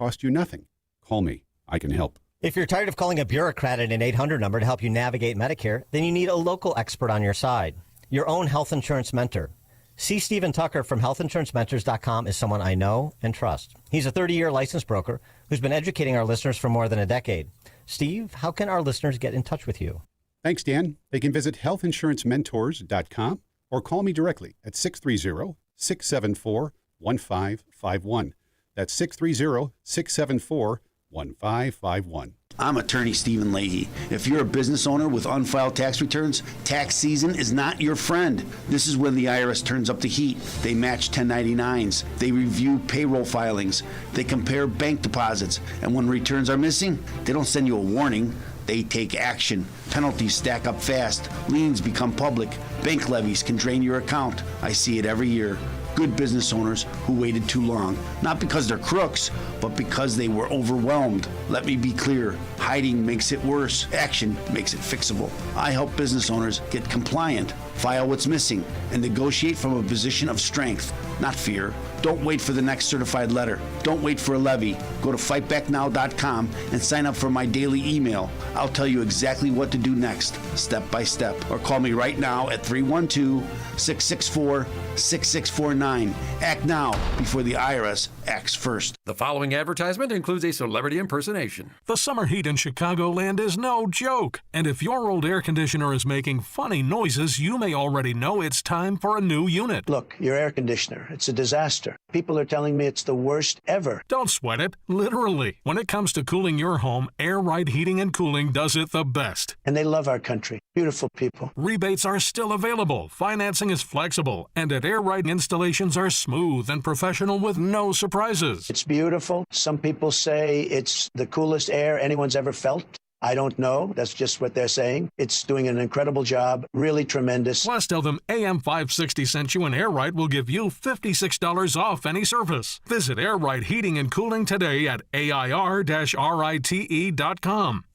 Cost you nothing. Call me. I can help. If you're tired of calling a bureaucrat at an 800 number to help you navigate Medicare, then you need a local expert on your side. Your own health insurance mentor. C. Stephen Tucker from healthinsurancementors.com is someone I know and trust. He's a 30-year licensed broker who's been educating our listeners for more than a decade. Steve, how can our listeners get in touch with you? Thanks, Dan. They can visit healthinsurancementors.com or call me directly at 630-674-1551. That's 630-674-1551. I'm attorney Stephen Leahy. If you're a business owner with unfiled tax returns, tax season is not your friend. This is when the IRS turns up the heat. They match 1099s. They review payroll filings. They compare bank deposits. And when returns are missing, they don't send you a warning. They take action. Penalties stack up fast. Liens become public. Bank levies can drain your account. I see it every year. Good business owners who waited too long, not because they're crooks, but because they were overwhelmed. Let me be clear, hiding makes it worse. Action makes it fixable. I help business owners get compliant, file what's missing, and negotiate from a position of strength, not fear. Don't wait for the next certified letter. Don't wait for a levy. Go to fightbacknow.com and sign up for my daily email. I'll tell you exactly what to do next, step by step. Or call me right now at 312-664-6649. Act now before the IRS acts first. The following advertisement includes a celebrity impersonation. The summer heat in Chicagoland is no joke. And if your old air conditioner is making funny noises, you may already know it's time for a new unit. Look, your air conditioner, it's a disaster. People are telling me it's the worst ever. Don't sweat it, literally. When it comes to cooling your home, Air Right Heating and Cooling does it the best. And they love our country. Beautiful people. Rebates are still available, financing is flexible, and at Air Right installations are smooth and professional with no surprises. It's beautiful. Some people say it's the coolest air anyone's ever felt. I don't know. That's just what they're saying. It's doing an incredible job. Really tremendous. Plus, tell them AM 560 sent you and Air Right will give you $56 off any service. Visit Air Right Heating and Cooling today at AIR-RITE.com.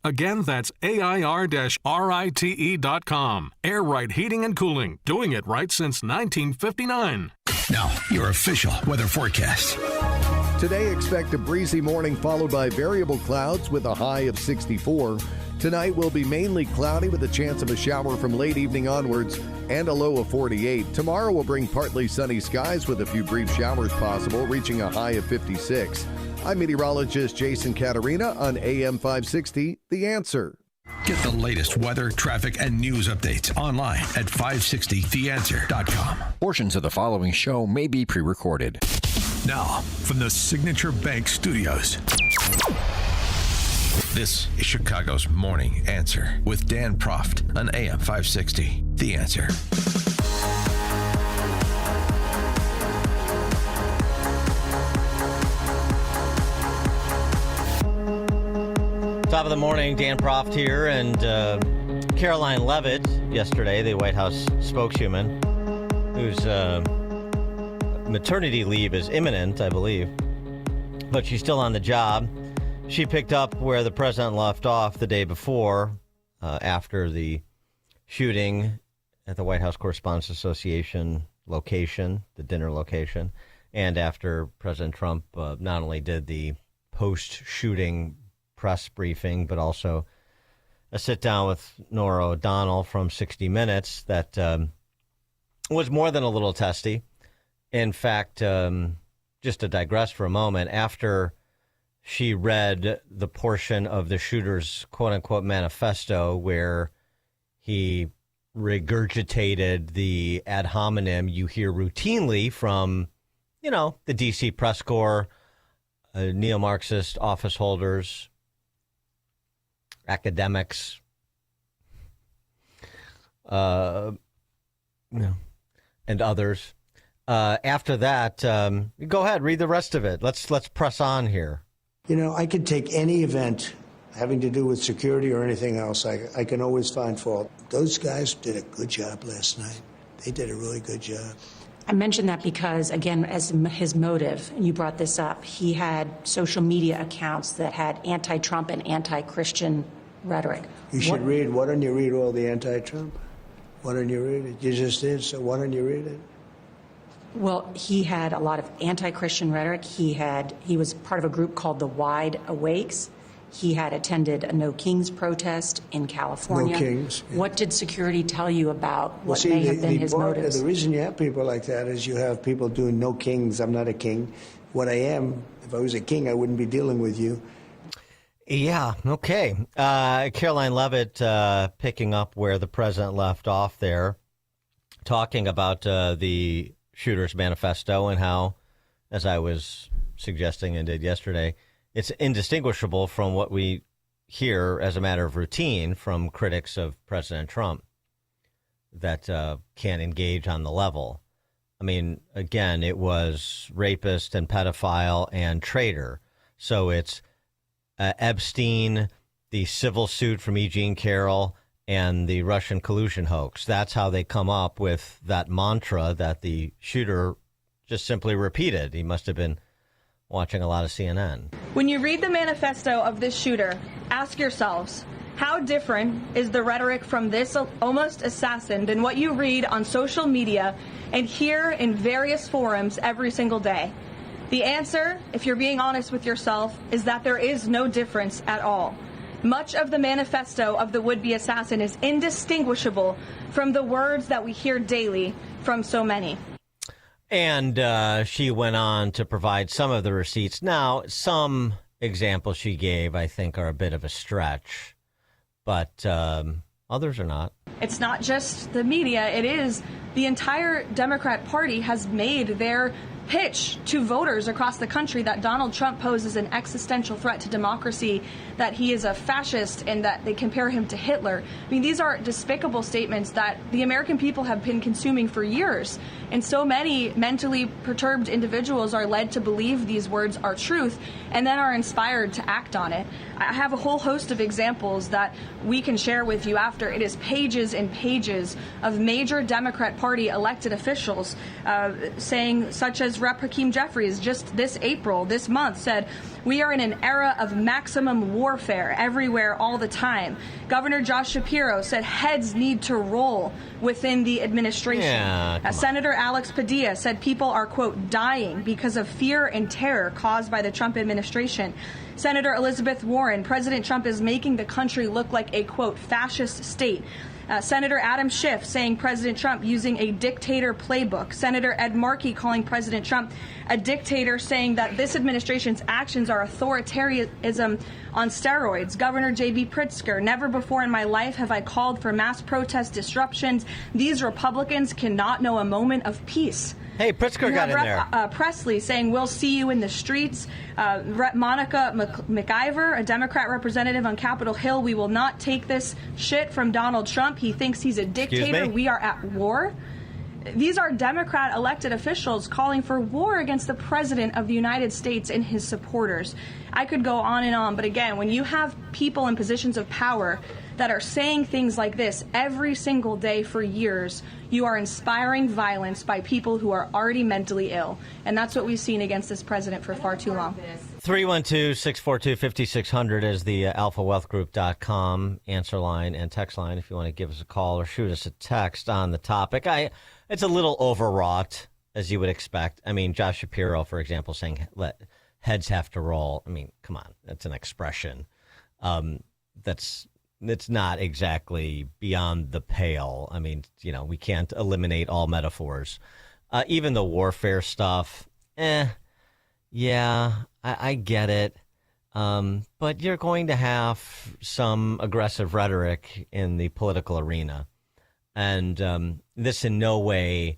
Again, that's AIR-RITE.com. Air Right Heating and Cooling, doing it right since 1959. Now, your official weather forecast. Today, expect a breezy morning followed by variable clouds with a high of 64. Tonight will be mainly cloudy with a chance of a shower from late evening onwards and a low of 48. Tomorrow will bring partly sunny skies with a few brief showers possible, reaching a high of 56. I'm meteorologist Jason Caterina on AM 560, The Answer. Get the latest weather, traffic, and news updates online at 560theanswer.com. Portions of the following show may be pre-recorded. Now, from the Signature Bank Studios, this is Chicago's Morning Answer with Dan Proft on AM 560. The Answer. Top of the morning, Dan Proft here, and Caroline Leavitt yesterday, the White House spokeswoman, whose maternity leave is imminent, I believe, but she's still on the job. She picked up where the president left off the day before, after the shooting at the White House Correspondents Association location, the dinner location, and after President Trump not only did the post-shooting press briefing, but also a sit-down with Norah O'Donnell from 60 Minutes that was more than a little testy. In fact, just to digress for a moment, after she read the portion of the shooter's quote-unquote manifesto where he regurgitated the ad hominem you hear routinely from, you know, the D.C. press corps, neo-Marxist office holders, academics, and others. After that, go ahead, read the rest of it. Let's press on here. You know, I could take any event having to do with security or anything else. I can always find fault. Those guys did a good job last night. They did a really good job. I mentioned that because, again, as his motive, and you brought this up, he had social media accounts that had anti-Trump and anti-Christian rhetoric. You should read. Why don't you read all the anti-Trump? Why don't you read it? You just did, so why don't you read it? Well, he had a lot of anti-Christian rhetoric. He was part of a group called the Wide Awakes. He had attended a No Kings protest in California. No Kings. Yeah. What did security tell you about what may have been his motives? The reason you have people like that is you have people doing no kings. I'm not a king. What I am, if I was a king, I wouldn't be dealing with you. Yeah, okay. Caroline Levitt picking up where the president left off there, talking about the shooter's manifesto and how, as I was suggesting and did yesterday, it's indistinguishable from what we hear as a matter of routine from critics of President Trump that can't engage on the level. I mean, again, it was rapist and pedophile and traitor. So it's Epstein, the civil suit from E. Jean Carroll, and the Russian collusion hoax. That's how they come up with that mantra that the shooter just simply repeated. He must have been watching a lot of CNN. When you read the manifesto of this shooter, ask yourselves, how different is the rhetoric from this almost assassin than what you read on social media and hear in various forums every single day? The answer, if you're being honest with yourself, is that there is no difference at all. Much of the manifesto of the would-be assassin is indistinguishable from the words that we hear daily from so many. And she went on to provide some of the receipts. Now, some examples she gave, I think, are a bit of a stretch, but others are not. It's not just the media. It is the entire Democrat Party has made their pitch to voters across the country that Donald Trump poses an existential threat to democracy, that he is a fascist, and that they compare him to Hitler. I mean, these are despicable statements that the American people have been consuming for years. And so many mentally perturbed individuals are led to believe these words are truth and then are inspired to act on it. I have a whole host of examples that we can share with you after. It is pages and pages of major Democrat Party elected officials saying, such as Rep. Hakeem Jeffries just this month said, "We are in an era of maximum warfare everywhere all the time." Governor Josh Shapiro said heads need to roll within the administration. Yeah, Senator Alex Padilla said people are, quote, dying because of fear and terror caused by the Trump administration. Senator Elizabeth Warren, President Trump is making the country look like a, quote, fascist state. Senator Adam Schiff saying President Trump using a dictator playbook. Senator Ed Markey calling President Trump a dictator, saying that this administration's actions are authoritarianism on steroids. Governor J.B. Pritzker, never before in my life have I called for mass protest disruptions. These Republicans cannot know a moment of peace. Hey, Pritzker got in there. Presley saying, "We'll see you in the streets." Rep. Monica McIver, a Democrat representative on Capitol Hill, "We will not take this shit from Donald Trump. He thinks he's a dictator. We are at war." These are Democrat elected officials calling for war against the President of the United States and his supporters. I could go on and on, but again, when you have people in positions of power that are saying things like this every single day for years, you are inspiring violence by people who are already mentally ill. And that's what we've seen against this president for far too long. 312-642-5600 is the alphawealthgroup.com answer line and text line if you want to give us a call or shoot us a text on the topic. It's a little overwrought, as you would expect. I mean, Josh Shapiro, for example, saying let heads have to roll. I mean, come on, that's an expression. It's not exactly beyond the pale. I mean, we can't eliminate all metaphors. Even the warfare stuff, yeah, I get it. But you're going to have some aggressive rhetoric in the political arena. And this in no way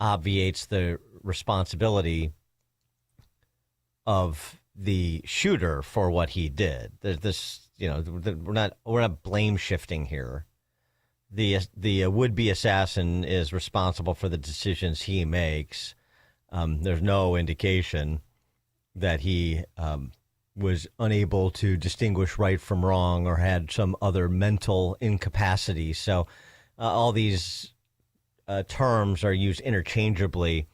obviates the responsibility of the shooter for what he did. We're not blame shifting here. The would-be assassin is responsible for the decisions he makes. There's no indication that he was unable to distinguish right from wrong or had some other mental incapacity. So all these terms are used interchangeably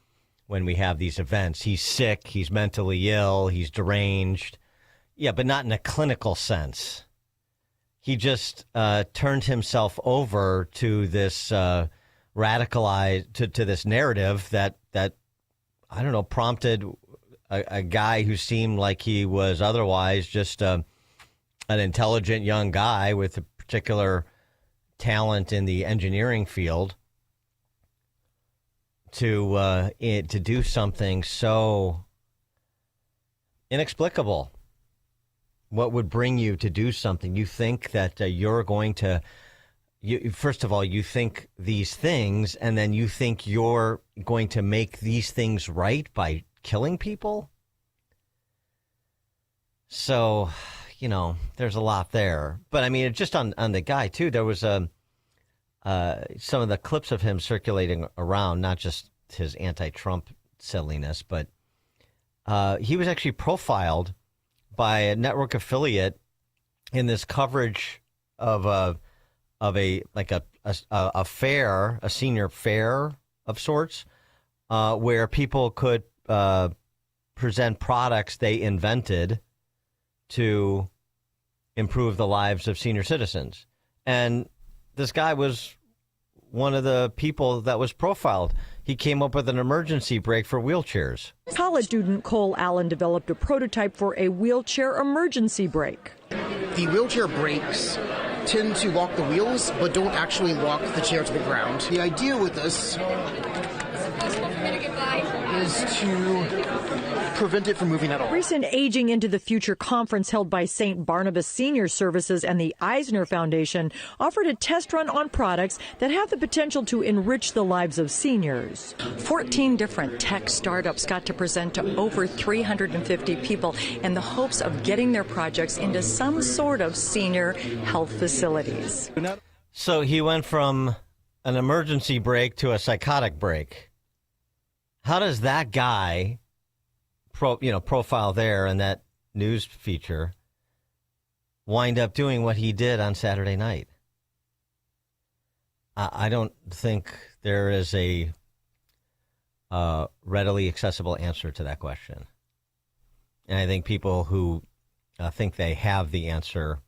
when we have these events. He's sick, he's mentally ill, he's deranged. Yeah, but not in a clinical sense. He just turned himself over to this radicalized, to this narrative that I don't know, prompted a guy who seemed like he was otherwise just an intelligent young guy with a particular talent in the engineering field to do something so inexplicable. What would bring you to do something? You think that you're going to, first of all, you think these things, and then you think you're going to make these things right by killing people? So, there's a lot there. But, I mean, just on the guy, too, there was some of the clips of him circulating around, not just his anti-Trump silliness, but he was actually profiled by a network affiliate in this coverage of a fair, a senior fair of sorts, where people could present products they invented to improve the lives of senior citizens. And this guy was one of the people that was profiled. He came up with an emergency brake for wheelchairs. College student Cole Allen developed a prototype for a wheelchair emergency brake. The wheelchair brakes tend to lock the wheels, but don't actually lock the chair to the ground. The idea with this is to prevent it from moving at all. Recent Aging into the Future conference held by St. Barnabas Senior Services and the Eisner Foundation offered a test run on products that have the potential to enrich the lives of seniors. 14 different tech startups got to present to over 350 people in the hopes of getting their projects into some sort of senior health facilities. So he went from an emergency brake to a psychotic brake. How does that guy profile there in that news feature wind up doing what he did on Saturday night? I don't think there is a readily accessible answer to that question. And I think people who think they have the answer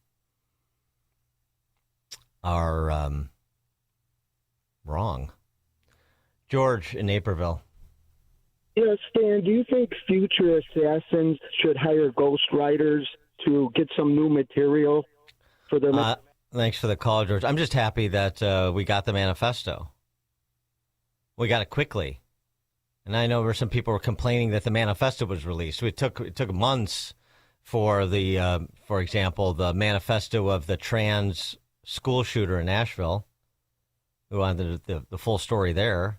are wrong. George in Naperville. Yes, Stan, do you think future assassins should hire ghostwriters to get some new material for their... Thanks for the call, George. I'm just happy that we got the manifesto. We got it quickly. And I know some people were complaining that the manifesto was released. It took months for for example, the manifesto of the trans school shooter in Nashville, who wanted the full story there.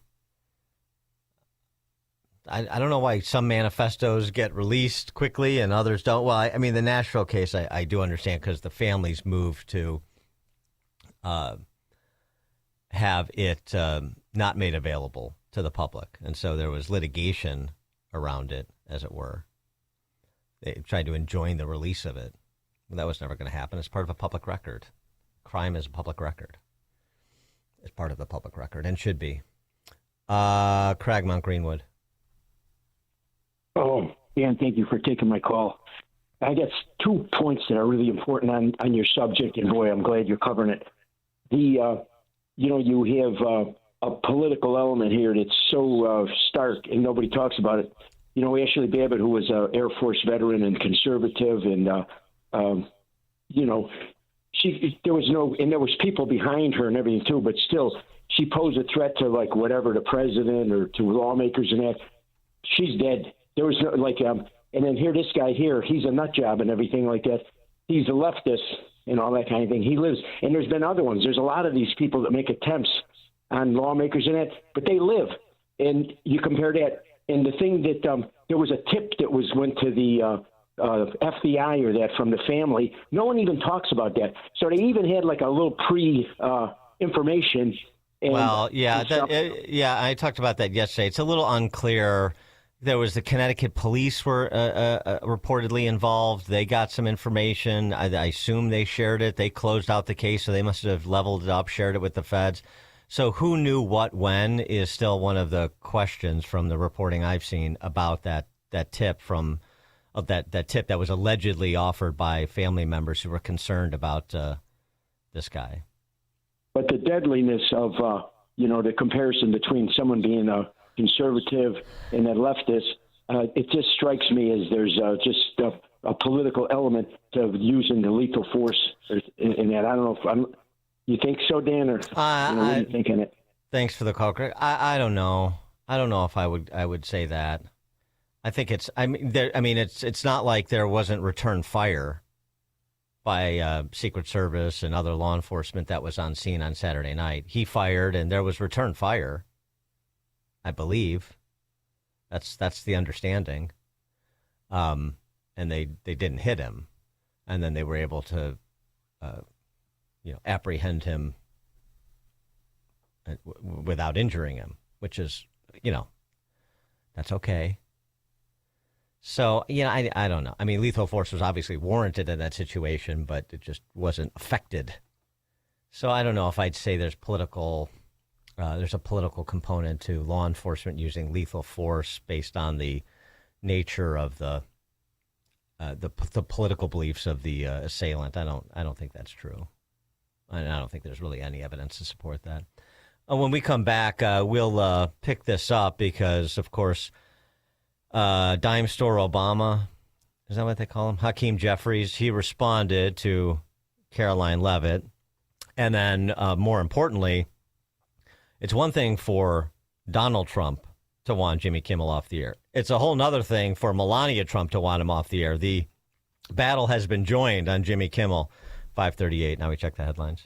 I don't know why some manifestos get released quickly and others don't. Well, I mean, the Nashville case, I do understand because the families moved to have it not made available to the public. And so there was litigation around it, as it were. They tried to enjoin the release of it. That was never going to happen. It's part of a public record. Crime is a public record. It's part of the public record and should be. Craig, Mount Greenwood. Oh, Dan, thank you for taking my call. I guess 2 points that are really important on your subject, and boy, I'm glad you're covering it. You have a political element here that's so stark, and nobody talks about it. Ashley Babbitt, who was an Air Force veteran and conservative, and there was people behind her and everything too, but still, she posed a threat to the president or to lawmakers and that. She's dead. There was no and then this guy here, he's a nut job and everything like that. He's a leftist and all that kind of thing. He lives, and there's been other ones. There's a lot of these people that make attempts on lawmakers and that, but they live. And you compare that, and the thing that there was a tip that went to the FBI or that from the family. No one even talks about that. So they even had a little information. Well, yeah, I talked about that yesterday. It's a little unclear. There was the Connecticut police were reportedly involved. They got some information. I assume they shared it. They closed out the case, so they must have leveled it up, shared it with the feds. So who knew what when is still one of the questions from the reporting I've seen about that tip that tip that was allegedly offered by family members who were concerned about this guy. But the deadliness of the comparison between someone being conservative and a leftist, it just strikes me as there's just a political element of using the lethal force in that. I don't know if you think so, Dan, or what do you think in it? Thanks for the call, Craig. I don't know. I don't know if I would say that. I think it's not like there wasn't return fire by Secret Service and other law enforcement that was on scene on Saturday night. He fired, and there was return fire, I believe. That's the understanding. And they didn't hit him, and then they were able to, apprehend him without injuring him, which is, that's okay. So, I don't know. I mean, lethal force was obviously warranted in that situation, but it just wasn't affected. So I don't know if I'd say there's a political component to law enforcement using lethal force based on the nature of the political beliefs of the assailant. I don't think that's true. I don't think there's really any evidence to support that. When we come back, we'll pick this up because, of course, Dime Store Obama, is that what they call him? Hakeem Jeffries, he responded to Caroline Leavitt. And then, more importantly, it's one thing for Donald Trump to want Jimmy Kimmel off the air. It's a whole nother thing for Melania Trump to want him off the air. The battle has been joined on Jimmy Kimmel. 5:38. Now we check the headlines.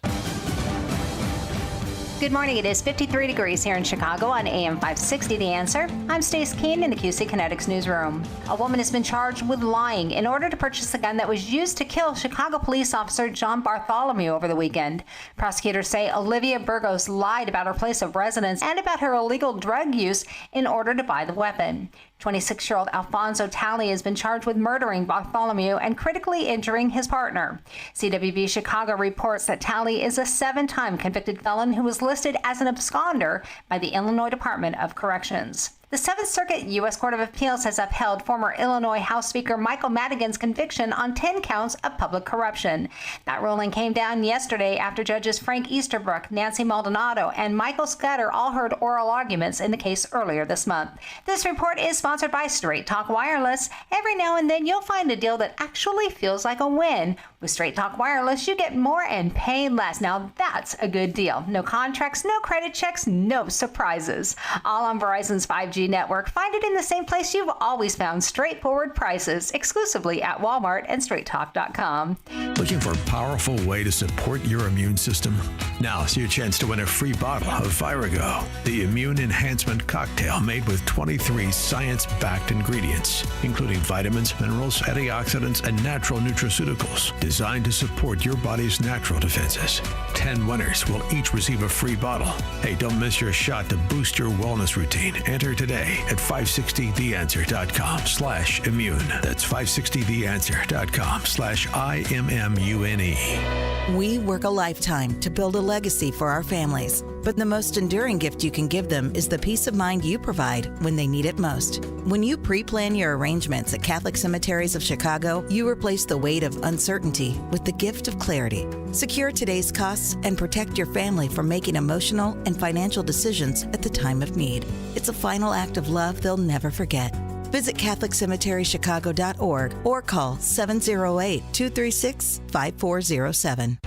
Good morning. It is 53 degrees here in Chicago on AM 560 The Answer. I'm Stace Keene in the QC Kinetics newsroom. A woman has been charged with lying in order to purchase a gun that was used to kill Chicago police officer John Bartholomew over the weekend. Prosecutors say Olivia Burgos lied about her place of residence and about her illegal drug use in order to buy the weapon. 26-year-old Alfonso Talley has been charged with murdering Bartholomew and critically injuring his partner. CWB Chicago reports that Talley is a 7-time convicted felon who was listed as an absconder by the Illinois Department of Corrections. The 7th Circuit U.S. Court of Appeals has upheld former Illinois House Speaker Michael Madigan's conviction on 10 counts of public corruption. That ruling came down yesterday after Judges Frank Easterbrook, Nancy Maldonado, and Michael Scudder all heard oral arguments in the case earlier this month. This report is sponsored by Straight Talk Wireless. Every now and then you'll find a deal that actually feels like a win. With Straight Talk Wireless, you get more and pay less. Now that's a good deal. No contracts, no credit checks, no surprises. All on Verizon's 5G network. Find it in the same place you've always found straightforward prices, exclusively at Walmart and straighttalk.com. Looking for a powerful way to support your immune system? Now's your chance to win a free bottle of Virago, the immune enhancement cocktail made with 23 science-backed ingredients, including vitamins, minerals, antioxidants, and natural nutraceuticals designed to support your body's natural defenses. 10 winners will each receive a free bottle. Hey, don't miss your shot to boost your wellness routine. Enter today at 560theanswer.com/immune. That's 560theanswer.com/IMMUNE. We work a lifetime to build a legacy for our families, but the most enduring gift you can give them is the peace of mind you provide when they need it most. When you pre-plan your arrangements at Catholic Cemeteries of Chicago, you replace the weight of uncertainty with the gift of clarity. Secure today's costs and protect your family from making emotional and financial decisions at the time of need. It's a final act of love they'll never forget. Visit CatholicCemeteryChicago.org or call 708-236-5407.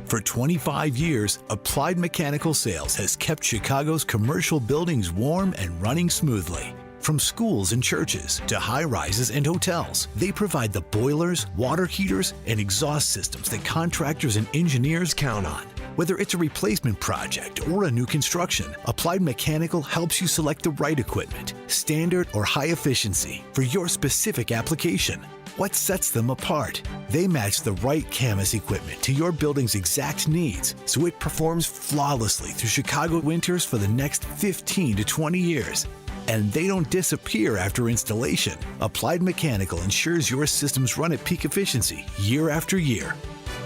For 25 years, Applied Mechanical Sales has kept Chicago's commercial buildings warm and running smoothly. From schools and churches to high-rises and hotels, they provide the boilers, water heaters, and exhaust systems that contractors and engineers count on. Whether it's a replacement project or a new construction, Applied Mechanical helps you select the right equipment, standard or high efficiency, for your specific application. What sets them apart? They match the right Camas equipment to your building's exact needs, so it performs flawlessly through Chicago winters for the next 15 to 20 years. And they don't disappear after installation. Applied Mechanical ensures your systems run at peak efficiency year after year.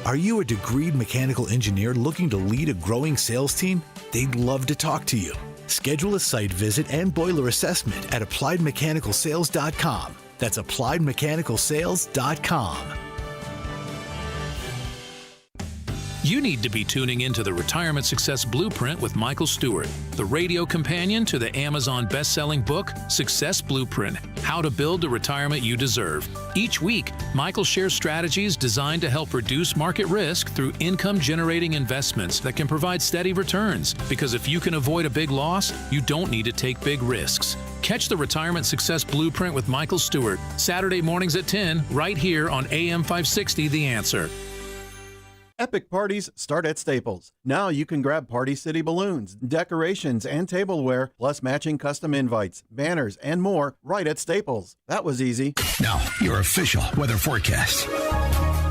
Are you a degreed mechanical engineer looking to lead a growing sales team? They'd love to talk to you. Schedule a site visit and boiler assessment at AppliedMechanicalSales.com. That's AppliedMechanicalSales.com. You need to be tuning into the Retirement Success Blueprint with Michael Stewart, the radio companion to the Amazon best-selling book, Success Blueprint, How to Build the Retirement You Deserve. Each week, Michael shares strategies designed to help reduce market risk through income-generating investments that can provide steady returns. Because if you can avoid a big loss, you don't need to take big risks. Catch the Retirement Success Blueprint with Michael Stewart, Saturday mornings at 10, right here on AM 560 The Answer. Epic parties start at Staples. Now you can grab Party City balloons, decorations, and tableware, plus matching custom invites, banners, and more right at Staples. That was easy. Now, your official weather forecast.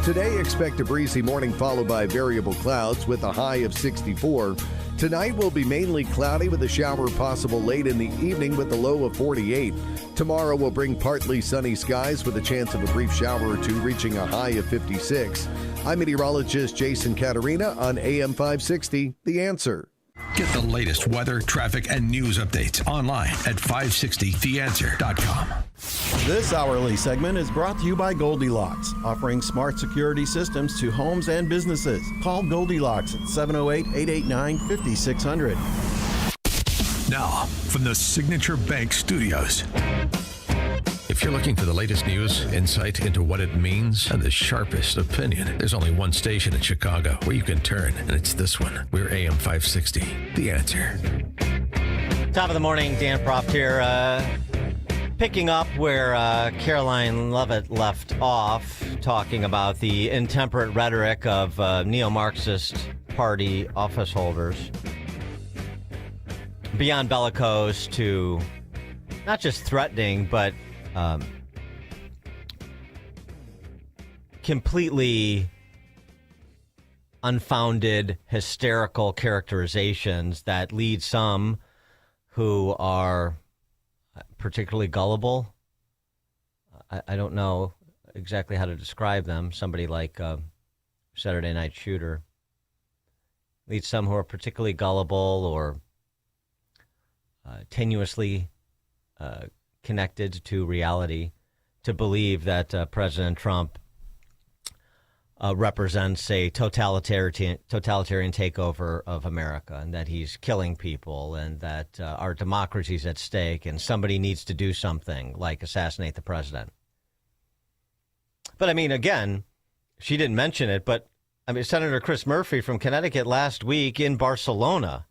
Today, expect a breezy morning followed by variable clouds with a high of 64. Tonight will be mainly cloudy with a shower possible late in the evening with a low of 48. Tomorrow will bring partly sunny skies with a chance of a brief shower or two reaching a high of 56. I'm meteorologist Jason Caterina on AM 560, The Answer. Get the latest weather, traffic, and news updates online at 560theanswer.com. This hourly segment is brought to you by Goldilocks, offering smart security systems to homes and businesses. Call Goldilocks at 708-889-5600. Now, from the Signature Bank Studios. If you're looking for the latest news, insight into what it means, and the sharpest opinion, there's only one station in Chicago where you can turn, and it's this one. We're AM 560, The Answer. Top of the morning, Dan Proft here. Picking up where Caroline Levitt left off, talking about the intemperate rhetoric of neo-Marxist party office holders. Beyond bellicose to not just threatening, but completely unfounded, hysterical characterizations that lead some who are particularly gullible. I don't know exactly how to describe them. Somebody like Saturday Night Shooter leads some who are particularly gullible or tenuously connected to reality to believe that President Trump represents a totalitarian takeover of America, and that he's killing people, and that our democracy's at stake, and somebody needs to do something like assassinate the president. But I mean, again, she didn't mention it, but I mean, Senator Chris Murphy from Connecticut last week in Barcelona,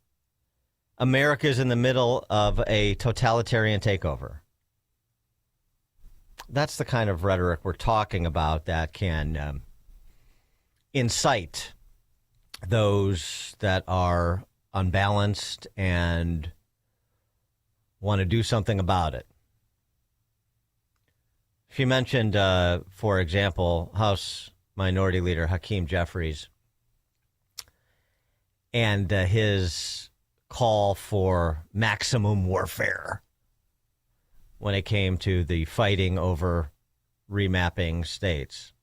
America's in the middle of a totalitarian takeover. That's the kind of rhetoric we're talking about that can incite those that are unbalanced and want to do something about it. She mentioned, for example, House Minority Leader Hakeem Jeffries and his call for maximum warfare when it came to the fighting over remapping states.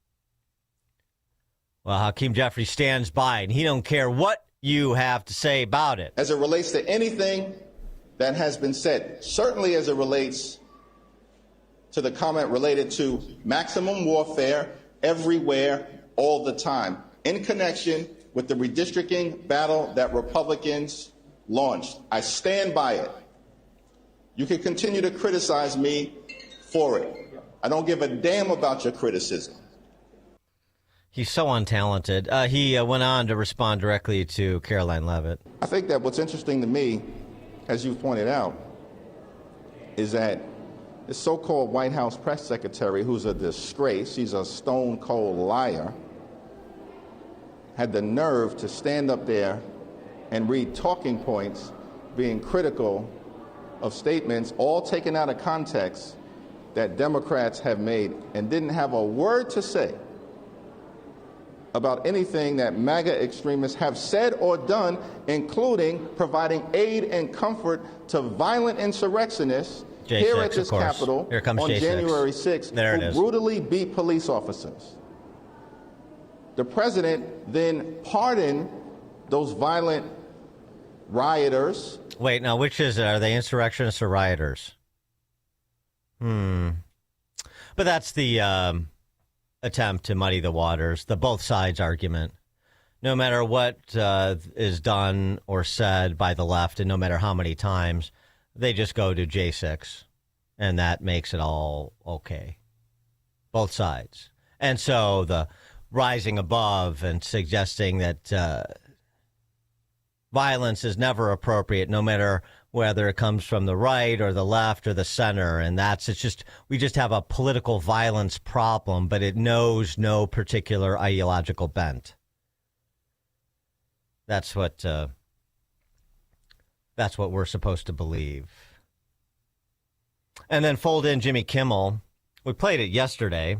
Well, Hakeem Jeffries stands by, and he don't care what you have to say about it. As it relates to anything that has been said, certainly as it relates to the comment related to maximum warfare everywhere, all the time, in connection with the redistricting battle that Republicans launched. I stand by it. You can continue to criticize me for it. I don't give a damn about your criticism. He's so untalented. He went on to respond directly to Caroline Levitt. I think that what's interesting to me, as you pointed out, is that the so-called White House press secretary, who's a disgrace, he's a stone-cold liar, had the nerve to stand up there and read talking points being critical of statements all taken out of context that Democrats have made, and didn't have a word to say about anything that MAGA extremists have said or done, including providing aid and comfort to violent insurrectionists here at this Capitol on January 6th, who brutally beat police officers. The president then pardoned those violent rioters. Wait, now which is it? Are they insurrectionists or rioters? But that's the attempt to muddy the waters, the both sides argument. no matter what is done or said by the left, and no matter how many times, they just go to J6, and that makes it all okay. Both sides. And so the rising above and suggesting that violence is never appropriate, no matter whether it comes from the right or the left or the center. And we just have a political violence problem, but it knows no particular ideological bent. That's what we're supposed to believe. And then fold in Jimmy Kimmel. We played it yesterday.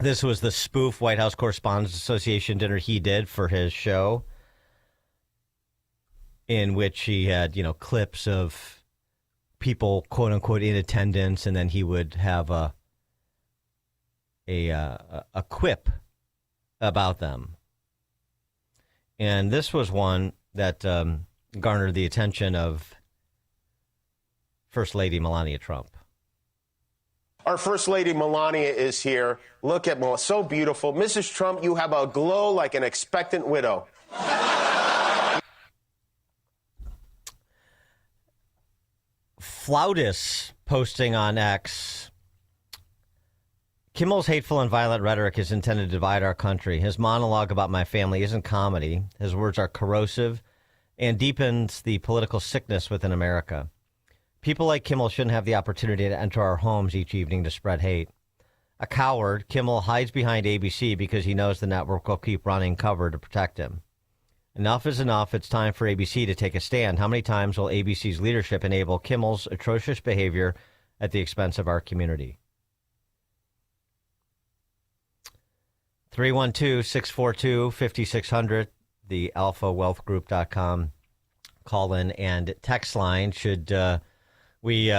This was the spoof White House Correspondents Association dinner he did for his show, in which he had, clips of people, quote unquote, in attendance, and then he would have a quip about them. And this was one that garnered the attention of First Lady Melania Trump. Our First Lady Melania is here. Look at Melania, so beautiful. Mrs. Trump, you have a glow like an expectant widow. Flautus posting on X. Kimmel's hateful and violent rhetoric is intended to divide our country. His monologue about my family isn't comedy. His words are corrosive and deepens the political sickness within America. People like Kimmel shouldn't have the opportunity to enter our homes each evening to spread hate. A coward, Kimmel hides behind ABC because he knows the network will keep running cover to protect him. Enough is enough. It's time for ABC to take a stand. How many times will ABC's leadership enable Kimmel's atrocious behavior at the expense of our community? 312-642-5600, the alphawealthgroup.com call-in and text line. Should we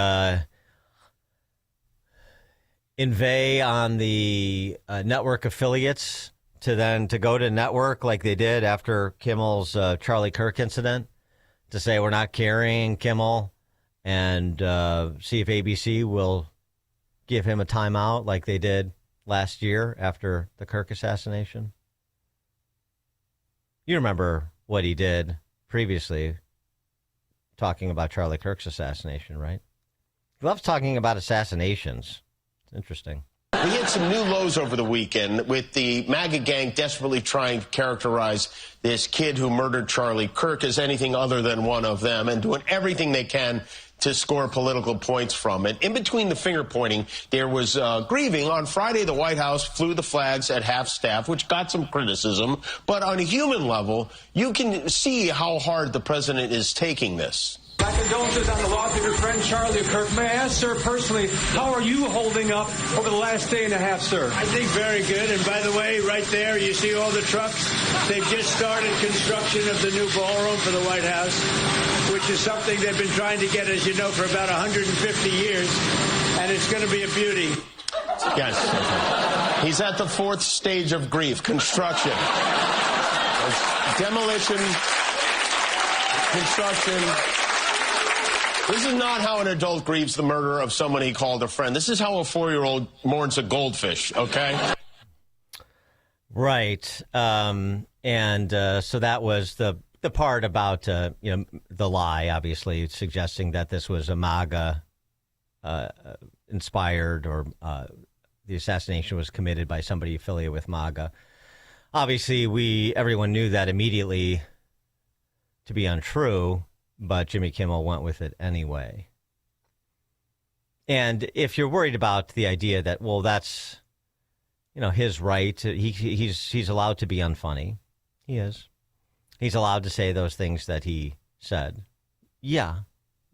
invade on the network affiliates to go to network like they did after Kimmel's Charlie Kirk incident, to say we're not carrying Kimmel, and see if ABC will give him a timeout like they did last year after the Kirk assassination? You remember what he did previously, talking about Charlie Kirk's assassination, right? He loves talking about assassinations. It's interesting. We had some new lows over the weekend with the MAGA gang desperately trying to characterize this kid who murdered Charlie Kirk as anything other than one of them, and doing everything they can to score political points from it. In between the finger pointing, there was grieving. On Friday, the White House flew the flags at half staff, which got some criticism. But on a human level, you can see how hard the president is taking this. My condolences on the loss of your friend Charlie Kirk. May I ask, sir, personally, how are you holding up over the last day and a half, sir? I think very good. And by the way, right there, you see all the trucks? They've just started construction of the new ballroom for the White House, which is something they've been trying to get, as you know, for about 150 years. And it's going to be a beauty. Yes. He's at the fourth stage of grief, construction. Demolition, construction. This is not how an adult grieves the murder of someone he called a friend. This is how a 4-year-old mourns a goldfish, okay? Right. So that was the part about, the lie, obviously, suggesting that this was a MAGA inspired, or the assassination was committed by somebody affiliated with MAGA. Obviously, everyone knew that immediately to be untrue, but Jimmy Kimmel went with it anyway. And if you're worried about the idea that, well, that's, his right, he's allowed to be unfunny. He is. He's allowed to say those things that he said. Yeah.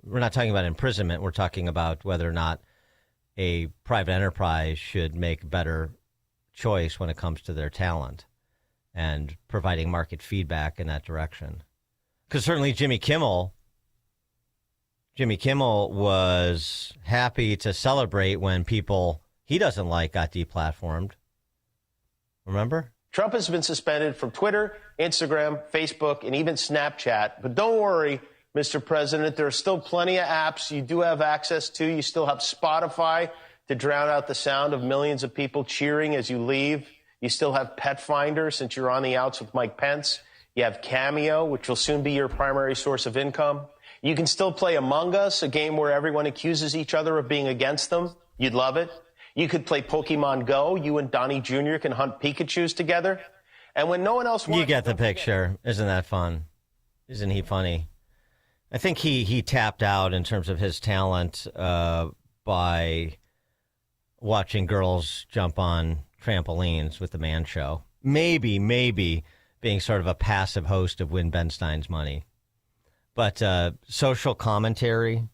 We're not talking about imprisonment. We're talking about whether or not a private enterprise should make a better choice when it comes to their talent and providing market feedback in that direction. Because certainly Jimmy Kimmel was happy to celebrate when people he doesn't like got deplatformed. Remember? Trump has been suspended from Twitter, Instagram, Facebook, and even Snapchat. But don't worry, Mr. President, there are still plenty of apps you do have access to. You still have Spotify to drown out the sound of millions of people cheering as you leave. You still have Pet Finder, since you're on the outs with Mike Pence. You have Cameo, which will soon be your primary source of income. You can still play Among Us, a game where everyone accuses each other of being against them. You'd love it. You could play Pokemon Go. You and Donnie Jr. can hunt Pikachus together. And when no one else wants... You get the picture. Isn't that fun? Isn't he funny? I think he tapped out in terms of his talent by watching girls jump on trampolines with the Man Show. Maybe being sort of a passive host of Win Ben Stein's Money. But social commentary,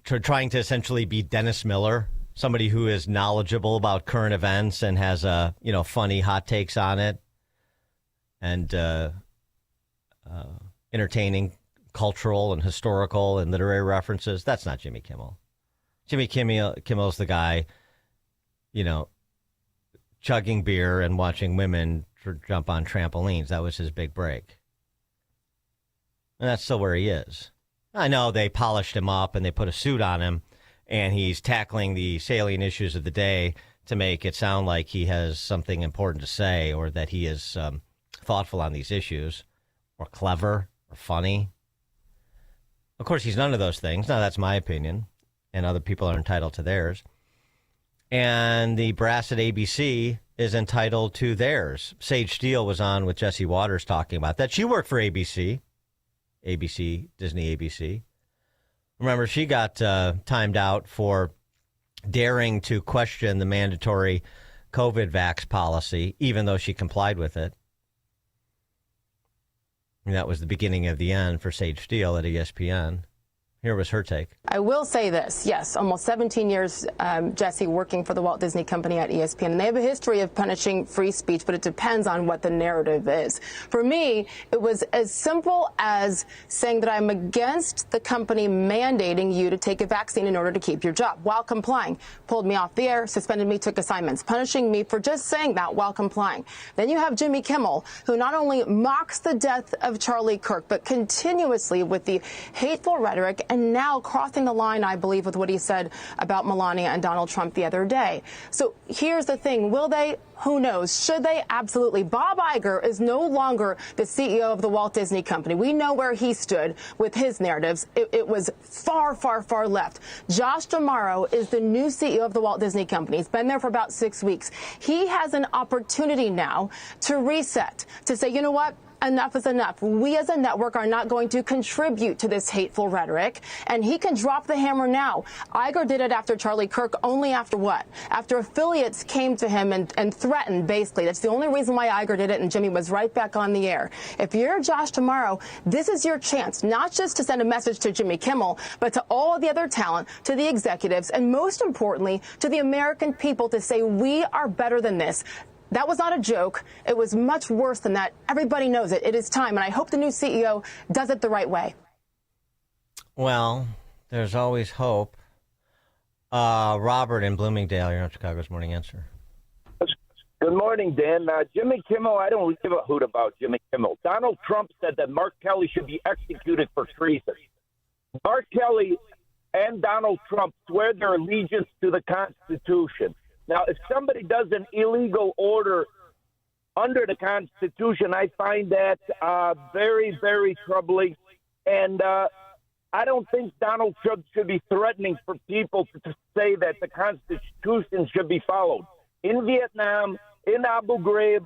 trying to essentially be Dennis Miller, somebody who is knowledgeable about current events and has funny hot takes on it, and entertaining cultural and historical and literary references. That's not Jimmy Kimmel. Jimmy Kimmel's the guy, chugging beer and watching women jump on trampolines. That was his big break. And that's still where he is. I know they polished him up and they put a suit on him, and he's tackling the salient issues of the day to make it sound like he has something important to say, or that he is thoughtful on these issues, or clever, or funny. Of course, he's none of those things. Now, that's my opinion, and other people are entitled to theirs. And the brass at ABC is entitled to theirs. Sage Steele was on with Jesse Waters talking about that. She worked for ABC, Disney ABC. Remember, she got timed out for daring to question the mandatory COVID vax policy, even though she complied with it. And that was the beginning of the end for Sage Steele at ESPN. Here was her take. I will say this. Yes, almost 17 years, Jesse, working for the Walt Disney Company at ESPN. And they have a history of punishing free speech, but it depends on what the narrative is. For me, it was as simple as saying that I'm against the company mandating you to take a vaccine in order to keep your job while complying. Pulled me off the air, suspended me, took assignments, punishing me for just saying that while complying. Then you have Jimmy Kimmel, who not only mocks the death of Charlie Kirk, but continuously with the hateful rhetoric, and now crossing the line, I believe, with what he said about Melania and Donald Trump the other day. So here's the thing. Will they? Who knows? Should they? Absolutely. Bob Iger is no longer the CEO of the Walt Disney Company. We know where he stood with his narratives. It was far, far, far left. Josh D'Amaro is the new CEO of the Walt Disney Company. He's been there for about 6 weeks. He has an opportunity now to reset, to say, you know what? Enough is enough. We as a network are not going to contribute to this hateful rhetoric. And he can drop the hammer now. Iger did it after Charlie Kirk, only after what? After affiliates came to him and threatened, basically. That's the only reason why Iger did it, and Jimmy was right back on the air. If you're Josh D'Amaro, this is your chance, not just to send a message to Jimmy Kimmel, but to all of the other talent, to the executives, and most importantly, to the American people, to say we are better than this. That was not a joke. It was much worse than that. Everybody knows it. It is time, and I hope the new CEO does it the right way. Well, there's always hope. Robert in Bloomingdale, you're on Chicago's Morning Answer. Good morning, Dan. Jimmy Kimmel, I don't give a hoot about Jimmy Kimmel. Donald Trump said that Mark Kelly should be executed for treason. Mark Kelly and Donald Trump swear their allegiance to the Constitution. Now, if somebody does an illegal order under the Constitution, I find that very, very troubling. And I don't think Donald Trump should be threatening for people to say that the Constitution should be followed. In Vietnam, in Abu Ghraib,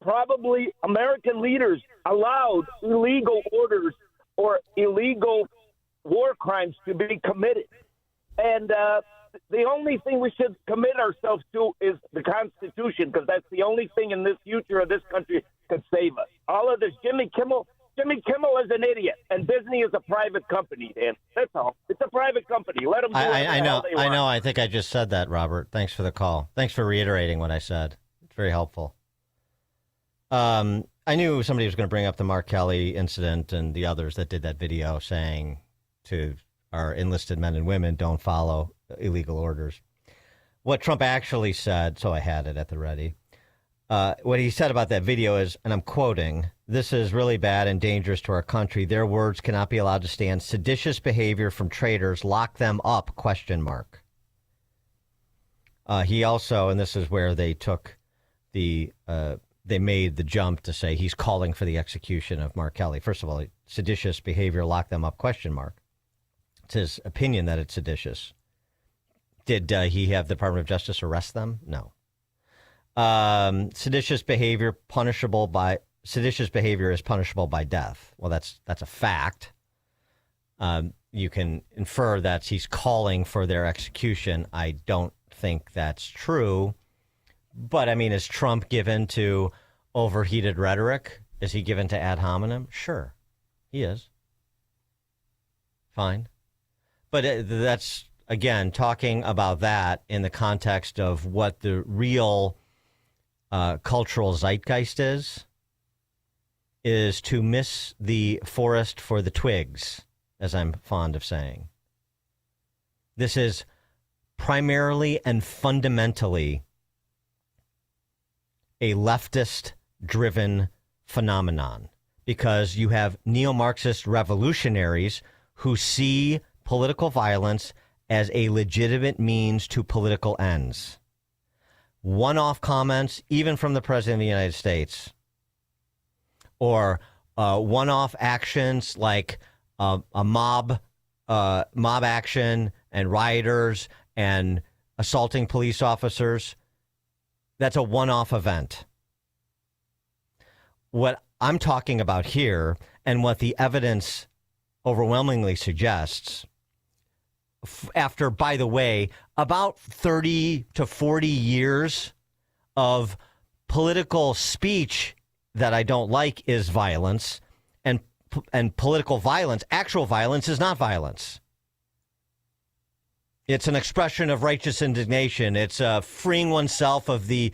probably American leaders allowed illegal orders or illegal war crimes to be committed. And the only thing we should commit ourselves to is the Constitution, because that's the only thing in this future of this country could save us. All of this, Jimmy Kimmel is an idiot, and Disney is a private company, Dan. That's all. It's a private company. Let them do I know. I think I just said that, Robert. Thanks for the call. Thanks for reiterating what I said. It's very helpful. I knew somebody was going to bring up the Mark Kelly incident and the others that did that video saying to our enlisted men and women, don't follow illegal orders. What Trump actually said, so I had it at the ready, what he said about that video is, and I'm quoting, "This is really bad and dangerous to our country. Their words cannot be allowed to stand. Seditious behavior from traitors, lock them up, ? He also, and this is where they took they made the jump to say he's calling for the execution of Mark Kelly. First of all, seditious behavior, lock them up, ? It's his opinion that it's seditious. Did he have the Department of Justice arrest them? No. Seditious behavior is punishable by death. Well, that's a fact. You can infer that he's calling for their execution. I don't think that's true. But, I mean, is Trump given to overheated rhetoric? Is he given to ad hominem? Sure, he is. Fine. But that's, again, talking about that in the context of what the real cultural zeitgeist is to miss the forest for the twigs, as I'm fond of saying. This is primarily and fundamentally a leftist-driven phenomenon, because you have neo-Marxist revolutionaries who see political violence as a legitimate means to political ends. One-off comments, even from the President of the United States, or one-off actions like a mob action and rioters and assaulting police officers, that's a one-off event. What I'm talking about here, and what the evidence overwhelmingly suggests, after, by the way, about 30 to 40 years of political speech that I don't like is violence, and political violence, actual violence, is not violence. It's an expression of righteous indignation. It's freeing oneself of the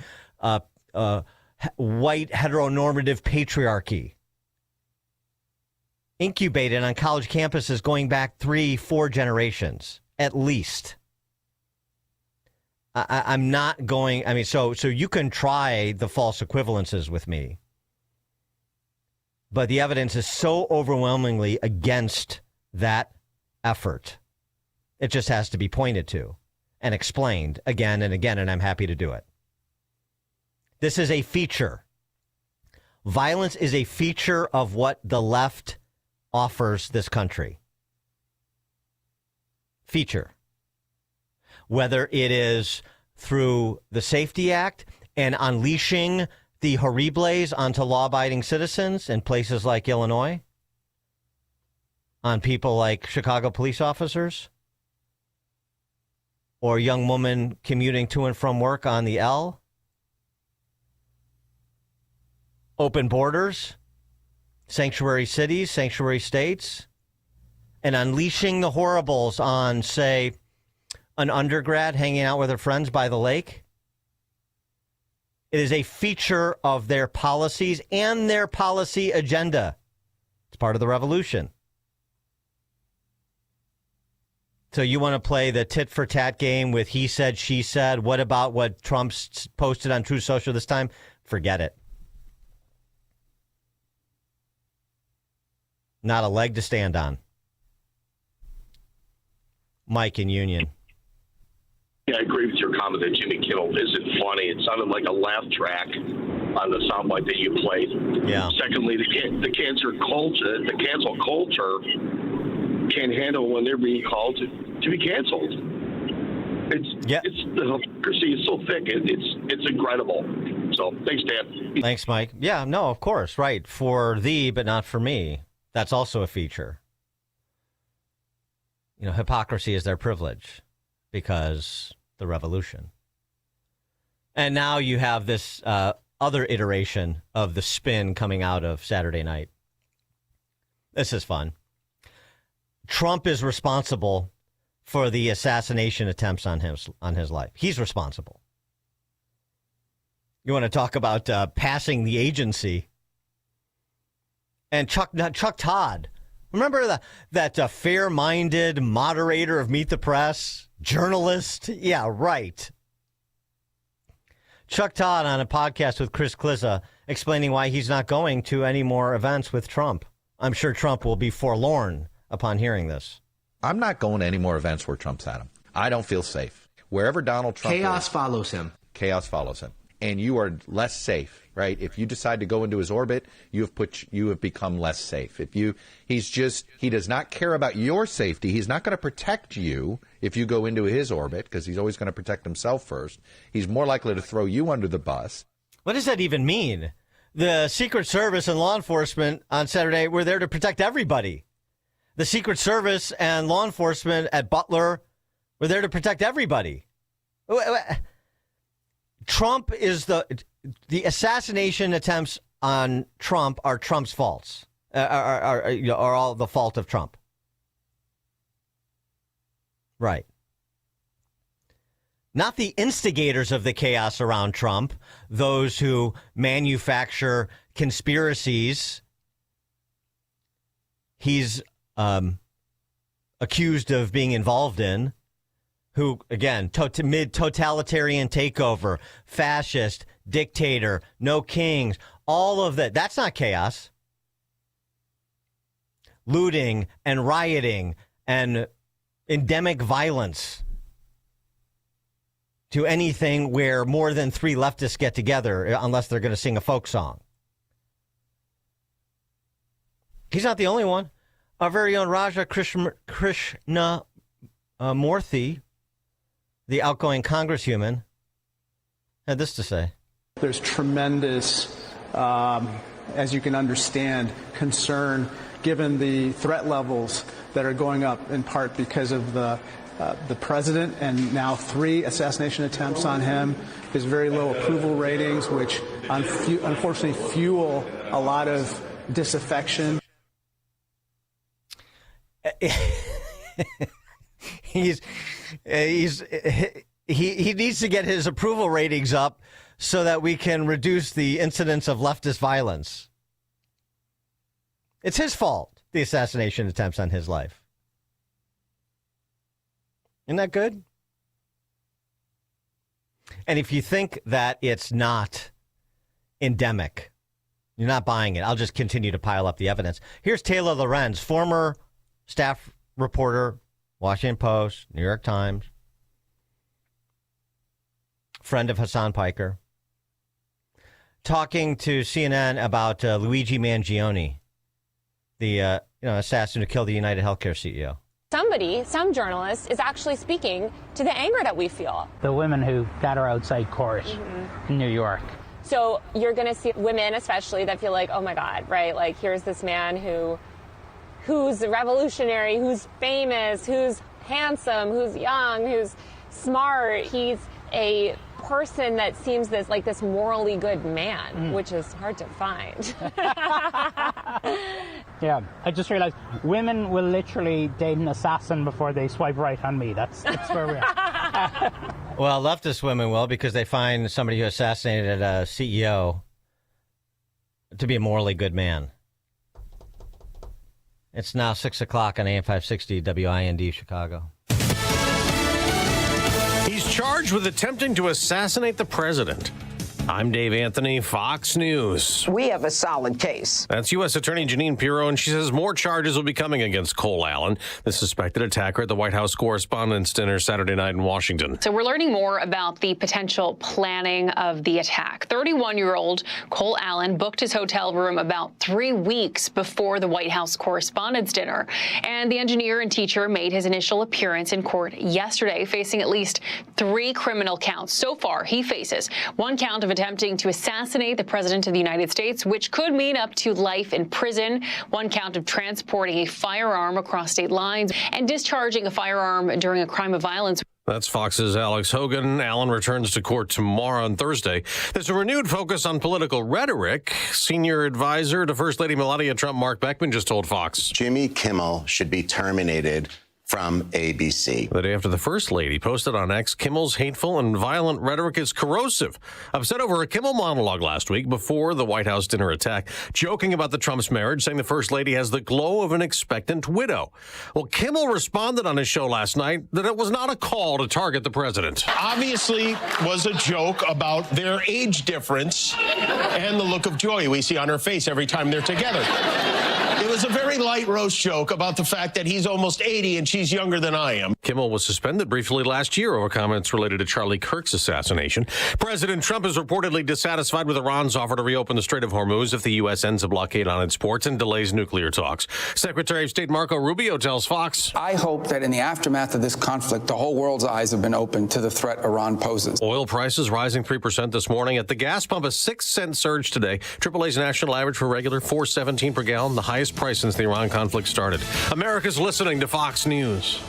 white heteronormative patriarchy incubated on college campuses going back 3-4 generations, at least. I'm not going, I mean, so you can try the false equivalences with me, but the evidence is so overwhelmingly against that effort. It just has to be pointed to and explained again and again, and I'm happy to do it. This is a feature. Violence is a feature of what the left offers this country. Feature. Whether it is through the Safety Act and unleashing the horribles onto law-abiding citizens in places like Illinois, on people like Chicago police officers, or a young woman commuting to and from work on the L, open borders, sanctuary cities, sanctuary states, and unleashing the horribles on, say, an undergrad hanging out with her friends by the lake. It is a feature of their policies and their policy agenda. It's part of the revolution. So you want to play the tit-for-tat game with he said, she said? What about what Trump posted on Truth Social this time? Forget it. Not a leg to stand on. Mike in Union. Yeah, I agree with your comment that Jimmy Kimmel isn't funny. It sounded like a laugh track on the soundbite that you played. Yeah. Secondly, the cancel culture can't handle when they're being called to be canceled. It's the hypocrisy is so thick. It's incredible. So thanks, Dan. Thanks, Mike. Yeah, no, of course, right. For thee, but not for me. That's also a feature. You know, hypocrisy is their privilege because the revolution. And now you have this other iteration of the spin coming out of Saturday night. This is fun. Trump is responsible for the assassination attempts on his life. He's responsible. You want to talk about passing the agency? And Chuck Todd, remember that fair-minded moderator of Meet the Press, journalist? Yeah, right. Chuck Todd on a podcast with Chris Klizza explaining why he's not going to any more events with Trump. I'm sure Trump will be forlorn upon hearing this. I'm not going to any more events where Trump's at them. I don't feel safe. wherever Donald Trump chaos is, follows him. Chaos follows him. And you are less safe, right? If you decide to go into his orbit, you have become less safe. He does not care about your safety. He's not going to protect you if you go into his orbit, because he's always going to protect himself first. He's more likely to throw you under the bus. What does that even mean? The Secret Service and law enforcement on Saturday were there to protect everybody. The Secret Service and law enforcement at Butler were there to protect everybody. Trump is the assassination attempts on Trump are Trump's faults, are all the fault of Trump. Right. Not the instigators of the chaos around Trump, those who manufacture conspiracies he's accused of being involved in, who, again, mid-totalitarian takeover, fascist, dictator, no kings, all of that. That's not chaos. Looting and rioting and endemic violence to anything where more than three leftists get together, unless they're going to sing a folk song. He's not the only one. Our very own Raja Krishna Murthy, the outgoing congresswoman, had this to say. There's tremendous, as you can understand, concern given the threat levels that are going up in part because of the president and now 3 assassination attempts on him, his very low approval ratings, which unfortunately fuel a lot of disaffection. He needs to get his approval ratings up so that we can reduce the incidence of leftist violence. It's his fault, the assassination attempts on his life. Isn't that good? And if you think that it's not endemic, you're not buying it. I'll just continue to pile up the evidence. Here's Taylor Lorenz, former staff reporter, Washington Post, New York Times, friend of Hassan Piker, talking to CNN about Luigi Mangione, the assassin who killed the United Healthcare CEO. Some journalist is actually speaking to the anger that we feel. The women who gather outside court in New York. So you're going to see women especially that feel like, oh my God, right? Like here's this man who's revolutionary, who's famous, who's handsome, who's young, who's smart. He's a person that seems this morally good man, which is hard to find. Yeah, I just realized women will literally date an assassin before they swipe right on me. That's where we are. Well, leftist women will, because they find somebody who assassinated a CEO to be a morally good man. It's now 6 o'clock on AM 560 WIND Chicago. He's charged with attempting to assassinate the president. I'm Dave Anthony, Fox News. We have a solid case. That's U.S. Attorney Jeanine Pirro, and she says more charges will be coming against Cole Allen, the suspected attacker at the White House Correspondents' Dinner Saturday night in Washington. So we're learning more about the potential planning of the attack. 31-year-old Cole Allen booked his hotel room about 3 weeks before the White House Correspondents' Dinner, and the engineer and teacher made his initial appearance in court yesterday, facing at least 3 criminal counts. So far, he faces 1 count of attempting to assassinate the president of the United States, which could mean up to life in prison, 1 count of transporting a firearm across state lines, and discharging a firearm during a crime of violence. That's Fox's Alex Hogan. Allen returns to court tomorrow on Thursday. There's a renewed focus on political rhetoric. Senior advisor to First Lady Melania Trump, Mark Beckman, just told Fox Jimmy Kimmel should be terminated from ABC. The day after the First Lady posted on X, Kimmel's hateful and violent rhetoric is corrosive. Upset over a Kimmel monologue last week before the White House dinner attack, joking about the Trump's marriage, saying the First Lady has the glow of an expectant widow. Well, Kimmel responded on his show last night that it was not a call to target the president. Obviously was a joke about their age difference and the look of joy we see on her face every time they're together. It was a very light roast joke about the fact that he's almost 80 and she's younger than I am. Kimmel was suspended briefly last year over comments related to Charlie Kirk's assassination. President Trump is reportedly dissatisfied with Iran's offer to reopen the Strait of Hormuz if the U.S. ends a blockade on its ports and delays nuclear talks. Secretary of State Marco Rubio tells Fox, I hope that in the aftermath of this conflict, the whole world's eyes have been opened to the threat Iran poses. Oil prices rising 3% this morning. At the gas pump, a 6-cent surge today. AAA's national average for regular $4.17 per gallon, the highest price since the Iran conflict started. America's listening to Fox News.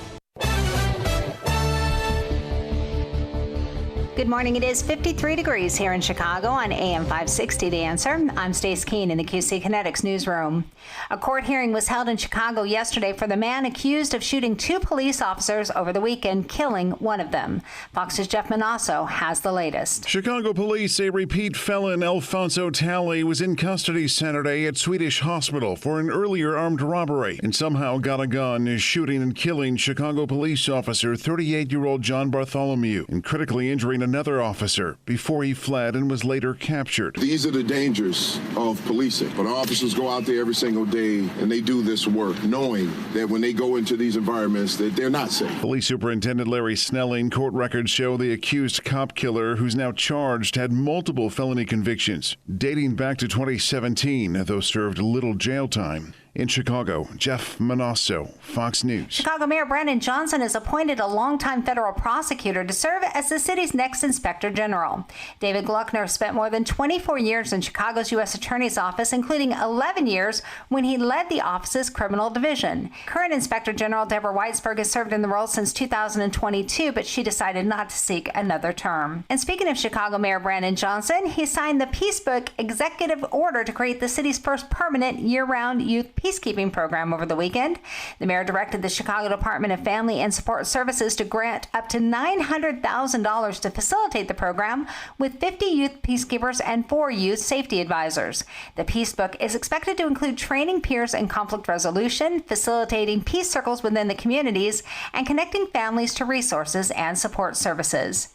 Good morning. It is 53 degrees here in Chicago on AM 560 The Answer. I'm Stace Keene in the QC Kinetics newsroom. A court hearing was held in Chicago yesterday for the man accused of shooting 2 police officers over the weekend, killing one of them. Fox's Jeff Manasso has the latest. Chicago police say repeat felon Alfonso Talley was in custody Saturday at Swedish Hospital for an earlier armed robbery and somehow got a gun, shooting and killing Chicago police officer 38-year-old John Bartholomew and critically injuring another officer before he fled and was later captured. These are the dangers of policing. But our officers go out there every single day and they do this work knowing that when they go into these environments that they're not safe. Police Superintendent Larry Snelling, court records show the accused cop killer, who's now charged, had multiple felony convictions dating back to 2017, though served little jail time. In Chicago, Jeff Manasso, Fox News. Chicago Mayor Brandon Johnson has appointed a longtime federal prosecutor to serve as the city's next inspector general. David Gluckner spent more than 24 years in Chicago's U.S. Attorney's Office, including 11 years when he led the office's criminal division. Current Inspector General Deborah Weitzberg has served in the role since 2022, but she decided not to seek another term. And speaking of Chicago Mayor Brandon Johnson, he signed the Peacebook executive order to create the city's first permanent year-round youth peacekeeping program over the weekend. The mayor directed the Chicago Department of Family and Support Services to grant up to $900,000 to facilitate the program with 50 youth peacekeepers and 4 youth safety advisors. The Peacebook is expected to include training peers in conflict resolution, facilitating peace circles within the communities, and connecting families to resources and support services.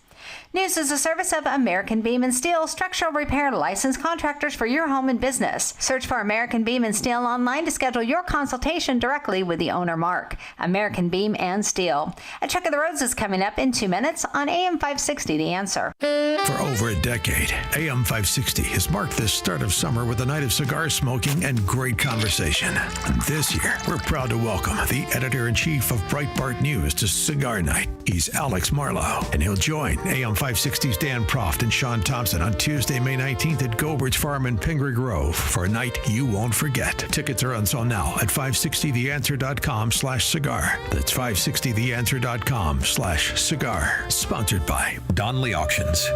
News is a service of American Beam and Steel, structural repair licensed contractors for your home and business. Search for American Beam and Steel online to schedule your consultation directly with the owner, Mark. American Beam and Steel. A check of the roads is coming up in 2 minutes on AM 560 The Answer. For over a decade, AM 560 has marked the start of summer with a night of cigar smoking and great conversation. And this year, we're proud to welcome the editor-in-chief of Breitbart News to Cigar Night. He's Alex Marlowe, and he'll join AM 560's Dan Proft and Sean Thompson on Tuesday, May 19th at Gobridge Farm in Pingree Grove for a night you won't forget. Tickets are on sale now at 560theanswer.com/cigar. That's 560theanswer.com/cigar. Sponsored by Donley Auctions.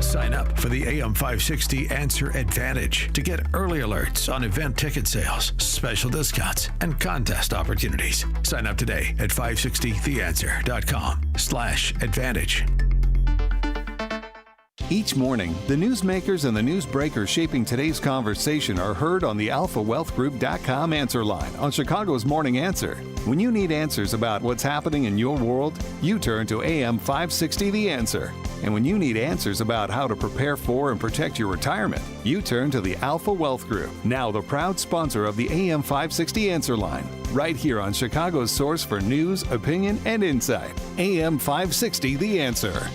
Sign up for the AM 560 Answer Advantage to get early alerts on event ticket sales, special discounts, and contest opportunities. Sign up today at 560theanswer.com/advantage. Each morning, the newsmakers and the newsbreakers shaping today's conversation are heard on the AlphaWealthGroup.com answer line on Chicago's Morning Answer. When you need answers about what's happening in your world, you turn to AM 560 The Answer. And when you need answers about how to prepare for and protect your retirement, you turn to the Alpha Wealth Group, now the proud sponsor of the AM 560 Answer line, right here on Chicago's source for news, opinion, and insight. AM 560 The Answer.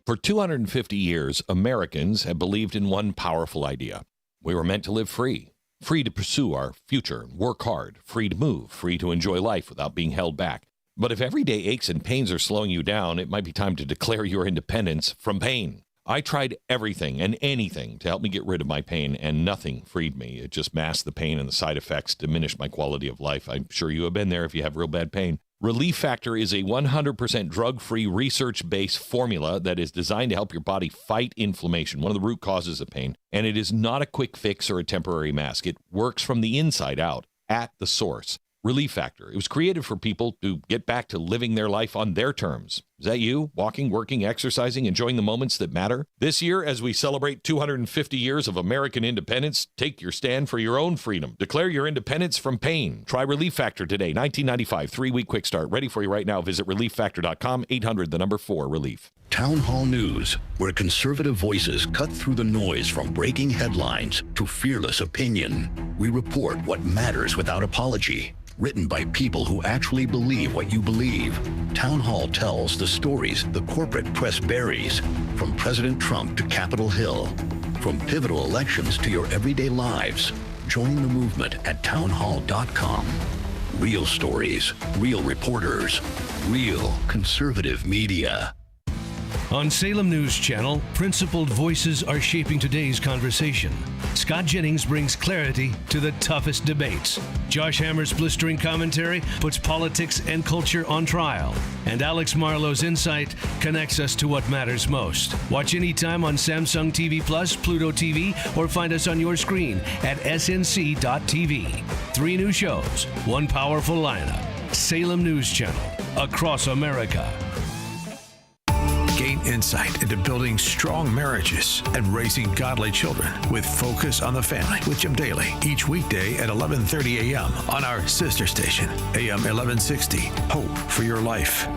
For 250 years, Americans have believed in one powerful idea. We were meant to live free, free to pursue our future, work hard, free to move, free to enjoy life without being held back. But if everyday aches and pains are slowing you down, it might be time to declare your independence from pain. I tried everything and anything to help me get rid of my pain, and nothing freed me. It just masked the pain, and the side effects diminished my quality of life. I'm sure you have been there if you have real bad pain. Relief Factor is a 100% drug-free, research-based formula that is designed to help your body fight inflammation, one of the root causes of pain. And it is not a quick fix or a temporary mask. It works from the inside out, at the source. Relief Factor. It was created for people to get back to living their life on their terms. Is that you? Walking, working, exercising, enjoying the moments that matter? This year, as we celebrate 250 years of American independence, take your stand for your own freedom. Declare your independence from pain. Try Relief Factor today. $19.95, 3-week quick start. Ready for you right now. Visit relieffactor.com, 800-4-RELIEF. Town Hall News, where conservative voices cut through the noise from breaking headlines to fearless opinion. We report what matters without apology. Written by people who actually believe what you believe. Town Hall tells the stories the corporate press buries, from President Trump to Capitol Hill, from pivotal elections to your everyday lives. Join the movement at townhall.com. Real stories, real reporters, real conservative media. On Salem News Channel, principled voices are shaping today's conversation. Scott Jennings brings clarity to the toughest debates. Josh Hammer's blistering commentary puts politics and culture on trial. And Alex Marlowe's insight connects us to what matters most. Watch anytime on Samsung TV Plus, Pluto TV, or find us on your screen at snc.tv. 3 new shows, 1 powerful lineup. Salem News Channel, across America. Gain insight into building strong marriages and raising godly children with Focus on the Family with Jim Daly each weekday at 11:30 a.m. on our sister station, AM 1160. Hope for your life.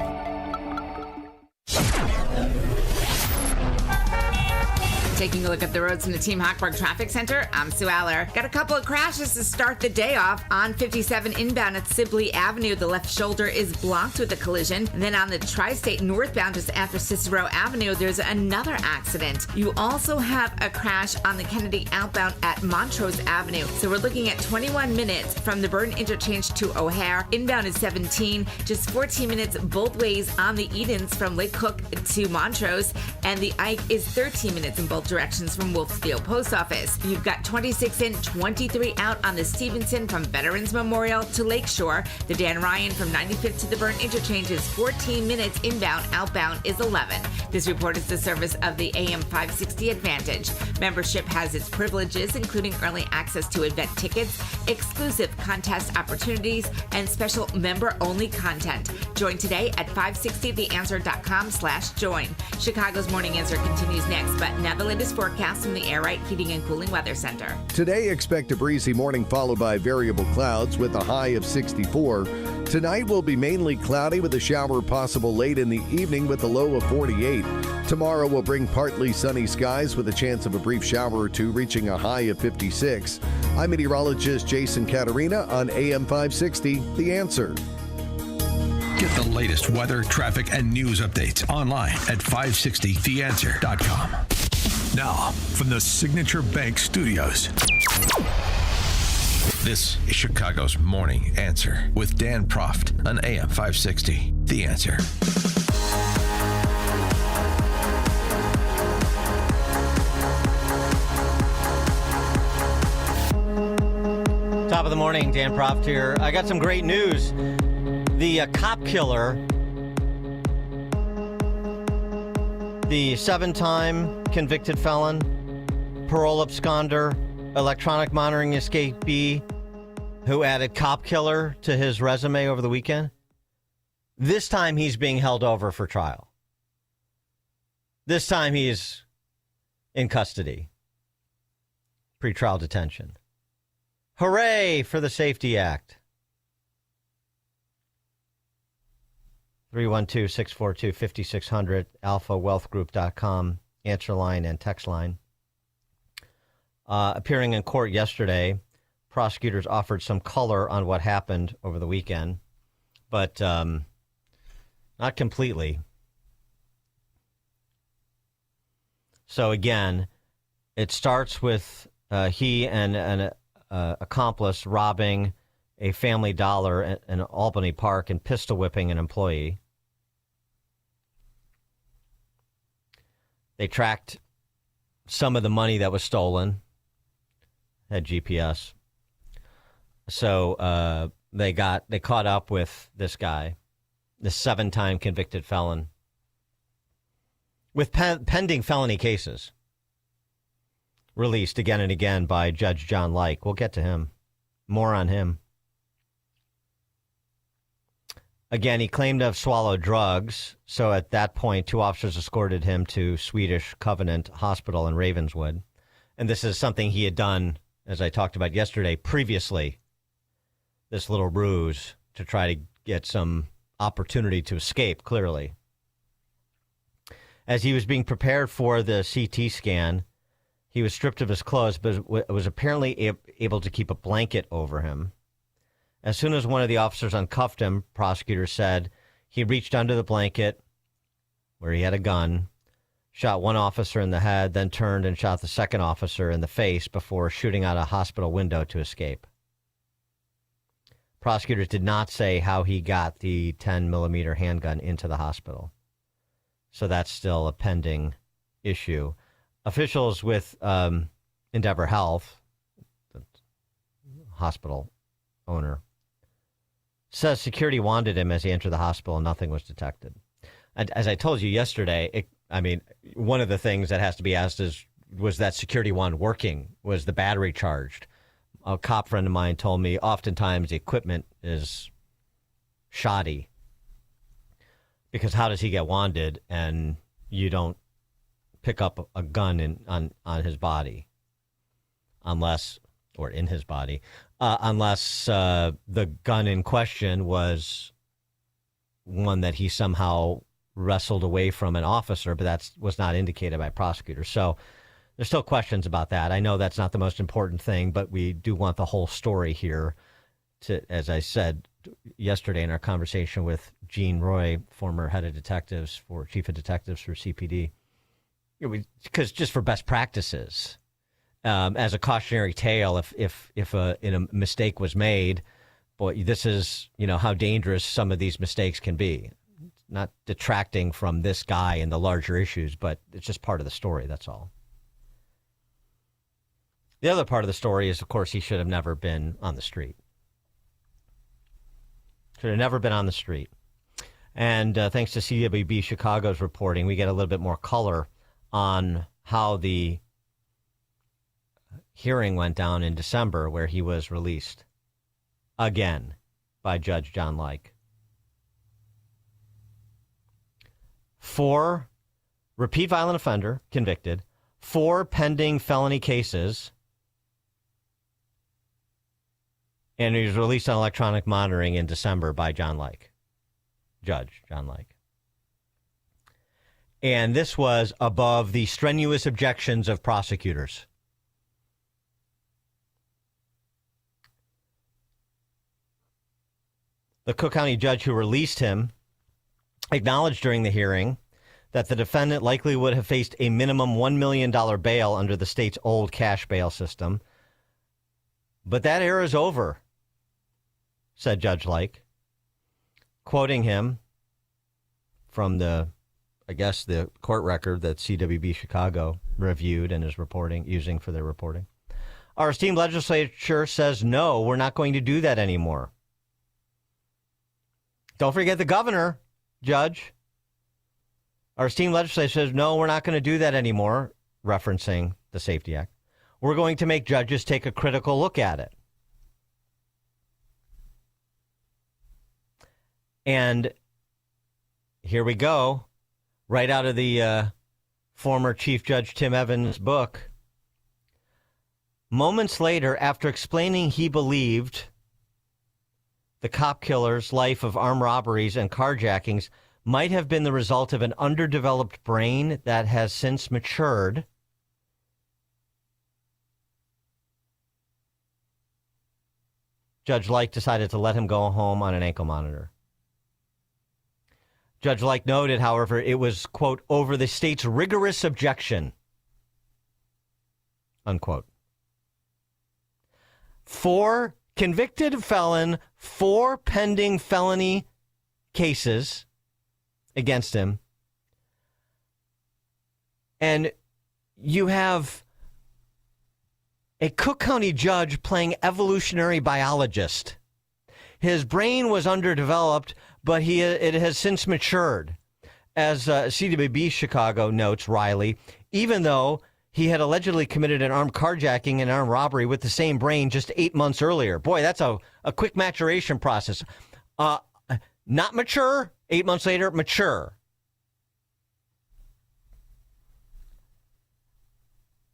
Taking a look at the roads from the Team Hochberg Traffic Center, I'm Sue Aller. Got a couple of crashes to start the day off. On 57 inbound at Sibley Avenue, the left shoulder is blocked with a collision. And then on the Tri-State northbound, just after Cicero Avenue, there's another accident. You also have a crash on the Kennedy outbound at Montrose Avenue. So we're looking at 21 minutes from the Burton interchange to O'Hare. Inbound is 17, just 14 minutes both ways on the Edens from Lake Cook to Montrose. And the Ike is 13 minutes in both directions from Wolfsfield Post Office. You've got 26 in, 23 out on the Stevenson from Veterans Memorial to Lakeshore. The Dan Ryan from 95th to the Burn Interchange is 14 minutes inbound, outbound is 11. This report is the service of the AM 560 Advantage. Membership has its privileges, including early access to event tickets, exclusive contest opportunities, and special member-only content. Join today at 560theanswer.com/join. Chicago's Morning Answer continues next, but now the latest forecast from the Air Right Heating and Cooling Weather Center. Today, expect a breezy morning followed by variable clouds with a high of 64. Tonight will be mainly cloudy with a shower possible late in the evening with a low of 48. Tomorrow will bring partly sunny skies with a chance of a brief shower or two reaching a high of 56. I'm meteorologist Jason Caterina on AM 560, The Answer. Get the latest weather, traffic, and news updates online at 560theanswer.com. Now, from the Signature Bank Studios, this is Chicago's Morning Answer with Dan Proft on AM 560, The Answer. Top of the morning, Dan Proft here. I got some great news. The cop killer, the 7-time convicted felon, parole absconder, electronic monitoring escapee, who added cop killer to his resume over the weekend, this time he's being held over for trial. This time he's in custody. Pretrial detention. Hooray for the Safety Act. 312-642-5600, alphawealthgroup.com, answer line and text line. Appearing in court yesterday, prosecutors offered some color on what happened over the weekend, but not completely. So again, it starts with he and an accomplice robbing a Family Dollar in Albany Park and pistol whipping an employee. They tracked some of the money that was stolen, had GPS. So they caught up with this guy, this 7-time convicted felon, with pending felony cases, released again and again by Judge John Like. We'll get to him. More on him. Again, he claimed to have swallowed drugs. So at that point, 2 officers escorted him to Swedish Covenant Hospital in Ravenswood. And this is something he had done, as I talked about yesterday, previously. This little ruse to try to get some opportunity to escape, clearly. As he was being prepared for the CT scan, he was stripped of his clothes, but was apparently able to keep a blanket over him. As soon as one of the officers uncuffed him, prosecutors said he reached under the blanket where he had a gun, shot one officer in the head, then turned and shot the second officer in the face before shooting out a hospital window to escape. Prosecutors did not say how he got the 10-millimeter handgun into the hospital. So that's still a pending issue. Officials with Endeavor Health, the hospital owner, says security wanted him as he entered the hospital and nothing was detected. And as I told you yesterday, one of the things that has to be asked is, was that security wand working? Was the battery charged? A cop friend of mine told me oftentimes the equipment is shoddy. Because how does he get wanded and you don't pick up a gun on his body? Unless the gun in question was one that he somehow wrestled away from an officer, but that was not indicated by prosecutors. So there's still questions about that. I know that's not the most important thing, but we do want the whole story here. As I said yesterday in our conversation with Gene Roy, former head of detectives chief of detectives for CPD, because just for best practices, as a cautionary tale, if a mistake was made, boy, this is how dangerous some of these mistakes can be. Not detracting from this guy and the larger issues, but it's just part of the story. That's all. The other part of the story is, of course, he should have never been on the street. Should have never been on the street. And thanks to CWB Chicago's reporting, we get a little bit more color on how the hearing went down in December, where he was released again by Judge John Like. 4 repeat violent offender convicted, 4 pending felony cases, and he was released on electronic monitoring in December by Judge John Like. And this was above the strenuous objections of prosecutors. The Cook County judge who released him acknowledged during the hearing that the defendant likely would have faced a minimum $1 million bail under the state's old cash bail system. But that era is over, said Judge Like, quoting him from the court record that CWB Chicago reviewed and is using for their reporting. Our esteemed legislature says, no, we're not going to do that anymore. Don't forget the governor, Judge. Our esteemed legislature says, no, we're not going to do that anymore, referencing the Safety Act. We're going to make judges take a critical look at it. And here we go, right out of the former Chief Judge Tim Evans' book. Moments later, after explaining he believed the cop killer's life of armed robberies and carjackings might have been the result of an underdeveloped brain that has since matured, Judge Like decided to let him go home on an ankle monitor. Judge Like noted, however, it was, quote, over the state's rigorous objection, unquote. 4 convicted felon, 4 pending felony cases against him. And you have a Cook County judge playing evolutionary biologist. His brain was underdeveloped, but it has since matured. As CWB Chicago notes, Riley, even though he had allegedly committed an armed carjacking and armed robbery with the same brain just 8 months earlier. Boy, that's a quick maturation process. Not mature. 8 months later, mature.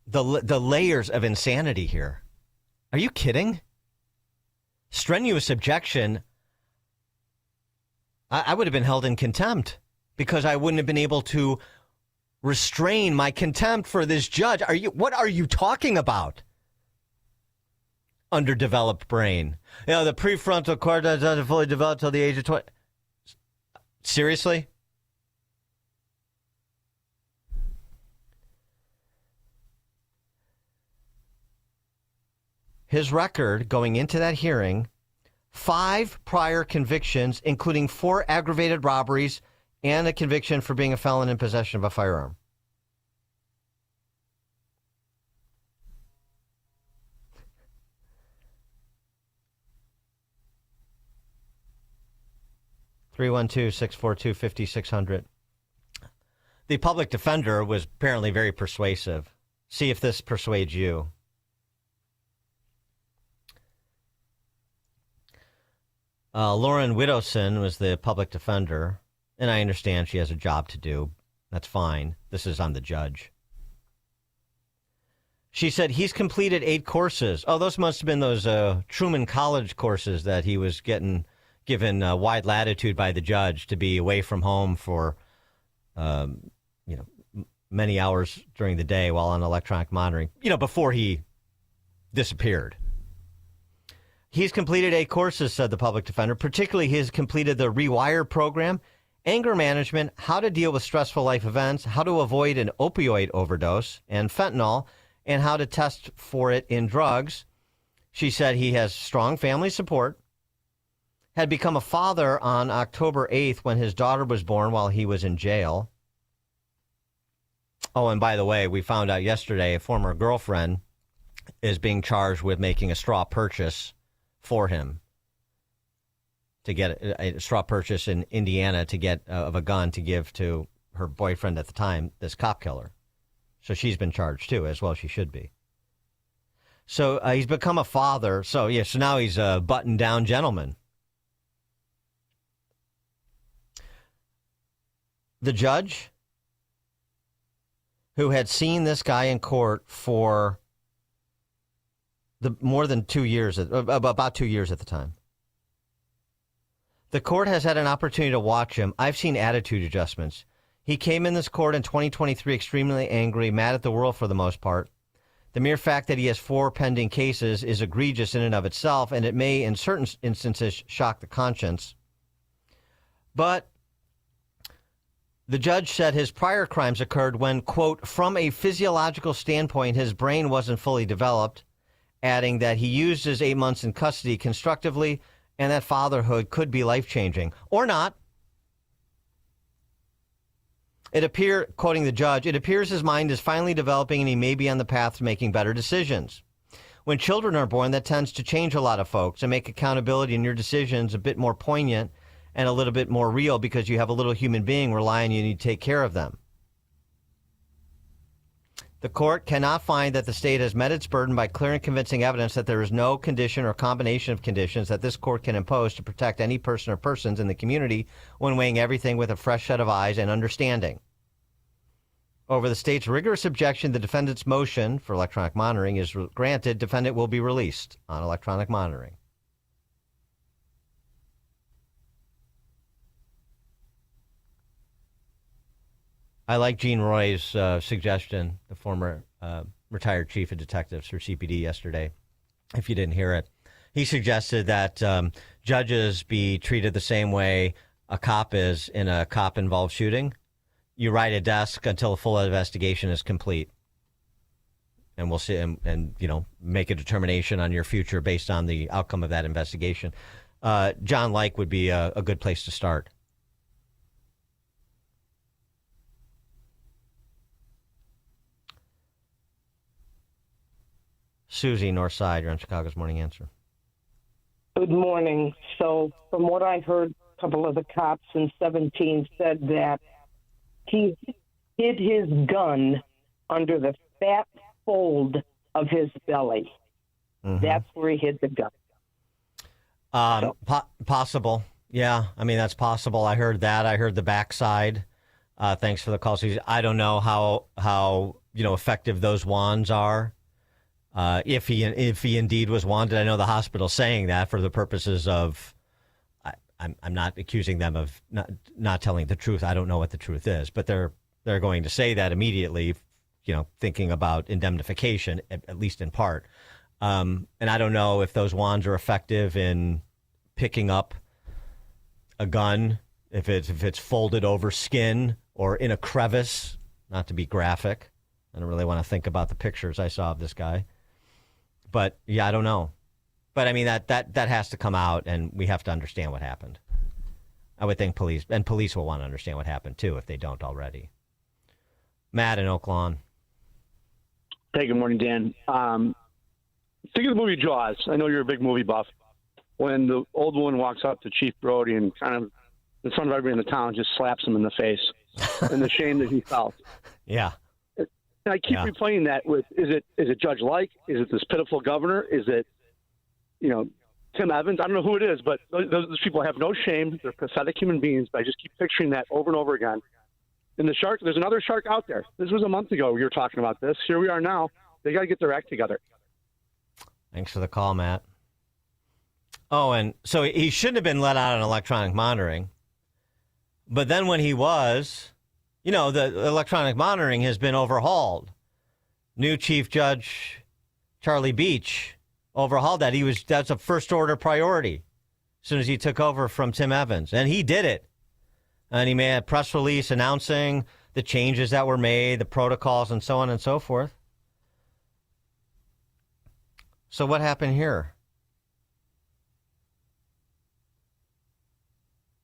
The layers of insanity here. Are you kidding? Strenuous objection. I would have been held in contempt because I wouldn't have been able to restrain my contempt for this judge. What are you talking about? Underdeveloped brain. The prefrontal cortex doesn't fully develop till the age of 20. Seriously? His record going into that hearing, 5 prior convictions, including 4 aggravated robberies and a conviction for being a felon in possession of a firearm. (312-642-5600). The public defender was apparently very persuasive. See if this persuades you. Lauren Widowson was the public defender, and I understand she has a job to do. That's fine. This is on the judge. She said he's completed 8 courses. Oh, those must have been those Truman College courses that he was given wide latitude by the judge to be away from home for, many hours during the day while on electronic monitoring, before he disappeared. He's completed 8 courses, said the public defender. Particularly, he has completed the Rewire program, anger management, how to deal with stressful life events, how to avoid an opioid overdose and fentanyl, and how to test for it in drugs. She said he has strong family support, had become a father on October 8th when his daughter was born while he was in jail. Oh, and by the way, we found out yesterday a former girlfriend is being charged with making a straw purchase for him to get a straw purchase in Indiana to get of a gun to give to her boyfriend at the time, this cop killer. So she's been charged too, as well she should be. So he's become a father. So now he's a buttoned down gentleman. The judge, who had seen this guy in court for more than 2 years, about 2 years at the time. The court has had an opportunity to watch him. I've seen attitude adjustments. He came in this court in 2023 extremely angry, mad at the world for the most part. The mere fact that he has 4 pending cases is egregious in and of itself, and it may, in certain instances, shock the conscience. But the judge said his prior crimes occurred when, quote, from a physiological standpoint, his brain wasn't fully developed, adding that he used his 8 months in custody constructively and that fatherhood could be life-changing. Or not. Quoting the judge, it appears his mind is finally developing and he may be on the path to making better decisions. When children are born, that tends to change a lot of folks and make accountability in your decisions a bit more poignant and a little bit more real because you have a little human being relying on you and you take care of them. The court cannot find that the state has met its burden by clear and convincing evidence that there is no condition or combination of conditions that this court can impose to protect any person or persons in the community when weighing everything with a fresh set of eyes and understanding. Over the state's rigorous objection, the defendant's motion for electronic monitoring is granted. Defendant will be released on electronic monitoring. I like Gene Roy's suggestion, the former retired chief of detectives for CPD yesterday, if you didn't hear it. He suggested that judges be treated the same way a cop is in a cop-involved shooting. You ride a desk until a full investigation is complete. And we'll see and make a determination on your future based on the outcome of that investigation. John Like would be a good place to start. Susie, North Side, you're on Chicago's Morning Answer. Good morning. So from what I heard, a couple of the cops in 17 said that he hid his gun under the fat fold of his belly. Mm-hmm. That's where he hid the gun. Possible. Yeah, I mean, that's possible. I heard that. I heard the backside. Thanks for the call, Susie. I don't know how effective those wands are. If he indeed was wanded, I know the hospital's saying that for the purposes of, I'm not accusing them of not telling the truth. I don't know what the truth is, but they're going to say that immediately, thinking about indemnification, at least in part. And I don't know if those wands are effective in picking up a gun, if it's folded over skin or in a crevice, not to be graphic. I don't really want to think about the pictures I saw of this guy. But yeah, I don't know. But I mean, that has to come out, and we have to understand what happened. I would think police will want to understand what happened too, if they don't already. Matt in Oak Lawn. Hey, good morning, Dan. Think of the movie Jaws. I know you're a big movie buff. When the old woman walks up to Chief Brody and kind of in front of everybody in the town just slaps him in the face and the shame that he felt. Yeah. And I keep replaying that with, is it Judge Like? Is it this pitiful governor? Is it, Tim Evans? I don't know who it is, but those people have no shame. They're pathetic human beings, but I just keep picturing that over and over again. And the shark, there's another shark out there. This was a month ago we were talking about this. Here we are now. They got to get their act together. Thanks for the call, Matt. Oh, and so he shouldn't have been let out on electronic monitoring. But then when he was, the electronic monitoring has been overhauled. New Chief Judge Charlie Beach overhauled that. That's a first order priority as soon as he took over from Tim Evans. And he did it. And he made a press release announcing the changes that were made, the protocols, and so on and so forth. So what happened here?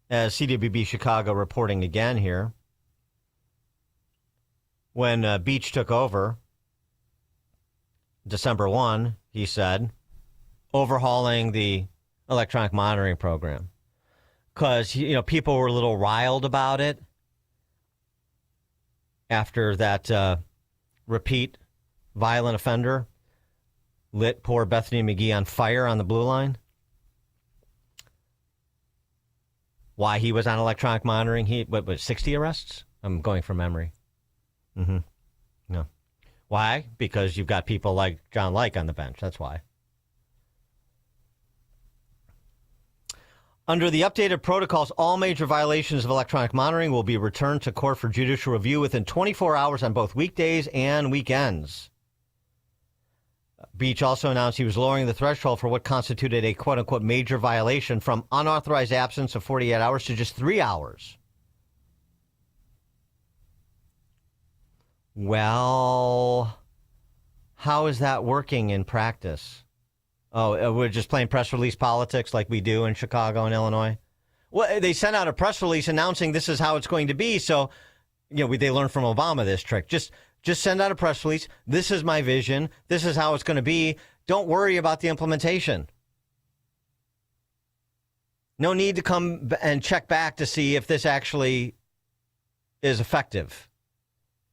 As CWB Chicago reporting again here, when Beach took over, December 1, he said, overhauling the electronic monitoring program. Because, people were a little riled about it after that repeat violent offender lit poor Bethany McGee on fire on the Blue Line. Why he was on electronic monitoring? What was 60 arrests? I'm going from memory. No. Why? Because you've got people like John Like on the bench. That's why. Under the updated protocols, all major violations of electronic monitoring will be returned to court for judicial review within 24 hours on both weekdays and weekends. Beach also announced he was lowering the threshold for what constituted a quote-unquote major violation from unauthorized absence of 48 hours to just 3 hours. Well, how is that working in practice? Oh, we're just playing press release politics like we do in Chicago and Illinois? Well, they sent out a press release announcing this is how it's going to be. So, they learned from Obama this trick. Just send out a press release. This is my vision. This is how it's going to be. Don't worry about the implementation. No need to come and check back to see if this actually is effective.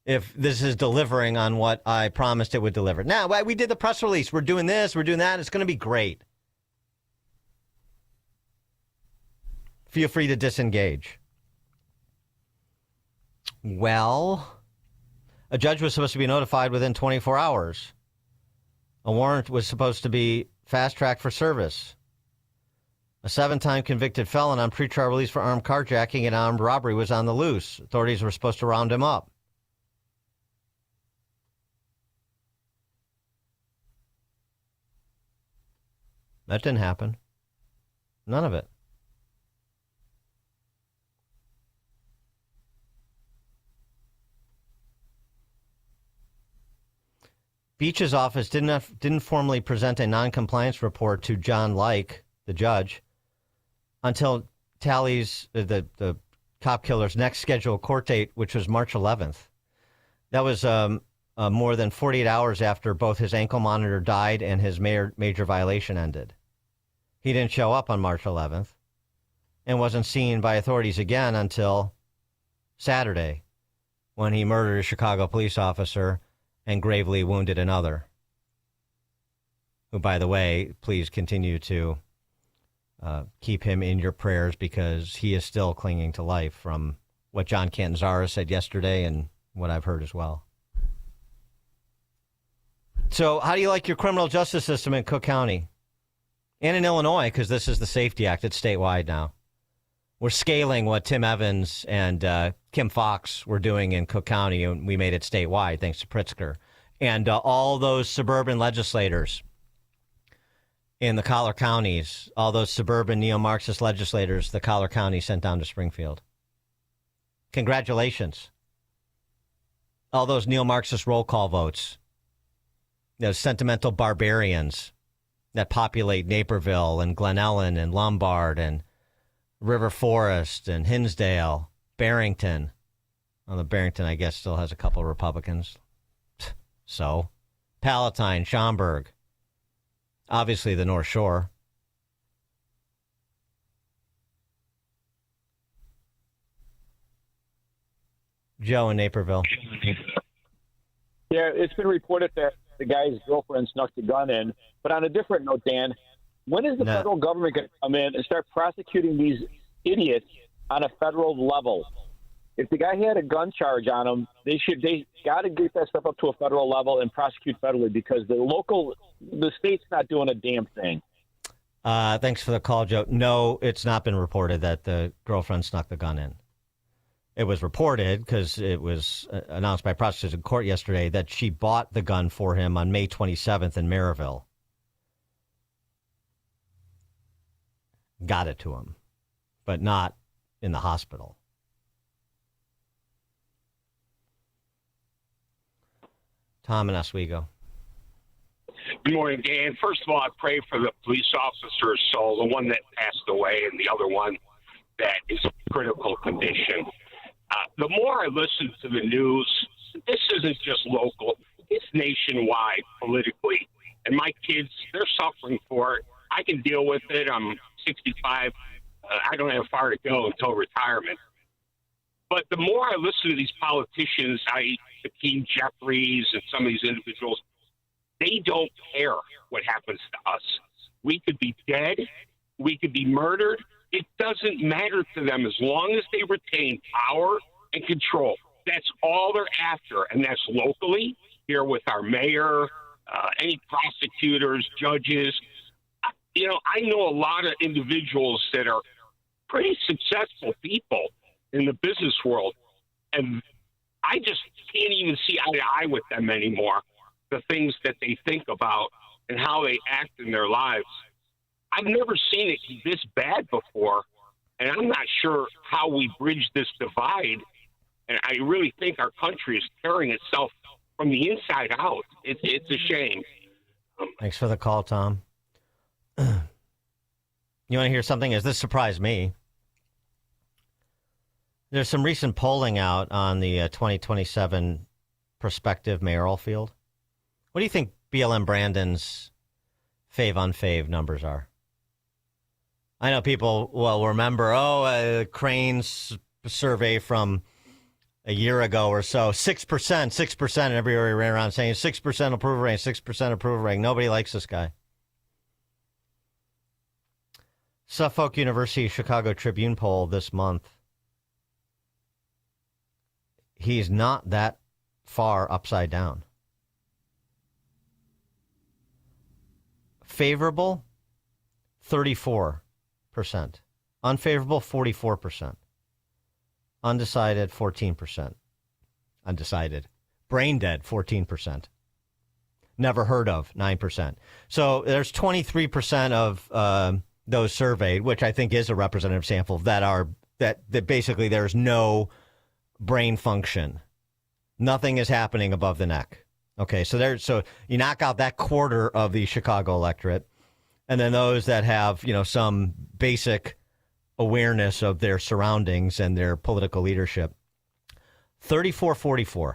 If this is delivering on what I promised it would deliver. Now, we did the press release. We're doing this. We're doing that. It's going to be great. Feel free to disengage. Well, a judge was supposed to be notified within 24 hours. A warrant was supposed to be fast-tracked for service. A 7-time convicted felon on pretrial release for armed carjacking and armed robbery was on the loose. Authorities were supposed to round him up. That didn't happen. None of it. Beach's office didn't formally present a non-compliance report to John Like, the judge, until Tally's, the cop killer's next scheduled court date, which was March 11th. That was more than 48 hours after both his ankle monitor died and his major violation ended. He didn't show up on March 11th and wasn't seen by authorities again until Saturday, when he murdered a Chicago police officer and gravely wounded another, who, by the way, please continue to keep him in your prayers because he is still clinging to life from what John Catanzara said yesterday and what I've heard as well. So how do you like your criminal justice system in Cook County and in Illinois? Because this is the SAFE-T Act. It's statewide now. We're scaling what Tim Evans and Kim Foxx were doing in Cook County, and we made it statewide thanks to Pritzker. And all those suburban legislators in the collar counties, all those suburban neo-Marxist legislators the collar county sent down to Springfield. Congratulations. All those neo-Marxist roll call votes. Those sentimental barbarians that populate Naperville and Glen Ellen and Lombard and River Forest and Hinsdale, Barrington. Well, the Barrington, I guess, still has a couple of Republicans. So, Palatine, Schaumburg. Obviously, the North Shore. Joe in Naperville. Yeah, it's been reported that the guy's girlfriend snuck the gun in. But on a different note, Dan, when is the federal government going to come in and start prosecuting these idiots on a federal level? If the guy had a gun charge on him, they got to get that stuff up to a federal level and prosecute federally, because the state's not doing a damn thing. Thanks for the call, Joe. No, it's not been reported that the girlfriend snuck the gun in. It was reported, because it was announced by prosecutors in court yesterday, that she bought the gun for him on May 27th in Maryville. Got it to him, but not in the hospital. Tom in Oswego. Good morning, Dan. First of all, I pray for the police officer's soul, the one that passed away and the other one that is in critical condition. The more I listen to the news, this isn't just local. It's nationwide politically. And my kids, they're suffering for it. I can deal with it. I'm 65. I don't have far to go until retirement. But the more I listen to these politicians, Hakeem Jeffries and some of these individuals, they don't care what happens to us. We could be dead. We could be murdered. It doesn't matter to them as long as they retain power and control. That's all they're after, and that's locally, here with our mayor, any prosecutors, judges. You know, I know a lot of individuals that are pretty successful people in the business world, and I just can't even see eye to eye with them anymore, the things that they think about and how they act in their lives. I've never seen it this bad before, and I'm not sure how we bridge this divide, and I really think our country is tearing itself from the inside out. It's a shame. Thanks for the call, Tom. You want to hear something? This surprised me. There's some recent polling out on the 2027 prospective mayoral field. What do you think BLM Brandon's fave-unfave numbers are? I know people will remember, Crane's survey from a year ago or so, 6%, and everybody ran around saying 6% approval rating, 6% approval rating. Nobody likes this guy. Suffolk University Chicago Tribune poll this month. He's not that far upside down. Favorable, 34%. Unfavorable, 44%. Undecided, 14%. Undecided. Brain dead, 14%. Never heard of, 9%. So there's 23% of those surveyed, which I think is a representative sample, that basically there's no brain function. Nothing is happening above the neck. Okay, so you knock out that quarter of the Chicago electorate, and then those that have, some basic awareness of their surroundings and their political leadership. 34-44.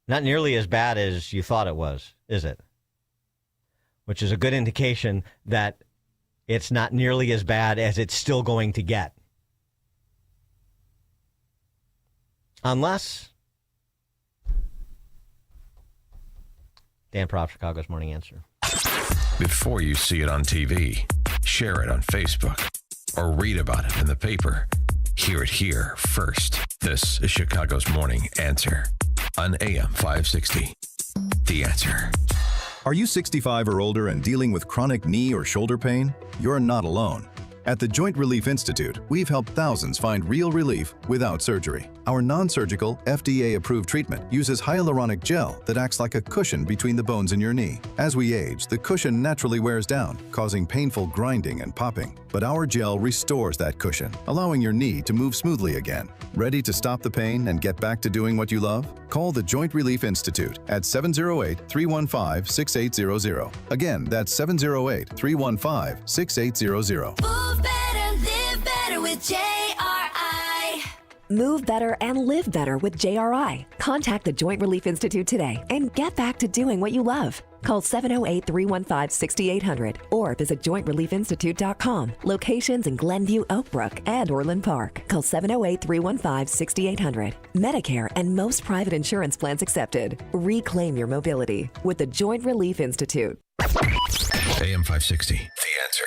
Not nearly as bad as you thought it was, is it? Which is a good indication that it's not nearly as bad as it's still going to get. Unless Dan Proft, Chicago's Morning Answer. before you see it on TV, share it on Facebook, or read about it in the paper. Hear it here first. This is Chicago's Morning Answer on AM 560. The Answer. Are you 65 or older and dealing with chronic knee or shoulder pain? You're not alone. At the Joint Relief Institute, we've helped thousands find real relief without surgery. Our non-surgical, FDA-approved treatment uses hyaluronic gel that acts like a cushion between the bones in your knee. As we age, the cushion naturally wears down, causing painful grinding and popping. But our gel restores that cushion, allowing your knee to move smoothly again. Ready to stop the pain and get back to doing what you love? Call the Joint Relief Institute at 708-315-6800. Again, that's 708-315-6800. Move better, live better with JRI. Move better and live better with JRI. Contact the Joint Relief Institute today and get back to doing what you love. Call 708-315-6800 or visit jointreliefinstitute.com. Locations in Glenview, Oakbrook, and Orland Park. Call 708-315-6800. Medicare and most private insurance plans accepted. Reclaim your mobility with the Joint Relief Institute. AM 560. The Answer.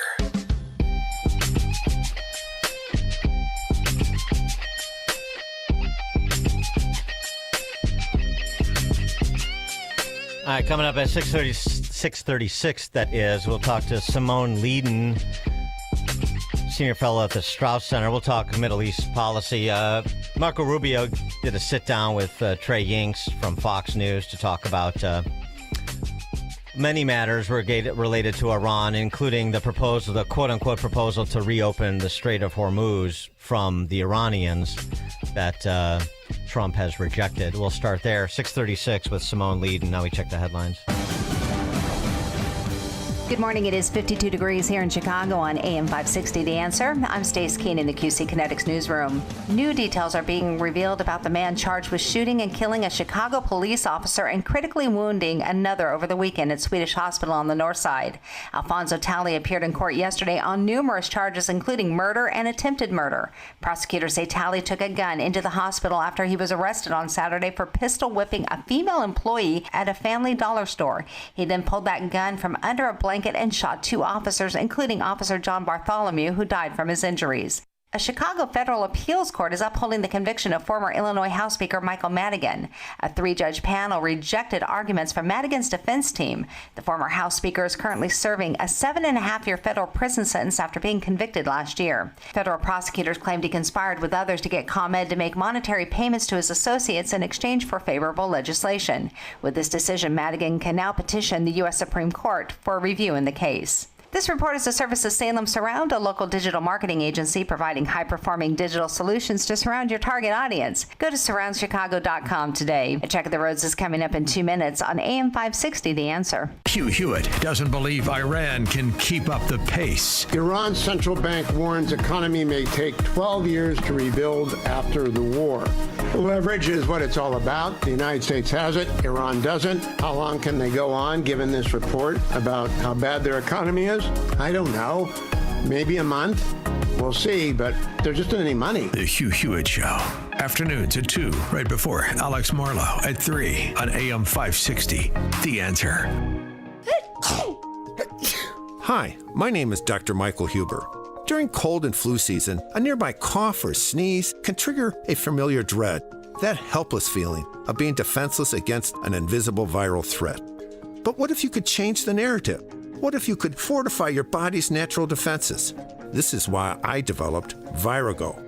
All right, coming up at 6:36, that is, we'll talk to Simone Leiden, senior fellow at the Strauss Center. We'll talk Middle East policy. Marco Rubio did a sit-down with Trey Yingst from Fox News to talk about many matters related to Iran, including the proposal, the quote-unquote proposal to reopen the Strait of Hormuz from the Iranians that Trump has rejected. We'll start there. 6:36 with Simone Leiden. Now we check the headlines. Good morning. It is 52 degrees here in Chicago on AM 560 The Answer. I'm Stace Keene in the QC Kinetics newsroom. New details are being revealed about the man charged with shooting and killing a Chicago police officer and critically wounding another over the weekend at Swedish Hospital on the north side. Alfonso Talley appeared in court yesterday on numerous charges, including murder and attempted murder. Prosecutors say Talley took a gun into the hospital after he was arrested on Saturday for pistol whipping a female employee at a Family Dollar store. He then pulled that gun from under a blanket and shot two officers, including Officer John Bartholomew, who died from his injuries. A Chicago federal appeals court is upholding the conviction of former Illinois House Speaker Michael Madigan. A three-judge panel rejected arguments from Madigan's defense team. The former House Speaker is currently serving a 7.5-year federal prison sentence after being convicted last year. Federal prosecutors claimed he conspired with others to get ComEd to make monetary payments to his associates in exchange for favorable legislation. With this decision, Madigan can now petition the U.S. Supreme Court for review in the case. This report is a service of Salem Surround, a local digital marketing agency providing high-performing digital solutions to surround your target audience. Go to surroundchicago.com today. A check of the roads is coming up in 2 minutes on AM 560 The Answer. Hugh Hewitt doesn't believe Iran can keep up the pace. Iran's central bank warns economy may take 12 years to rebuild after the war. Leverage is what it's all about. The United States has it. Iran doesn't. How long can they go on given this report about how bad their economy is? I don't know. Maybe a month. We'll see, but there just isn't any money. The Hugh Hewitt Show. Afternoons at 2, right before Alex Marlowe at 3 on AM 560. The Answer. Hi, my name is Dr. Michael Huber. During cold and flu season, a nearby cough or sneeze can trigger a familiar dread, that helpless feeling of being defenseless against an invisible viral threat. But what if you could change the narrative? What if you could fortify your body's natural defenses? This is why I developed Virago,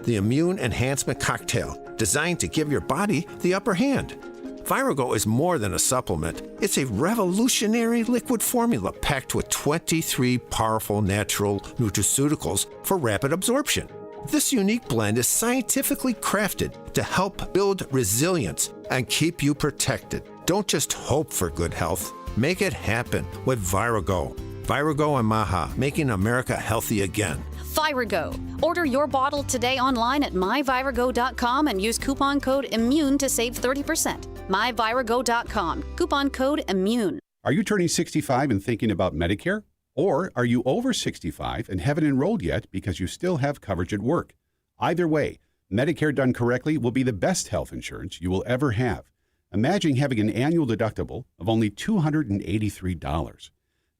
the immune enhancement cocktail designed to give your body the upper hand. Virago is more than a supplement. It's a revolutionary liquid formula packed with 23 powerful natural nutraceuticals for rapid absorption. This unique blend is scientifically crafted to help build resilience and keep you protected. Don't just hope for good health. Make it happen with Virago. Virago and Maha, making America healthy again. Virago. Order your bottle today online at myvirago.com and use coupon code IMMUNE to save 30%. myvirago.com. Coupon code IMMUNE. Are you turning 65 and thinking about Medicare? Or are you over 65 and haven't enrolled yet because you still have coverage at work? Either way, Medicare done correctly will be the best health insurance you will ever have. Imagine having an annual deductible of only $283.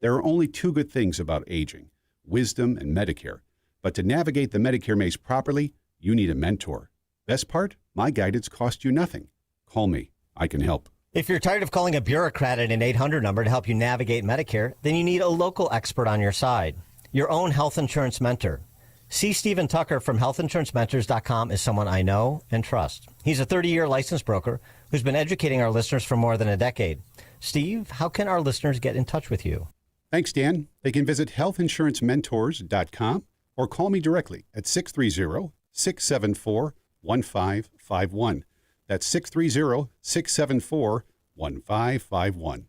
There are only two good things about aging, wisdom and Medicare. But to navigate the Medicare maze properly, you need a mentor. Best part? My guidance costs you nothing. Call me. I can help. If you're tired of calling a bureaucrat at an 800 number to help you navigate Medicare, then you need a local expert on your side. Your own health insurance mentor. C. Stephen Tucker from healthinsurancementors.com is someone I know and trust. He's a 30-year licensed broker who's been educating our listeners for more than a decade. Steve, how can our listeners get in touch with you? Thanks, Dan. They can visit healthinsurancementors.com or call me directly at 630-674-1551. That's 630-674-1551.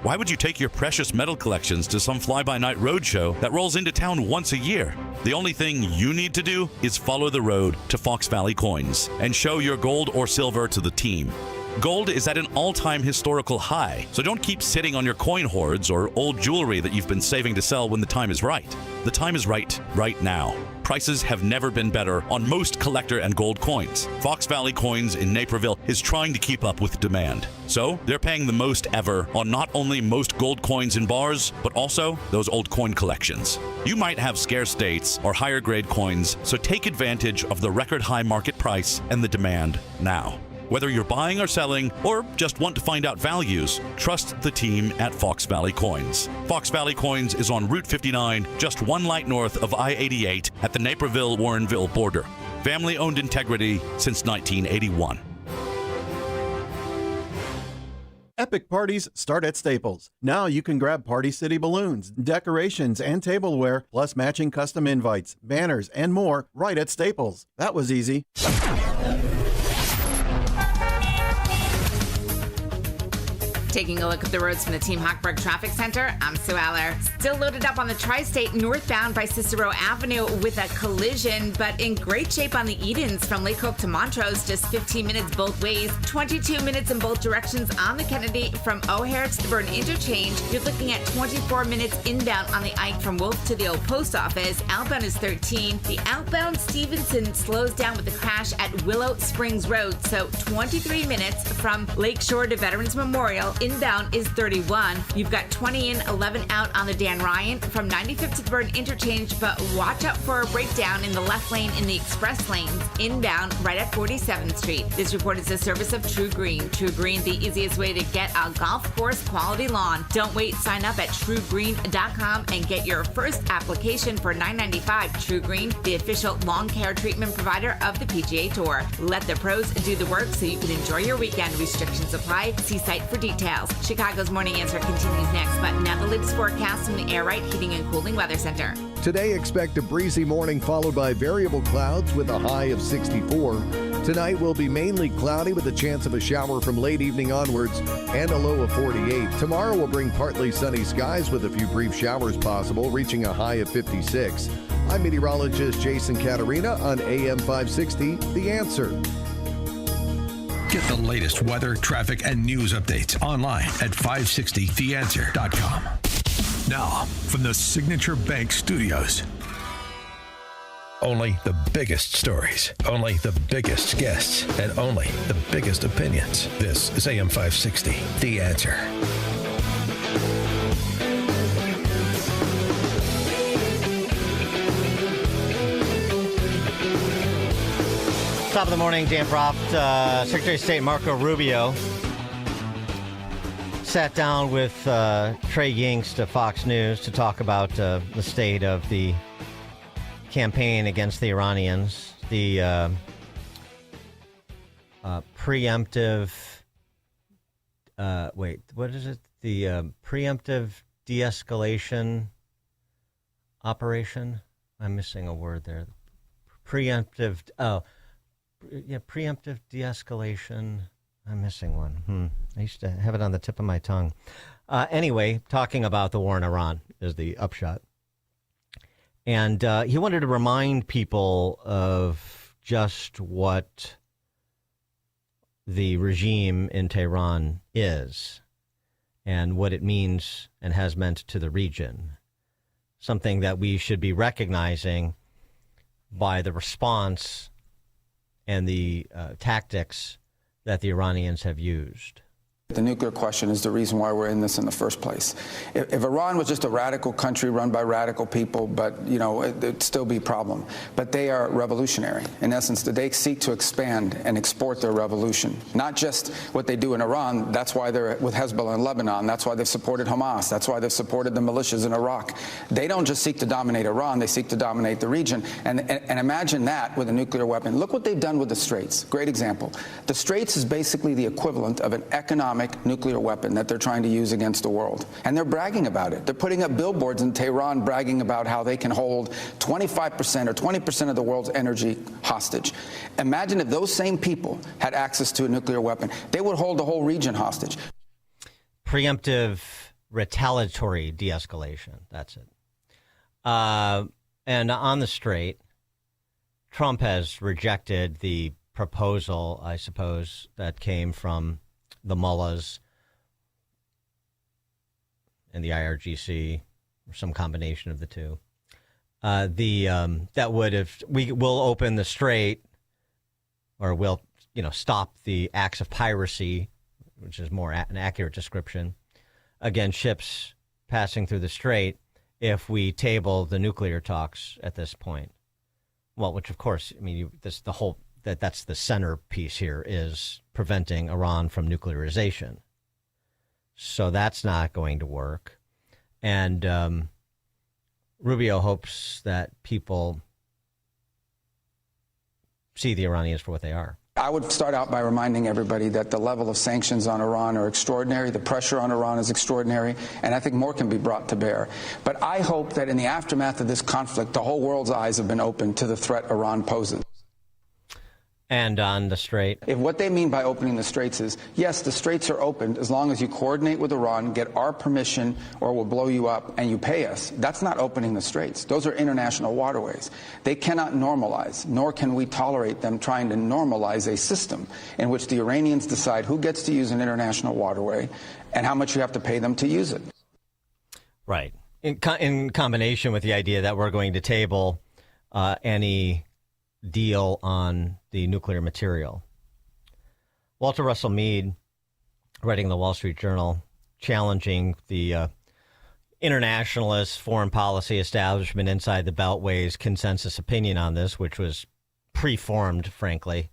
Why would you take your precious metal collections to some fly-by-night roadshow that rolls into town once a year? The only thing you need to do is follow the road to Fox Valley Coins and show your gold or silver to the team. Gold is at an all-time historical high, so don't keep sitting on your coin hoards or old jewelry that you've been saving to sell when the time is right. The time is right now. Prices have never been better on most collector and gold coins. Fox Valley Coins in Naperville is trying to keep up with demand. So they're paying the most ever on not only most gold coins in bars, but also those old coin collections. You might have scarce dates or higher grade coins, so take advantage of the record high market price and the demand now. Whether you're buying or selling, or just want to find out values, trust the team at Fox Valley Coins. Fox Valley Coins is on Route 59, just one light north of I-88 at the Naperville-Warrenville border. Family-owned integrity since 1981. Epic parties start at Staples. Now you can grab Party City balloons, decorations, and tableware, plus matching custom invites, banners, and more right at Staples. That was easy. Taking a look at the roads from the Team Hochberg Traffic Center, I'm Sue Aller. Still loaded up on the Tri-State northbound by Cicero Avenue with a collision, but in great shape on the Edens from Lake Hope to Montrose, just 15 minutes both ways, 22 minutes in both directions on the Kennedy from O'Hare to the Burn Interchange. You're looking at 24 minutes inbound on the Ike from Wolf to the old post office. Outbound is 13. The outbound Stevenson slows down with a crash at Willow Springs Road, so 23 minutes from Lakeshore to Veterans Memorial. Inbound is 31. You've got 20 in, 11 out on the Dan Ryan from 95th to the Burn Interchange, but watch out for a breakdown in the left lane in the express lanes. Inbound right at 47th Street. This report is a service of True Green. True Green, the easiest way to get a golf course quality lawn. Don't wait. Sign up at truegreen.com and get your first application for $9.95. True Green, the official lawn care treatment provider of the PGA Tour. Let the pros do the work so you can enjoy your weekend. Restrictions apply. See site for details. Chicago's Morning Answer continues next, but now the latest forecast from the Air Right Heating and Cooling Weather Center. Today, expect a breezy morning followed by variable clouds with a high of 64. Tonight will be mainly cloudy with a chance of a shower from late evening onwards and a low of 48. Tomorrow will bring partly sunny skies with a few brief showers possible, reaching a high of 56. I'm meteorologist Jason Caterina on AM 560, The Answer. Get the latest weather, traffic, and news updates online at 560theanswer.com. Now, from the Signature Bank Studios. Only the biggest stories, only the biggest guests, and only the biggest opinions. This is AM 560, The Answer. Top of the morning, Dan Proft. Secretary of State Marco Rubio sat down with Trey Yingst of Fox News to talk about the state of the campaign against the Iranians, the preemptive, what is it? The preemptive de-escalation operation? I'm missing a word there. Preemptive de-escalation. I'm missing one. I used to have it on the tip of my tongue. Anyway, talking about the war in Iran is the upshot. And he wanted to remind people of just what the regime in Tehran is and what it means and has meant to the region. Something that we should be recognizing by the response and the tactics that the Iranians have used. The nuclear question is the reason why we're in this in the first place. If Iran was just a radical country run by radical people, but, it'd still be a problem. But they are revolutionary. In essence, they seek to expand and export their revolution. Not just what they do in Iran. That's why they're with Hezbollah in Lebanon. That's why they've supported Hamas. That's why they've supported the militias in Iraq. They don't just seek to dominate Iran. They seek to dominate the region. And imagine that with a nuclear weapon. Look what they've done with the Straits. Great example. The Straits is basically the equivalent of an economic nuclear weapon that they're trying to use against the world. And they're bragging about it. They're putting up billboards in Tehran bragging about how they can hold 25% or 20% of the world's energy hostage. Imagine if those same people had access to a nuclear weapon. They would hold the whole region hostage. Preemptive retaliatory de-escalation. That's it. And on the straight, Trump has rejected the proposal, I suppose, that came from the mullahs and the IRGC, or some combination of the two. That would have we will open the strait, or will stop the acts of piracy, which is more an accurate description, against ships passing through the strait if we table the nuclear talks at this point. Well, which of course, that's the centerpiece here, is preventing Iran from nuclearization. So that's not going to work. And Rubio hopes that people see the Iranians for what they are. I would start out by reminding everybody that the level of sanctions on Iran are extraordinary. The pressure on Iran is extraordinary, and I think more can be brought to bear. But I hope that in the aftermath of this conflict, the whole world's eyes have been opened to the threat Iran poses. And on the strait? If what they mean by opening the straits is, yes, the straits are opened as long as you coordinate with Iran, get our permission, or we'll blow you up, and you pay us. That's not opening the straits. Those are international waterways. They cannot normalize, nor can we tolerate them trying to normalize a system in which the Iranians decide who gets to use an international waterway and how much you have to pay them to use it. Right. In combination with the idea that we're going to table any deal on the nuclear material. Walter Russell Mead, writing the Wall Street Journal, challenging the internationalist foreign policy establishment inside the Beltway's consensus opinion on this, which was preformed, frankly.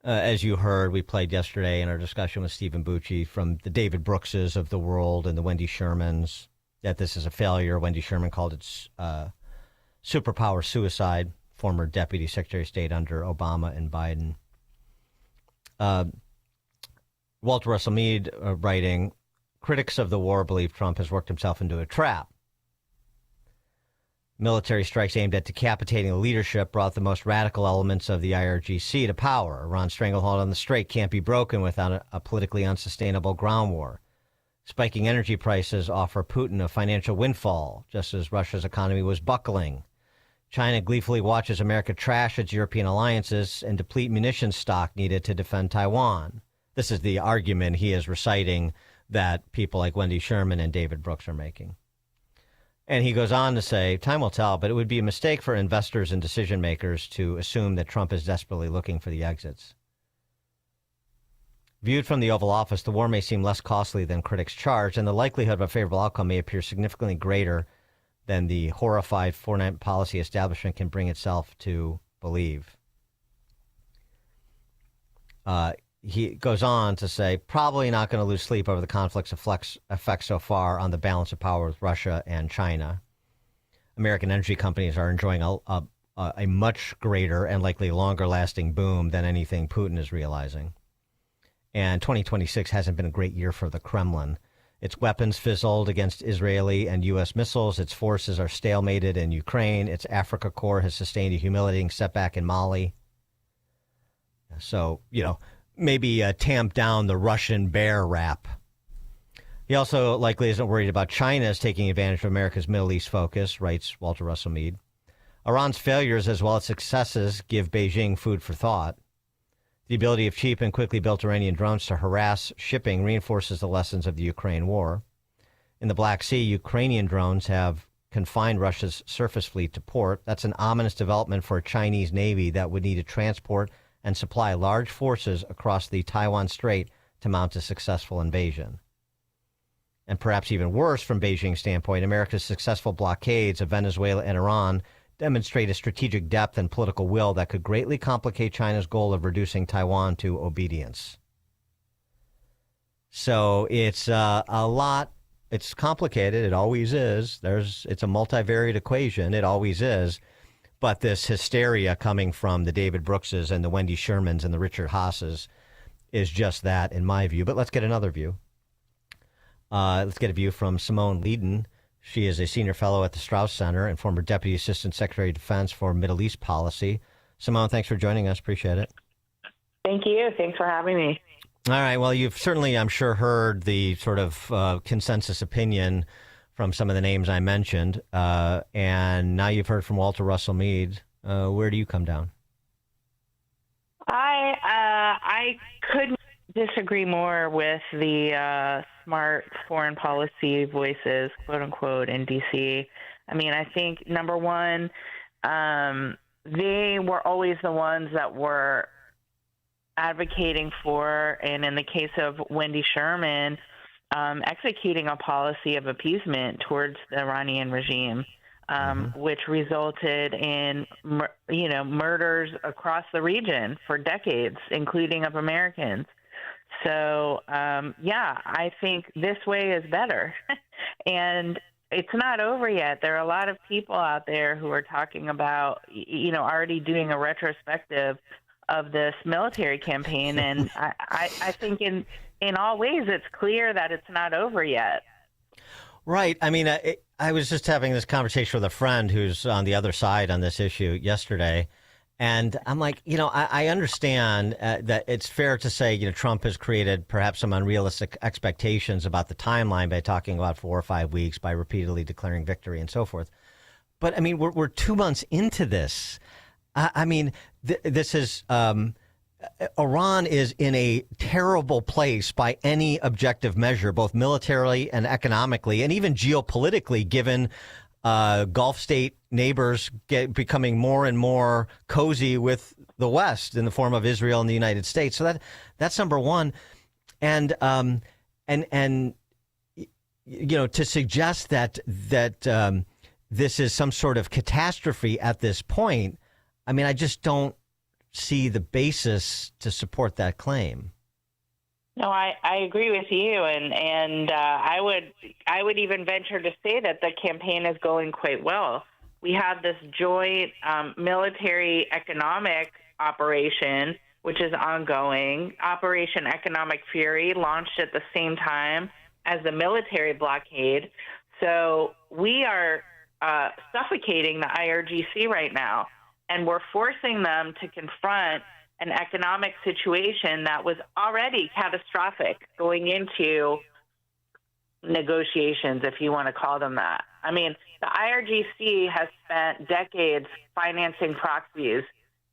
As you heard, we played yesterday in our discussion with Stephen Bucci from the David Brookses of the world and the Wendy Shermans, that this is a failure. Wendy Sherman called it superpower suicide. Former Deputy Secretary of State under Obama and Biden. Walter Russell Mead writing, critics of the war believe Trump has worked himself into a trap. Military strikes aimed at decapitating the leadership brought the most radical elements of the IRGC to power. Iran's stranglehold on the strait can't be broken without a politically unsustainable ground war. Spiking energy prices offer Putin a financial windfall, just as Russia's economy was buckling. China gleefully watches America trash its European alliances and deplete munitions stock needed to defend Taiwan. This is the argument he is reciting that people like Wendy Sherman and David Brooks are making. And he goes on to say, time will tell, but it would be a mistake for investors and decision makers to assume that Trump is desperately looking for the exits. Viewed from the Oval Office, the war may seem less costly than critics charge, and the likelihood of a favorable outcome may appear significantly greater than the horrified foreign policy establishment can bring itself to believe. He goes on to say, probably not going to lose sleep over the conflict's effects so far on the balance of power with Russia and China. American energy companies are enjoying a much greater and likely longer-lasting boom than anything Putin is realizing. And 2026 hasn't been a great year for the Kremlin. Its weapons fizzled against Israeli and U.S. missiles. Its forces are stalemated in Ukraine. Its Africa Corps has sustained a humiliating setback in Mali. So, maybe tamp down the Russian bear rap. He also likely isn't worried about China's taking advantage of America's Middle East focus, writes Walter Russell Mead. Iran's failures as well as successes give Beijing food for thought. The ability of cheap and quickly built Iranian drones to harass shipping reinforces the lessons of the Ukraine war. In the Black Sea, Ukrainian drones have confined Russia's surface fleet to port. That's an ominous development for a Chinese Navy that would need to transport and supply large forces across the Taiwan Strait to mount a successful invasion. And perhaps even worse from Beijing's standpoint, America's successful blockades of Venezuela and Iran demonstrate a strategic depth and political will that could greatly complicate China's goal of reducing Taiwan to obedience. So it's a lot. It's complicated. It always is. It's a multivariate equation. It always is. But this hysteria coming from the David Brookses and the Wendy Shermans and the Richard Haases is just that, in my view. But let's get another view. Let's get a view from Simone Leiden. She is a senior fellow at the Strauss Center and former Deputy Assistant Secretary of Defense for Middle East Policy. Simone, thanks for joining us. Appreciate it. Thank you. Thanks for having me. All right. Well, you've certainly, I'm sure, heard the sort of consensus opinion from some of the names I mentioned. And now you've heard from Walter Russell Mead. Where do you come down? I couldn't disagree more with the smart foreign policy voices, quote unquote, in D.C. I mean, I think, number one, they were always the ones that were advocating for, and in the case of Wendy Sherman, executing a policy of appeasement towards the Iranian regime, which resulted in, murders across the region for decades, including of Americans. So, I think this way is better. And it's not over yet. There are a lot of people out there who are talking about, already doing a retrospective of this military campaign. And I think in all ways, it's clear that it's not over yet. Right. I mean, I was just having this conversation with a friend who's on the other side on this issue yesterday. And I'm like, I understand that it's fair to say, Trump has created perhaps some unrealistic expectations about the timeline by talking about 4 or 5 weeks, by repeatedly declaring victory and so forth. But I mean, we're 2 months into this. This is Iran is in a terrible place by any objective measure, both militarily and economically, and even geopolitically, given Gulf state neighbors becoming more and more cozy with the West in the form of Israel and the United States. So that's number one. And to suggest that this is some sort of catastrophe at this point, I mean, I just don't see the basis to support that claim. No, I agree with you, and I would even venture to say that the campaign is going quite well. We have this joint military economic operation, which is ongoing. Operation Economic Fury launched at the same time as the military blockade. So we are suffocating the IRGC right now, and we're forcing them to confront an economic situation that was already catastrophic going into negotiations, if you want to call them that. I mean, the IRGC has spent decades financing proxies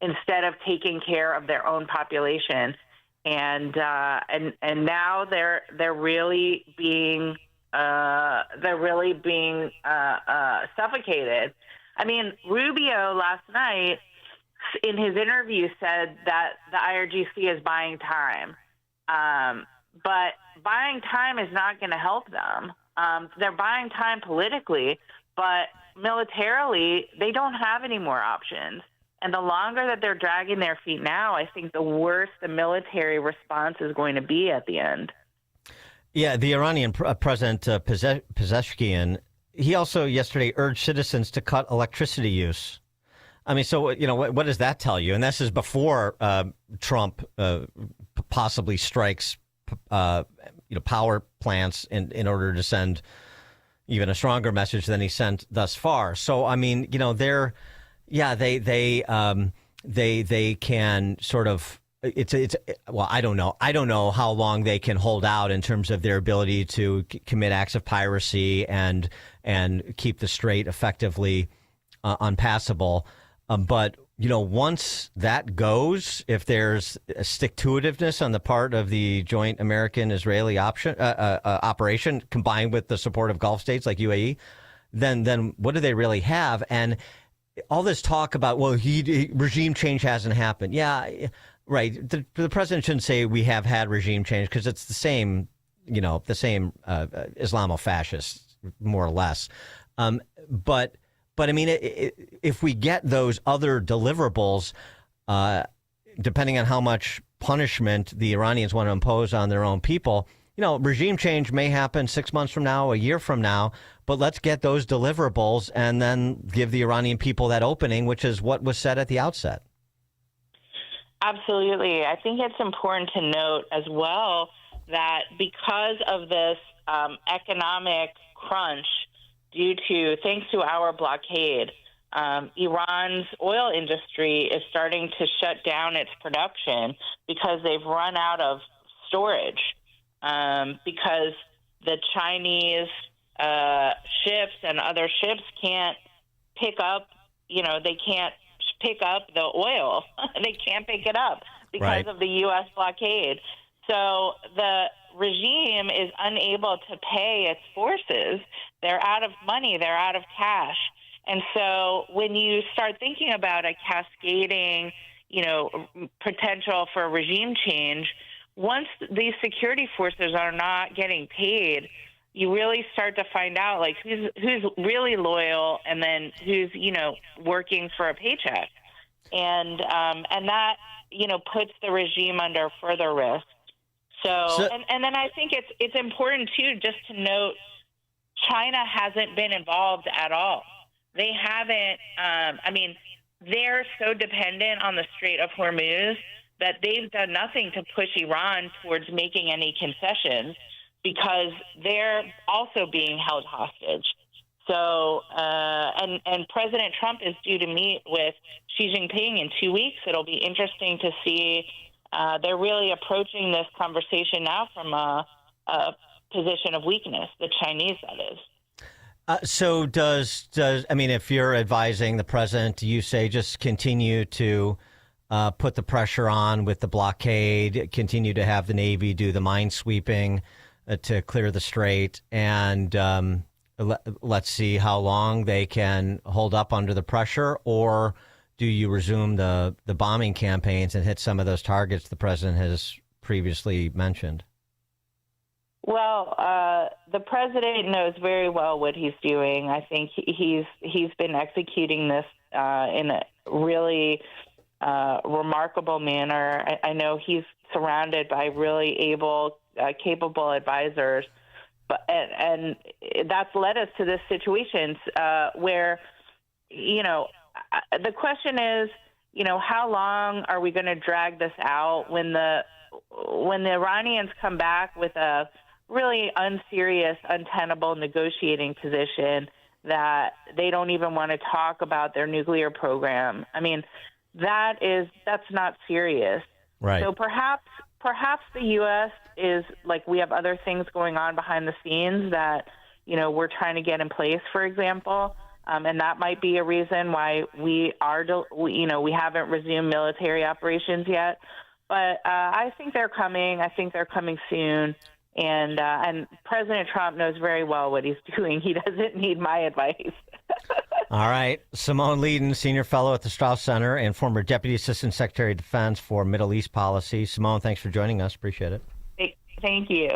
instead of taking care of their own population, and now they're really being suffocated. I mean, Rubio last night in his interview said that the IRGC is buying time. But buying time is not going to help them. They're buying time politically, but militarily, they don't have any more options. And the longer that they're dragging their feet now, I think the worse the military response is going to be at the end. Yeah, the Iranian President Pezeshkian, he also yesterday urged citizens to cut electricity use. I mean, so, what does that tell you? And this is before Trump possibly strikes, power plants in order to send even a stronger message than he sent thus far. So, I mean, they can sort of, I don't know. I don't know how long they can hold out in terms of their ability to commit acts of piracy and keep the strait effectively unpassable. But, once that goes, if there's a stick-to-itiveness on the part of the joint American-Israeli operation combined with the support of Gulf states like UAE, then what do they really have? And all this talk about, regime change hasn't happened. Yeah, Right. The president shouldn't say we have had regime change because it's the same Islamo-fascists, more or less. But I mean, if we get those other deliverables, depending on how much punishment the Iranians want to impose on their own people, regime change may happen 6 months from now, a year from now, but let's get those deliverables and then give the Iranian people that opening, which is what was said at the outset. Absolutely. I think it's important to note as well that because of this economic crunch thanks to our blockade, Iran's oil industry is starting to shut down its production because they've run out of storage, because the Chinese ships and other ships can't pick up, they can't pick up the oil. They can't pick it up because of the U.S. blockade. So the regime is unable to pay its forces. They're out of money. They're out of cash. And so when you start thinking about a cascading, potential for regime change, once these security forces are not getting paid, you really start to find out like who's really loyal and then who's, working for a paycheck. And that, puts the regime under further risk. So and then I think it's important too, just to note, China hasn't been involved at all. They haven't, they're so dependent on the Strait of Hormuz that they've done nothing to push Iran towards making any concessions because they're also being held hostage. So, and President Trump is due to meet with Xi Jinping in 2 weeks. It'll be interesting to see. They're really approaching this conversation now from a position of weakness, the Chinese, that is. So if you're advising the president, do you say just continue to put the pressure on with the blockade, continue to have the Navy do the minesweeping to clear the strait, and let's see how long they can hold up under the pressure? Or do you resume the bombing campaigns and hit some of those targets the president has previously mentioned? Well, the president knows very well what he's doing. I think he's been executing this in a really remarkable manner. I know he's surrounded by really able, capable advisors, and that's led us to this situation where, the question is, how long are we going to drag this out when the Iranians come back with a really unserious, untenable negotiating position that they don't even want to talk about their nuclear program? I mean, that's not serious. Right. So perhaps the U.S. is like, we have other things going on behind the scenes that, we're trying to get in place, for example. And that might be a reason why we haven't resumed military operations yet. But I think they're coming. I think they're coming soon. And President Trump knows very well what he's doing. He doesn't need my advice. All right. Simone Leiden, Senior Fellow at the Strauss Center and former Deputy Assistant Secretary of Defense for Middle East Policy. Simone, thanks for joining us. Appreciate it. Thank you.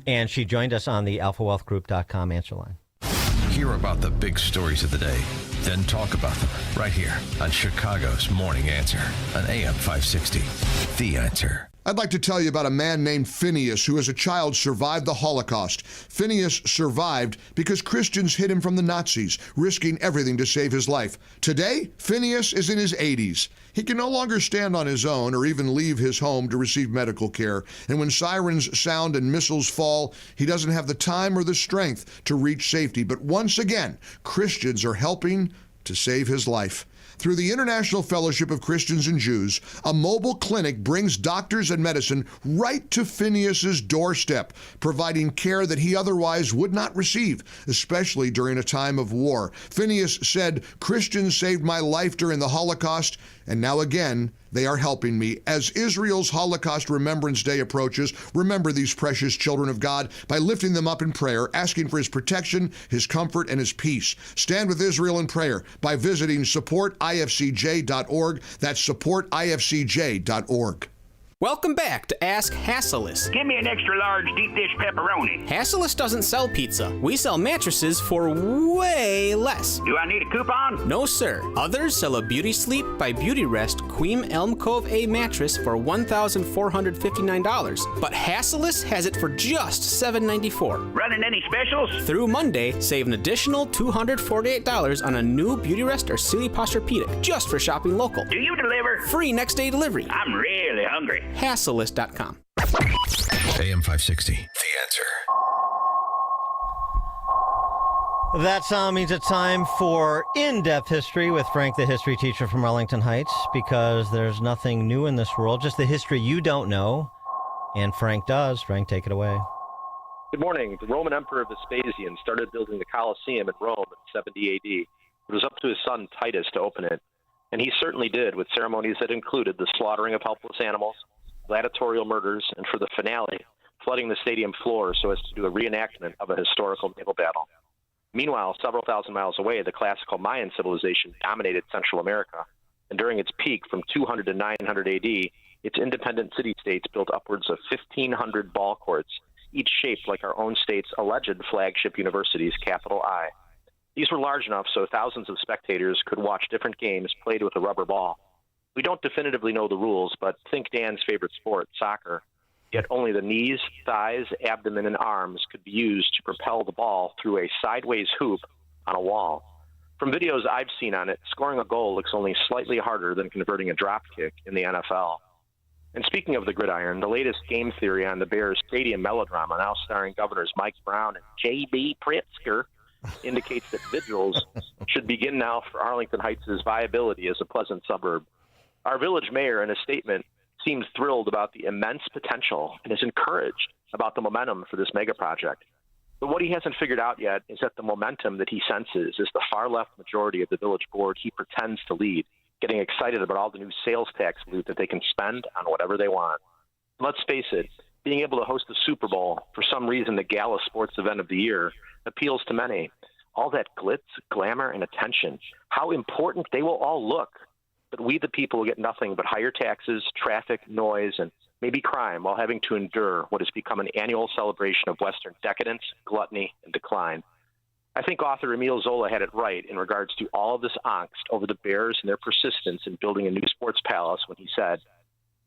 And she joined us on the alphawealthgroup.com answer line. Hear about the big stories of the day, then talk about them right here on Chicago's Morning Answer on AM 560. The Answer. I'd like to tell you about a man named Phineas who as a child survived the Holocaust. Phineas survived because Christians hid him from the Nazis, risking everything to save his life. Today, Phineas is in his 80s. He can no longer stand on his own or even leave his home to receive medical care. And when sirens sound and missiles fall, he doesn't have the time or the strength to reach safety. But once again, Christians are helping to save his life. Through the International Fellowship of Christians and Jews, a mobile clinic brings doctors and medicine right to Phineas's doorstep, providing care that he otherwise would not receive, especially during a time of war. Phineas said, "Christians saved my life during the Holocaust, and now again, They are helping me. As Israel's Holocaust Remembrance Day approaches, remember these precious children of God by lifting them up in prayer, asking for his protection, his comfort, and his peace. Stand with Israel in prayer by visiting supportifcj.org. That's supportifcj.org. Welcome back to Ask Hasselus. Give me an extra large deep dish pepperoni. Hasselus doesn't sell pizza. We sell mattresses for way less. Do I need a coupon? No, sir. Others sell a Beauty Sleep by Beauty Rest Queen Elm Cove A mattress for $1,459. But Hasselus has it for just $794. Running any specials? Through Monday, save an additional $248 on a new Beauty Rest or Sealy Posturepedic just for shopping local. Do you deliver? Free next day delivery. I'm really hungry. Hasselus.com. AM 560, The Answer. That sound means it's time for In-Depth History with Frank, the history teacher from Arlington Heights, because there's nothing new in this world, just the history you don't know, and Frank does. Frank, take it away. Good morning. The Roman Emperor Vespasian started building the Colosseum in Rome in 70 AD. It was up to his son Titus to open it, and he certainly did, with ceremonies that included the slaughtering of helpless animals, gladiatorial murders, and for the finale, flooding the stadium floor so as to do a reenactment of a historical naval battle. Meanwhile, several thousand miles away, the classical Mayan civilization dominated Central America, and during its peak from 200 to 900 AD, its independent city-states built upwards of 1,500 ball courts, each shaped like our own state's alleged flagship university's capital I. These were large enough so thousands of spectators could watch different games played with a rubber ball. We don't definitively know the rules, but think Dan's favorite sport, soccer. Yet only the knees, thighs, abdomen, and arms could be used to propel the ball through a sideways hoop on a wall. From videos I've seen on it, scoring a goal looks only slightly harder than converting a drop kick in the NFL. And speaking of the gridiron, the latest game theory on the Bears stadium melodrama, now starring Governors Mike Brown and J.B. Pritzker, indicates that vigils should begin now for Arlington Heights' viability as a pleasant suburb. Our village mayor, in a statement, seemed thrilled about the immense potential and is encouraged about the momentum for this mega project. But what he hasn't figured out yet is that the momentum that he senses is the far-left majority of the village board he pretends to lead, getting excited about all the new sales tax loot that they can spend on whatever they want. Let's face it, being able to host the Super Bowl, for some reason the gala sports event of the year, appeals to many. All that glitz, glamour, and attention, how important they will all look. But we, the people, will get nothing but higher taxes, traffic, noise, and maybe crime while having to endure what has become an annual celebration of Western decadence, gluttony, and decline. I think author Emile Zola had it right in regards to all of this angst over the Bears and their persistence in building a new sports palace when he said,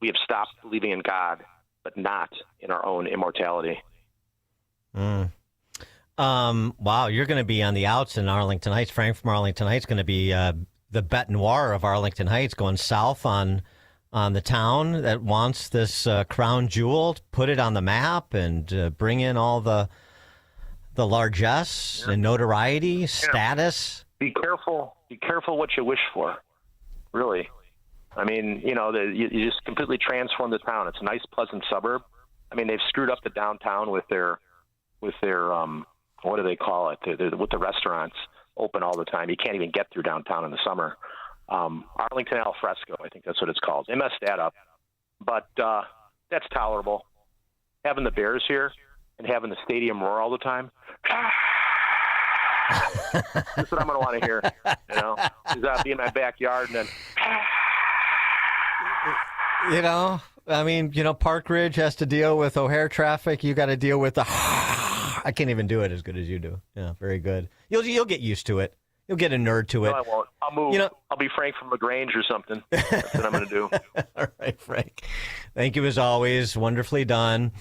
"We have stopped believing in God, but not in our own immortality." Wow, you're going to be on the outs in Arlington Heights. Frank from Arlington Heights going to be the bête noire of Arlington Heights, going south on the town that wants this crown jewel, put it on the map and bring in all the largesse and notoriety, status. Be careful what you wish for, really. I mean, you just completely transform the town. It's a nice, pleasant suburb. I mean, they've screwed up the downtown with their what do they call it? With the restaurants open all the time. You can't even get through downtown in the summer. Arlington Al Fresco, I think that's what it's called. They messed that up, but that's tolerable. Having the Bears here and having the stadium roar all the time. That's what I'm going to want to hear. Is that be in my backyard and then. Park Ridge has to deal with O'Hare traffic. You got to deal with the. I can't even do it as good as you do. Yeah, very good. You'll get used to it. You'll get a nerd to it. No, I won't. I'll move. I'll be Frank from LaGrange or something. That's what I'm going to do. All right, Frank. Thank you as always. Wonderfully done.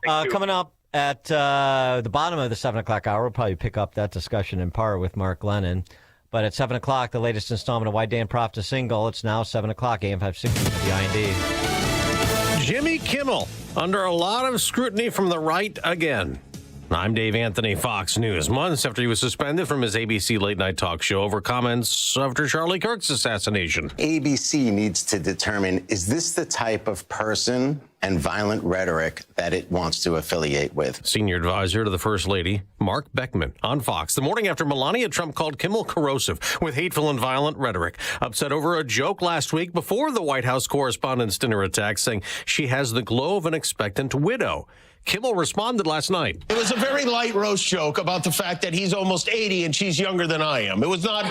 Coming up at the bottom of the 7 o'clock hour, we'll probably pick up that discussion in part with Mark Lennon. But at 7 o'clock, the latest installment of Why Dan Proft a Single. It's now 7 o'clock, AM 560 at the IND. Jimmy Kimmel under a lot of scrutiny from the right again. I'm Dave Anthony, Fox News. Months after he was suspended from his ABC late night talk show over comments after Charlie Kirk's assassination. ABC needs to determine, is this the type of person and violent rhetoric that it wants to affiliate with. Senior advisor to the First Lady, Mark Beckman, on Fox. The morning after Melania Trump called Kimmel corrosive with hateful and violent rhetoric. Upset over a joke last week before the White House Correspondents' Dinner attack, saying she has the glow of an expectant widow. Kimmel responded last night. It was a very light roast joke about the fact that he's almost 80 and she's younger than I am. It was not,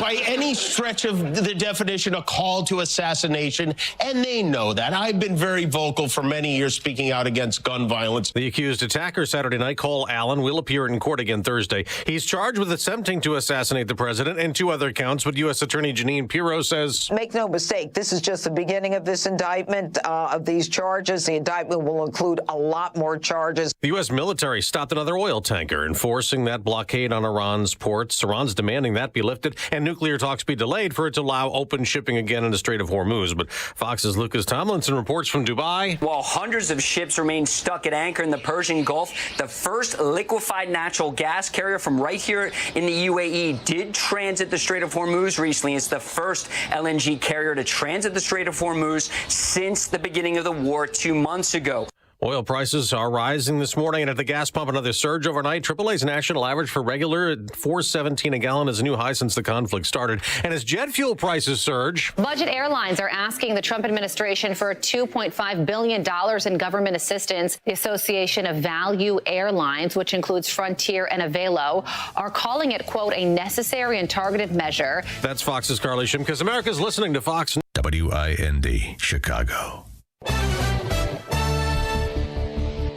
by any stretch of the definition, a call to assassination, and they know that. I've been very vocal for many years speaking out against gun violence. The accused attacker Saturday night, Cole Allen, will appear in court again Thursday. He's charged with attempting to assassinate the president and 2 other counts, but U.S. Attorney Jeanine Pirro says, make no mistake, this is just the beginning of this indictment, of these charges. The indictment will include a lot more charges. The U.S. military stopped another oil tanker, enforcing that blockade on Iran's ports. Iran's demanding that be lifted and nuclear talks be delayed for it to allow open shipping again in the Strait of Hormuz. But Fox's Lucas Tomlinson reports from Dubai. While hundreds of ships remain stuck at anchor in the Persian Gulf, the first liquefied natural gas carrier from right here in the UAE did transit the Strait of Hormuz recently. It's the first LNG carrier to transit the Strait of Hormuz since the beginning of the war 2 months ago. Oil prices are rising this morning, and at the gas pump, another surge overnight. AAA's national average for regular at $4.17 a gallon is a new high since the conflict started. And as jet fuel prices surge, Budget Airlines are asking the Trump administration for $2.5 billion in government assistance. The Association of Value Airlines, which includes Frontier and Avelo, are calling it, quote, a necessary and targeted measure. That's Fox's Carly Shimkus. America's listening to Fox. WIND, Chicago.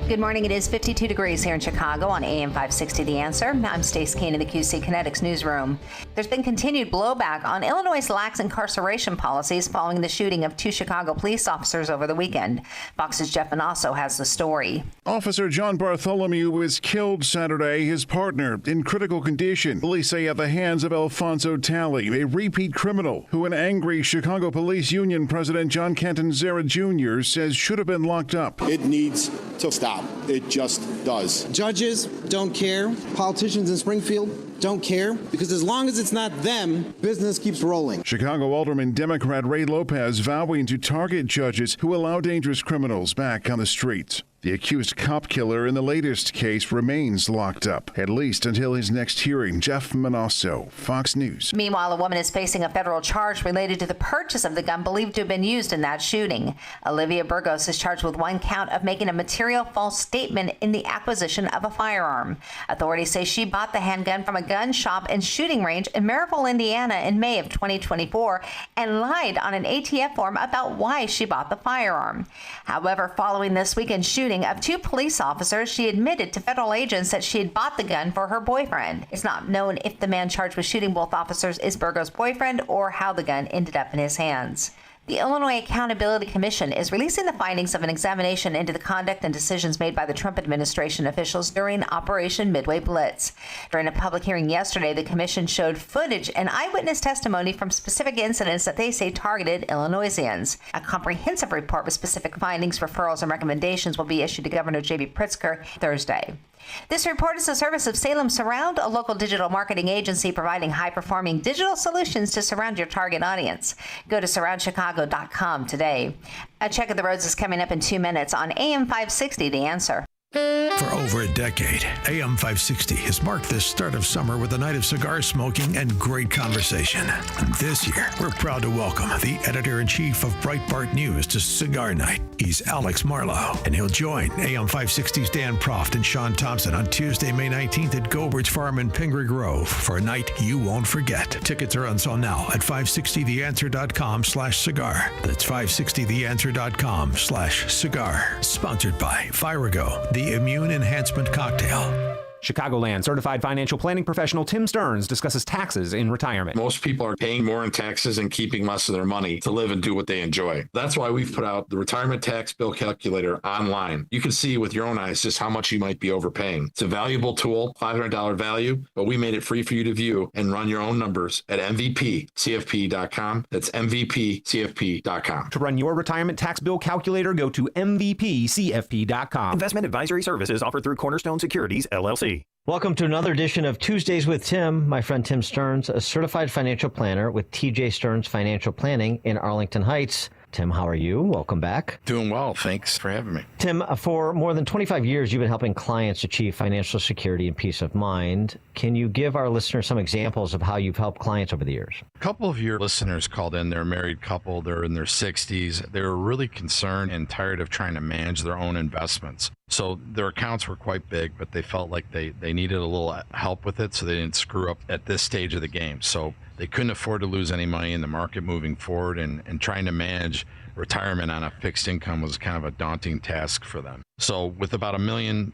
Good morning. It is 52 degrees here in Chicago on AM 560 The Answer. I'm Stace Kane in the QC Kinetics newsroom. There's been continued blowback on Illinois' lax incarceration policies following the shooting of 2 Chicago police officers over the weekend. Fox's Jeff Manasso has the story. Officer John Bartholomew was killed Saturday, his partner in critical condition. Police say at the hands of Alfonso Talley, a repeat criminal who an angry Chicago Police Union President John Catanzara Jr. says should have been locked up. It needs to stop. It just does. Judges don't care. Politicians in Springfield don't care, because as long as it's not them, business keeps rolling. Chicago Alderman Democrat Ray Lopez vowing to target judges who allow dangerous criminals back on the streets. The accused cop killer in the latest case remains locked up, at least until his next hearing. Jeff Manasso, Fox News. Meanwhile, a woman is facing a federal charge related to the purchase of the gun believed to have been used in that shooting. Olivia Burgos is charged with 1 count of making a material false statement in the acquisition of a firearm. Authorities say she bought the handgun from a gun shop and shooting range in Maryville, Indiana in May of 2024 and lied on an ATF form about why she bought the firearm. However, following this weekend's shooting of 2 police officers, she admitted to federal agents that she had bought the gun for her boyfriend. It's not known if the man charged with shooting both officers is Burgos' boyfriend or how the gun ended up in his hands. The Illinois Accountability Commission is releasing the findings of an examination into the conduct and decisions made by the Trump administration officials during Operation Midway Blitz. During a public hearing yesterday, the commission showed footage and eyewitness testimony from specific incidents that they say targeted Illinoisians. A comprehensive report with specific findings, referrals, and recommendations will be issued to Governor J.B. Pritzker Thursday. This report is the service of Salem Surround, a local digital marketing agency providing high-performing digital solutions to surround your target audience. Go to surroundchicago.com today. A check of the roads is coming up in 2 minutes on AM 560, The Answer. For over a decade, AM 560 has marked the start of summer with a night of cigar smoking and great conversation. And this year, we're proud to welcome the editor-in-chief of Breitbart News to Cigar Night. He's Alex Marlowe, and he'll join AM 560's Dan Proft and Sean Thompson on Tuesday, May 19th at Gobert's Farm in Pingree Grove for a night you won't forget. Tickets are on sale now at 560theanswer.com/cigar. That's 560theanswer.com/cigar. Sponsored by Virago, the immune enhancement cocktail. Chicagoland certified financial planning professional Tim Stearns discusses taxes in retirement. Most people are paying more in taxes and keeping less of their money to live and do what they enjoy. That's why we've put out the Retirement Tax Bill Calculator online. You can see with your own eyes just how much you might be overpaying. It's a valuable tool, $500 value, but we made it free for you to view and run your own numbers at MVPCFP.com. That's MVPCFP.com. To run your retirement tax bill calculator, go to MVPCFP.com. Investment advisory services offered through Cornerstone Securities, LLC. Welcome to another edition of Tuesdays with Tim. My friend Tim Stearns, a certified financial planner with TJ Stearns Financial Planning in Arlington Heights. Tim, how are you? Welcome back. Doing well. Thanks for having me. Tim, for more than 25 years, you've been helping clients achieve financial security and peace of mind. Can you give our listeners some examples of how you've helped clients over the years? A couple of your listeners called in. They're a married couple. They're in their 60s. They were really concerned and tired of trying to manage their own investments. So their accounts were quite big, but they felt like they needed a little help with it so they didn't screw up at this stage of the game. So they couldn't afford to lose any money in the market moving forward, and trying to manage retirement on a fixed income was kind of a daunting task for them. So with about $1.5 million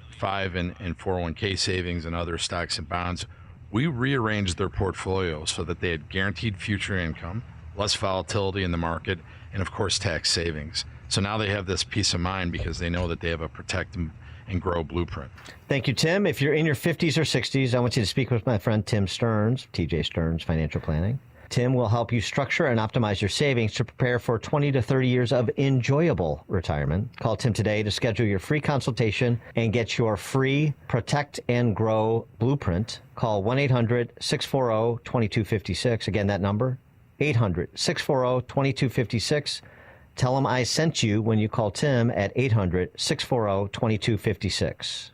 in 401k savings and other stocks and bonds, we rearranged their portfolio so that they had guaranteed future income, less volatility in the market, and of course tax savings. So now they have this peace of mind because they know that they have a protect and grow blueprint. Thank you, Tim. If you're in your 50s or 60s, I want you to speak with my friend Tim Stearns, TJ Stearns Financial Planning. Tim will help you structure and optimize your savings to prepare for 20 to 30 years of enjoyable retirement. Call Tim today to schedule your free consultation and get your free Protect and Grow blueprint. Call 1-800-640-2256. Again, that number, 800-640-2256. Tell him I sent you when you call Tim at 800-640-2256.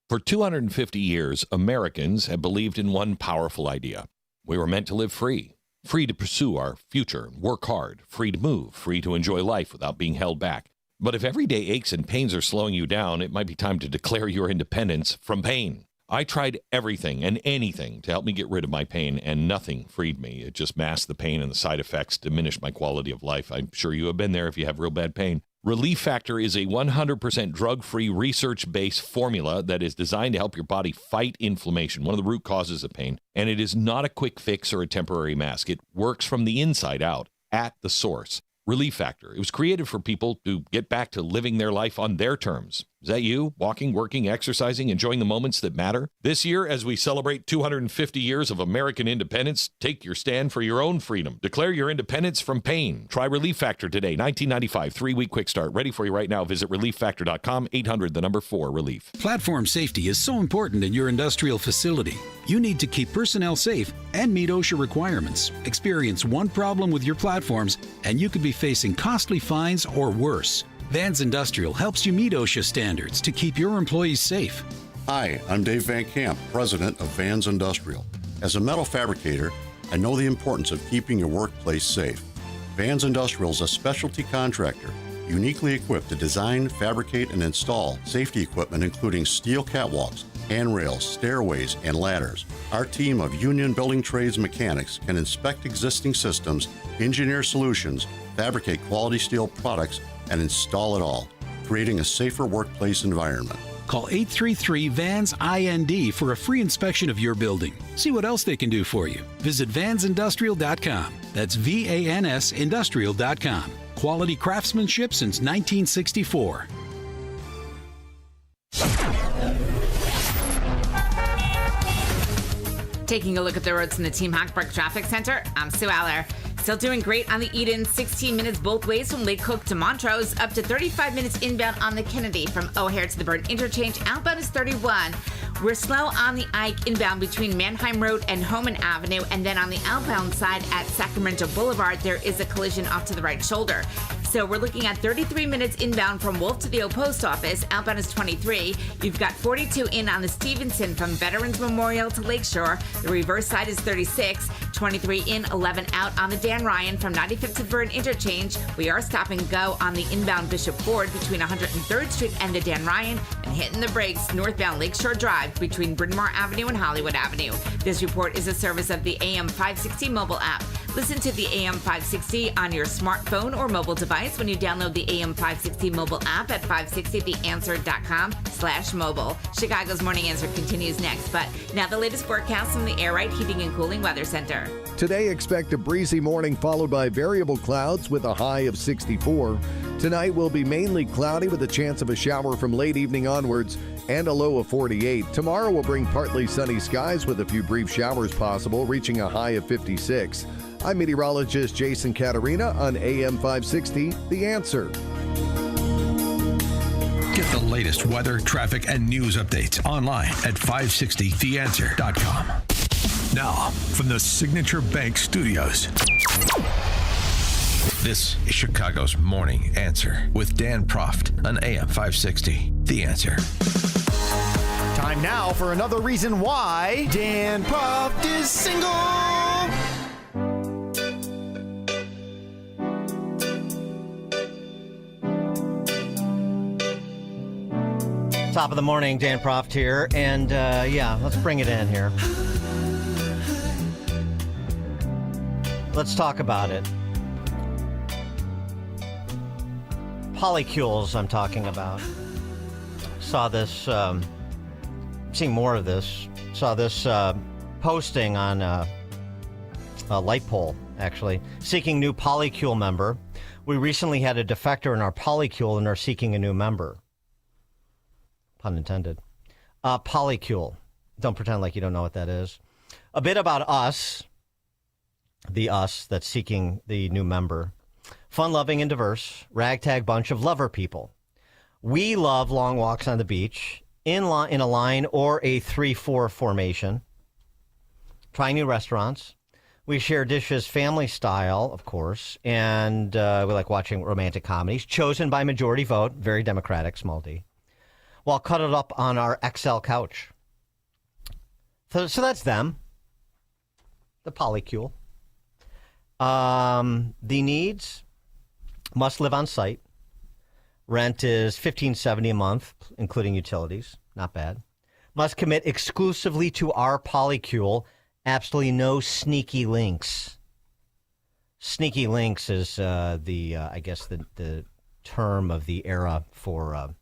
For 250 years, Americans have believed in one powerful idea. We were meant to live free. Free to pursue our future, work hard, free to move, free to enjoy life without being held back. But if everyday aches and pains are slowing you down, it might be time to declare your independence from pain. I tried everything and anything to help me get rid of my pain, and nothing freed me. It just masked the pain, and the side effects diminished my quality of life. I'm sure you have been there if you have real bad pain. Relief Factor is a 100% drug-free, research-based formula that is designed to help your body fight inflammation, one of the root causes of pain. And it is not a quick fix or a temporary mask. It works from the inside out, at the source. Relief Factor. It was created for people to get back to living their life on their terms. Is that you? Walking, working, exercising, enjoying the moments that matter? This year, as we celebrate 250 years of American independence, take your stand for your own freedom. Declare your independence from pain. Try Relief Factor today. $19.95, 3-week quick start. Ready for you right now. Visit ReliefFactor.com, 800-4-RELIEF. Platform safety is so important in your industrial facility. You need to keep personnel safe and meet OSHA requirements. Experience one problem with your platforms, and you could be facing costly fines or worse. Vans Industrial helps you meet OSHA standards to keep your employees safe. Hi, I'm Dave Van Camp, president of Vans Industrial. As a metal fabricator, I know the importance of keeping your workplace safe. Vans Industrial is a specialty contractor, uniquely equipped to design, fabricate, and install safety equipment including steel catwalks, handrails, stairways, and ladders. Our team of union building trades mechanics can inspect existing systems, engineer solutions, fabricate quality steel products, and install it all, creating a safer workplace environment. Call 833-VANS-IND for a free inspection of your building. See what else they can do for you. Visit vansindustrial.com. That's VANS Industrial.com. Quality craftsmanship since 1964. Taking a look at the roads from the Team Hackbrook Traffic Center, I'm Sue Aller. Still doing great on the Eden, 16 minutes both ways from Lake Cook to Montrose, up to 35 minutes inbound on the Kennedy. From O'Hare to the Burn Interchange, outbound is 31. We're slow on the Ike inbound between Manheim Road and Homan Avenue, and then on the outbound side at Sacramento Boulevard, there is a collision off to the right shoulder. So we're looking at 33 minutes inbound from Wolf to the old post office. Outbound is 23. You've got 42 in on the Stevenson from Veterans Memorial to Lakeshore. The reverse side is 36. 23 in, 11 out on the Dan Ryan from 95th to Burn Interchange. We are stop and go on the inbound Bishop Ford between 103rd Street and the Dan Ryan, and hitting the brakes northbound Lakeshore Drive between Bryn Mawr Avenue and Hollywood Avenue. This report is a service of the AM 560 mobile app. Listen to the AM 560 on your smartphone or mobile device when you download the AM 560 mobile app at 560theanswer.com/mobile. Chicago's Morning Answer continues next, but now the latest forecast from the Air Right Heating and Cooling Weather Center. Today, expect a breezy morning followed by variable clouds with a high of 64. Tonight will be mainly cloudy with a chance of a shower from late evening onwards and a low of 48. Tomorrow will bring partly sunny skies with a few brief showers possible, reaching a high of 56. I'm meteorologist Jason Caterina on AM 560, The Answer. Get the latest weather, traffic, and news updates online at 560theanswer.com. Now, from the Signature Bank Studios. This is Chicago's Morning Answer with Dan Proft on AM 560. The Answer. Time now for another reason why Dan Proft is single. Top of the morning, Dan Proft here, and let's bring it in here. Let's talk about it. Polycules, I'm talking about. Saw this, seeing more of this. Saw this posting on a light pole, actually, seeking new polycule member. We recently had a defector in our polycule and are seeking a new member. Pun intended. Polycule. Don't pretend like you don't know what that is. A bit about us. The us that's seeking the new member. Fun-loving and diverse. Ragtag bunch of lover people. We love long walks on the beach. In a line or a 3-4 formation. Try new restaurants. We share dishes family style, of course. And we like watching romantic comedies. Chosen by majority vote. Very democratic, small d. While cuddled up on our XL couch. So that's them. The polycule. The needs. Must live on site. Rent is $15.70 a month, including utilities. Not bad. Must commit exclusively to our polycule. Absolutely no sneaky links. Sneaky links is the term of the era for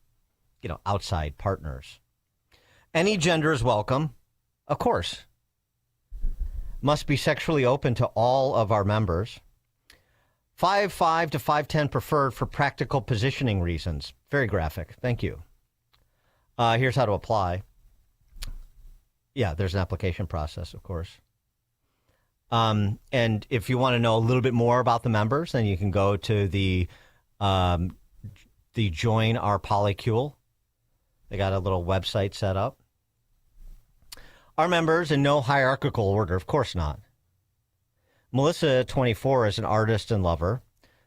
outside partners. Any gender is welcome, of course. Must be sexually open to all of our members. 5'5" to 5'10" preferred for practical positioning reasons. Very graphic. Thank you. Here's how to apply. Yeah, there's an application process, of course. And if you want to know a little bit more about the members, then you can go to the Join Our Polycule. They got a little website set up. Our members in no hierarchical order, of course not. Melissa, 24, is an artist and lover,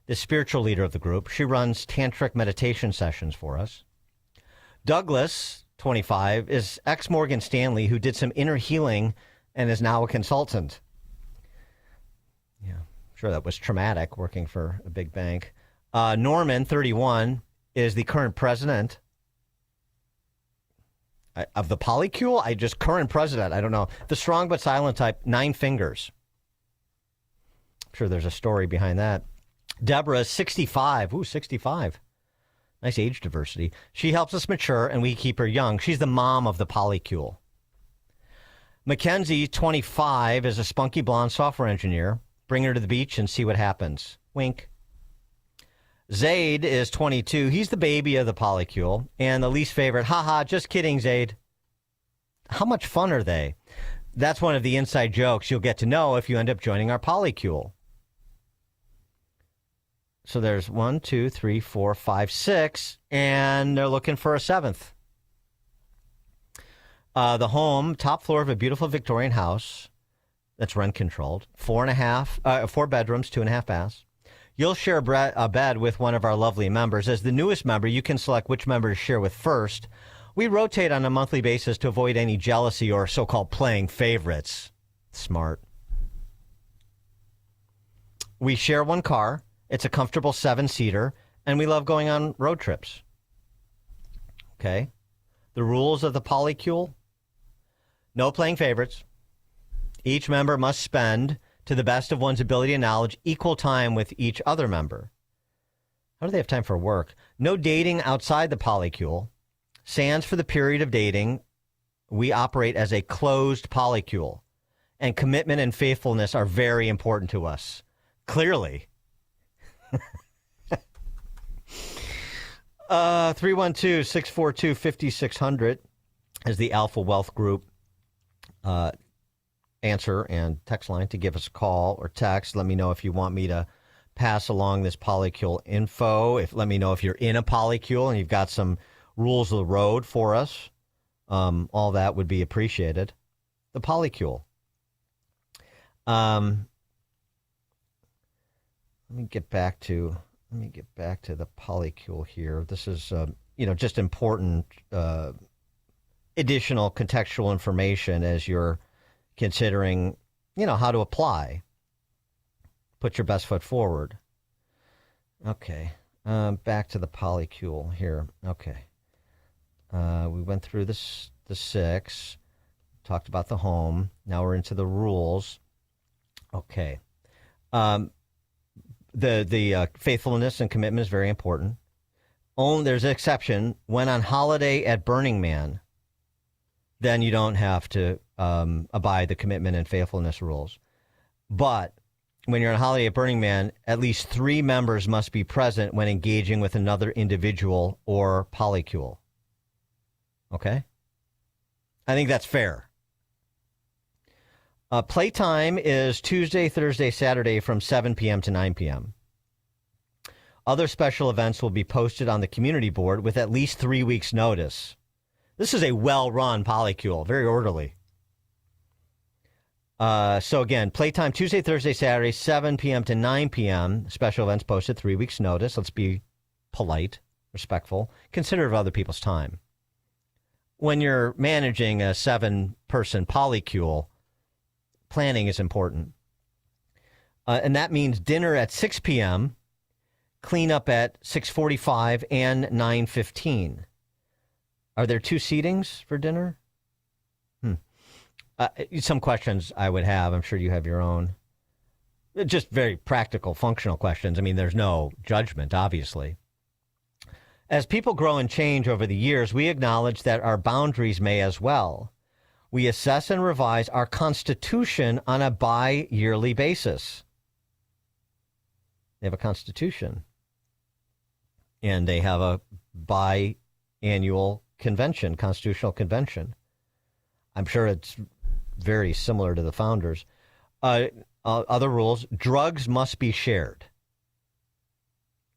the spiritual leader of the group. She runs tantric meditation sessions for us. Douglas, 25, is ex-Morgan Stanley who did some inner healing and is now a consultant. Yeah, sure that was traumatic working for a big bank. Norman, 31, is the current president of the polycule. Current president. I don't know. The strong but silent type, 9 fingers. I'm sure there's a story behind that. Deborah is 65. Ooh, 65. Nice age diversity. She helps us mature and we keep her young. She's the mom of the polycule. Mackenzie, 25, is a spunky blonde software engineer. Bring her to the beach and see what happens. Wink. Zaid is 22. He's the baby of the polycule and the least favorite. Haha, just kidding, Zaid. How much fun are they? That's one of the inside jokes you'll get to know if you end up joining our polycule. So there's 1, 2, 3, 4, 5, 6, and they're looking for a 7th. The home, top floor of a beautiful Victorian house that's rent controlled. 4 bedrooms, 2.5 baths. You'll share a bed with one of our lovely members. As the newest member, you can select which member to share with first. We rotate on a monthly basis to avoid any jealousy or so-called playing favorites. Smart. We share one car. It's a comfortable 7-seater, and we love going on road trips. Okay. The rules of the polycule. No playing favorites. Each member must spend, to the best of one's ability and knowledge, equal time with each other member. How do they have time for work? No dating outside the polycule. Sans for the period of dating. We operate as a closed polycule. And commitment and faithfulness are very important to us. Clearly. 312-642-5600 is the Alpha Wealth Group answer and text line to give us a call or text. Let me know if you want me to pass along this polycule info. Let me know if you're in a polycule and you've got some rules of the road for us. All that would be appreciated. The polycule. let me get back to the polycule here. This is just important additional contextual information as you're considering how to apply. Put your best foot forward. Okay, back to the polycule here. Okay, we went through the 6, talked about the home. Now we're into the rules. Okay. The faithfulness and commitment is very important. There's an exception. When on holiday at Burning Man, then you don't have to abide the commitment and faithfulness rules. But when you're on holiday at Burning Man, at least 3 members must be present when engaging with another individual or polycule. Okay? I think that's fair. Playtime is Tuesday, Thursday, Saturday from 7 p.m. to 9 p.m. Other special events will be posted on the community board with at least 3 weeks' notice. This is a well-run polycule, very orderly. So again, playtime Tuesday, Thursday, Saturday, 7 p.m. to 9 p.m. Special events posted 3 weeks' notice. Let's be polite, respectful, considerate of other people's time. When you're managing a 7-person polycule, planning is important. And that means dinner at 6 p.m., cleanup at 6:45 and 9:15. Are there 2 seatings for dinner? Some questions I would have. I'm sure you have your own. Just very practical, functional questions. I mean, there's no judgment, obviously. As people grow and change over the years, we acknowledge that our boundaries may as well. We assess and revise our Constitution on a bi-yearly basis. They have a Constitution. And they have a bi-annual convention, Constitutional Convention. I'm sure it's very similar to the founders. Other rules, drugs must be shared.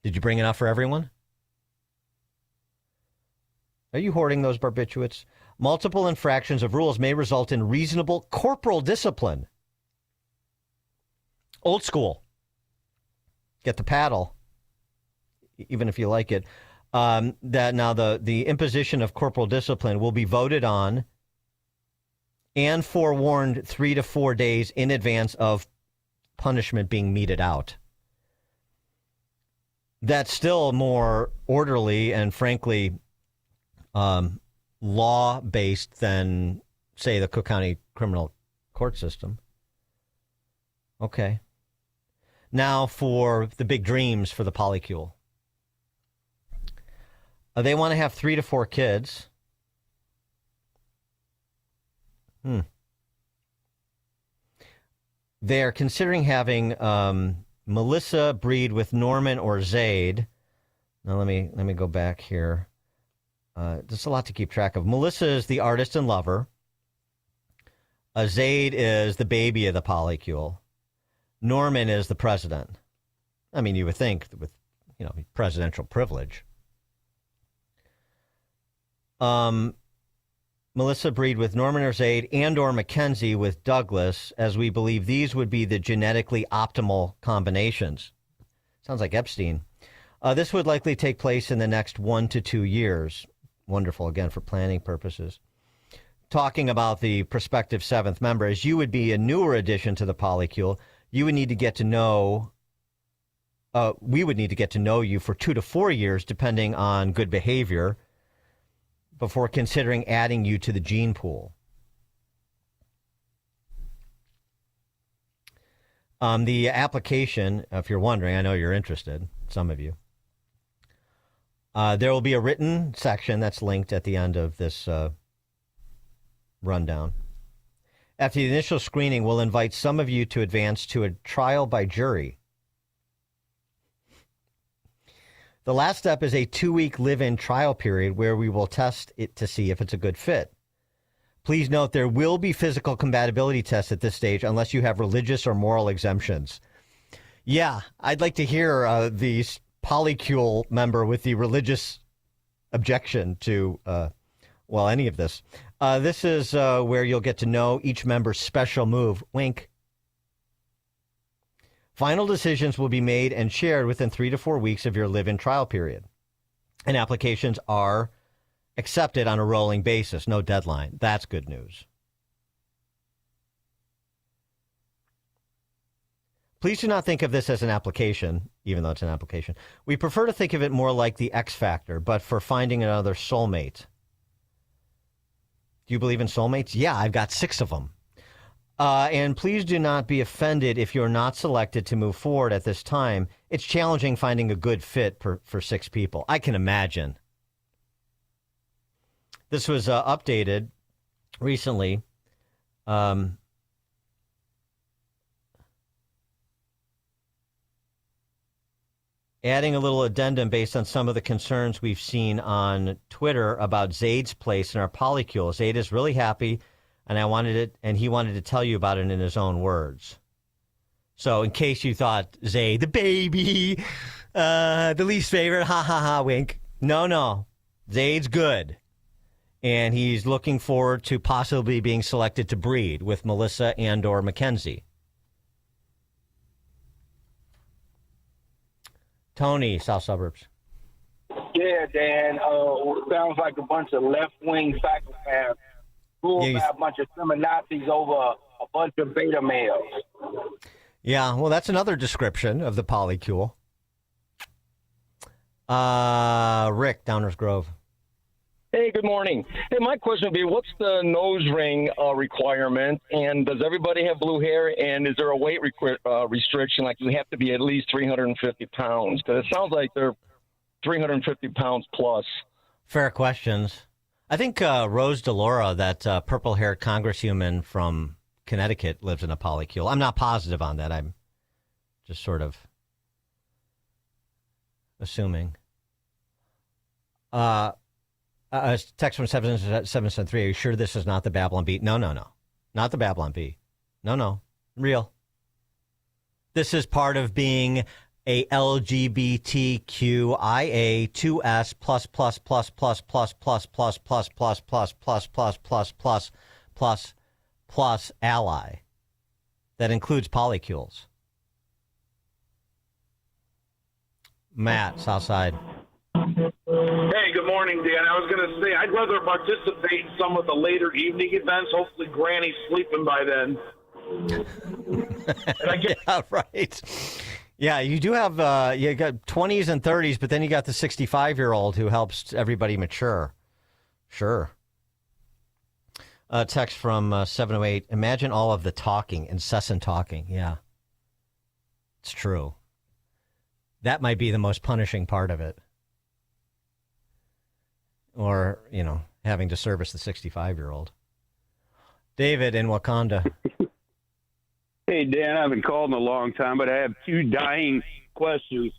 Did you bring enough for everyone? Are you hoarding those barbiturates? Multiple infractions of rules may result in reasonable corporal discipline. Old school. Get the paddle, even if you like it. That now the imposition of corporal discipline will be voted on and forewarned 3 to 4 days in advance of punishment being meted out. That's still more orderly and frankly law-based than, say, the Cook County criminal court system. Okay. Now for the big dreams for the polycule. They want to have 3 to 4 kids. They are considering having Melissa breed with Norman or Zaid. Now let me go back here. There's a lot to keep track of. Melissa is the artist and lover. Zaid is the baby of the polycule. Norman is the president. I mean, you would think with presidential privilege. Melissa breed with Norman or Zaid and or Mackenzie with Douglas, as we believe these would be the genetically optimal combinations. Sounds like Epstein. This would likely take place in the next 1 to 2 years. Wonderful, again, for planning purposes. Talking about the prospective 7th member, as you would be a newer addition to the polycule, you would need to get to know, we would need to get to know you for 2 to 4 years, depending on good behavior, before considering adding you to the gene pool. The application, if you're wondering, I know you're interested, some of you. There will be a written section that's linked at the end of this rundown. After the initial screening, we'll invite some of you to advance to a trial by jury. The last step is a 2-week live-in trial period where we will test it to see if it's a good fit. Please note there will be physical compatibility tests at this stage unless you have religious or moral exemptions. Yeah, I'd like to hear the polycule member with the religious objection to, any of this. This is where you'll get to know each member's special move. Wink. Final decisions will be made and shared within 3 to 4 weeks of your live-in trial period. And applications are accepted on a rolling basis, no deadline. That's good news. Please do not think of this as an application, even though it's an application. We prefer to think of it more like the X Factor, but for finding another soulmate. Do you believe in soulmates? Yeah, I've got 6 of them. And please do not be offended if you're not selected to move forward at this time. It's challenging finding a good fit for 6 people. I can imagine. This was updated recently. Adding a little addendum based on some of the concerns we've seen on Twitter about Zaid's place in our polycule. Zaid is really happy, and he wanted to tell you about it in his own words. So in case you thought Zaid, the baby, the least favorite, ha ha ha, wink. No. Zaid's good. And he's looking forward to possibly being selected to breed with Melissa and or Mackenzie. Tony, South Suburbs. Yeah, Dan. Sounds like a bunch of left-wing psychopaths ruled by a bunch of feminazis over a bunch of beta males. Yeah, well, that's another description of the polycule. Rick, Downers Grove. Hey, good morning. Hey, my question would be, what's the nose ring requirement, and does everybody have blue hair, and is there a weight restriction, like you have to be at least 350 pounds? Because it sounds like they're 350 pounds plus. Fair questions. I think Rose DeLaura, that purple-haired congresswoman from Connecticut, lives in a polycule. I'm not positive on that. I'm just sort of assuming. Text from 773. Are you sure this is not the Babylon Bee? No. Not the Babylon Bee. No. Real. This is part of being a LGBTQIA2S plus ally that includes polycules. Matt, Southside. Hey, good morning, Dan. I was going to say I'd rather participate in some of the later evening events. Hopefully, Granny's sleeping by then. Yeah, right. Yeah, you do have you got 20s and 30s, but then you got the 65-year-old who helps everybody mature. Sure. Text from 708. Imagine all of the talking, incessant talking. Yeah, it's true. That might be the most punishing part of it. Or, having to service the 65-year-old. David in Wakanda. Hey, Dan, I haven't called in a long time, but I have 2 dying questions.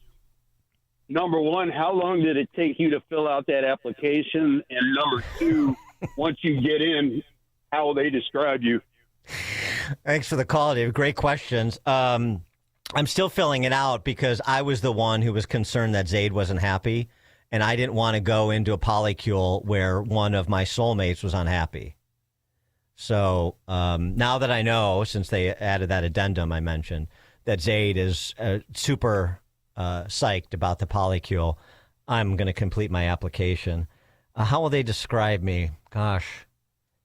Number 1, how long did it take you to fill out that application? And number 2, once you get in, how will they describe you? Thanks for the call, Dave. Great questions. I'm still filling it out because I was the one who was concerned that Zaid wasn't happy. And I didn't want to go into a polycule where one of my soulmates was unhappy. So now that I know, since they added that addendum I mentioned, that Zaid is super psyched about the polycule, I'm going to complete my application. How will they describe me? Gosh,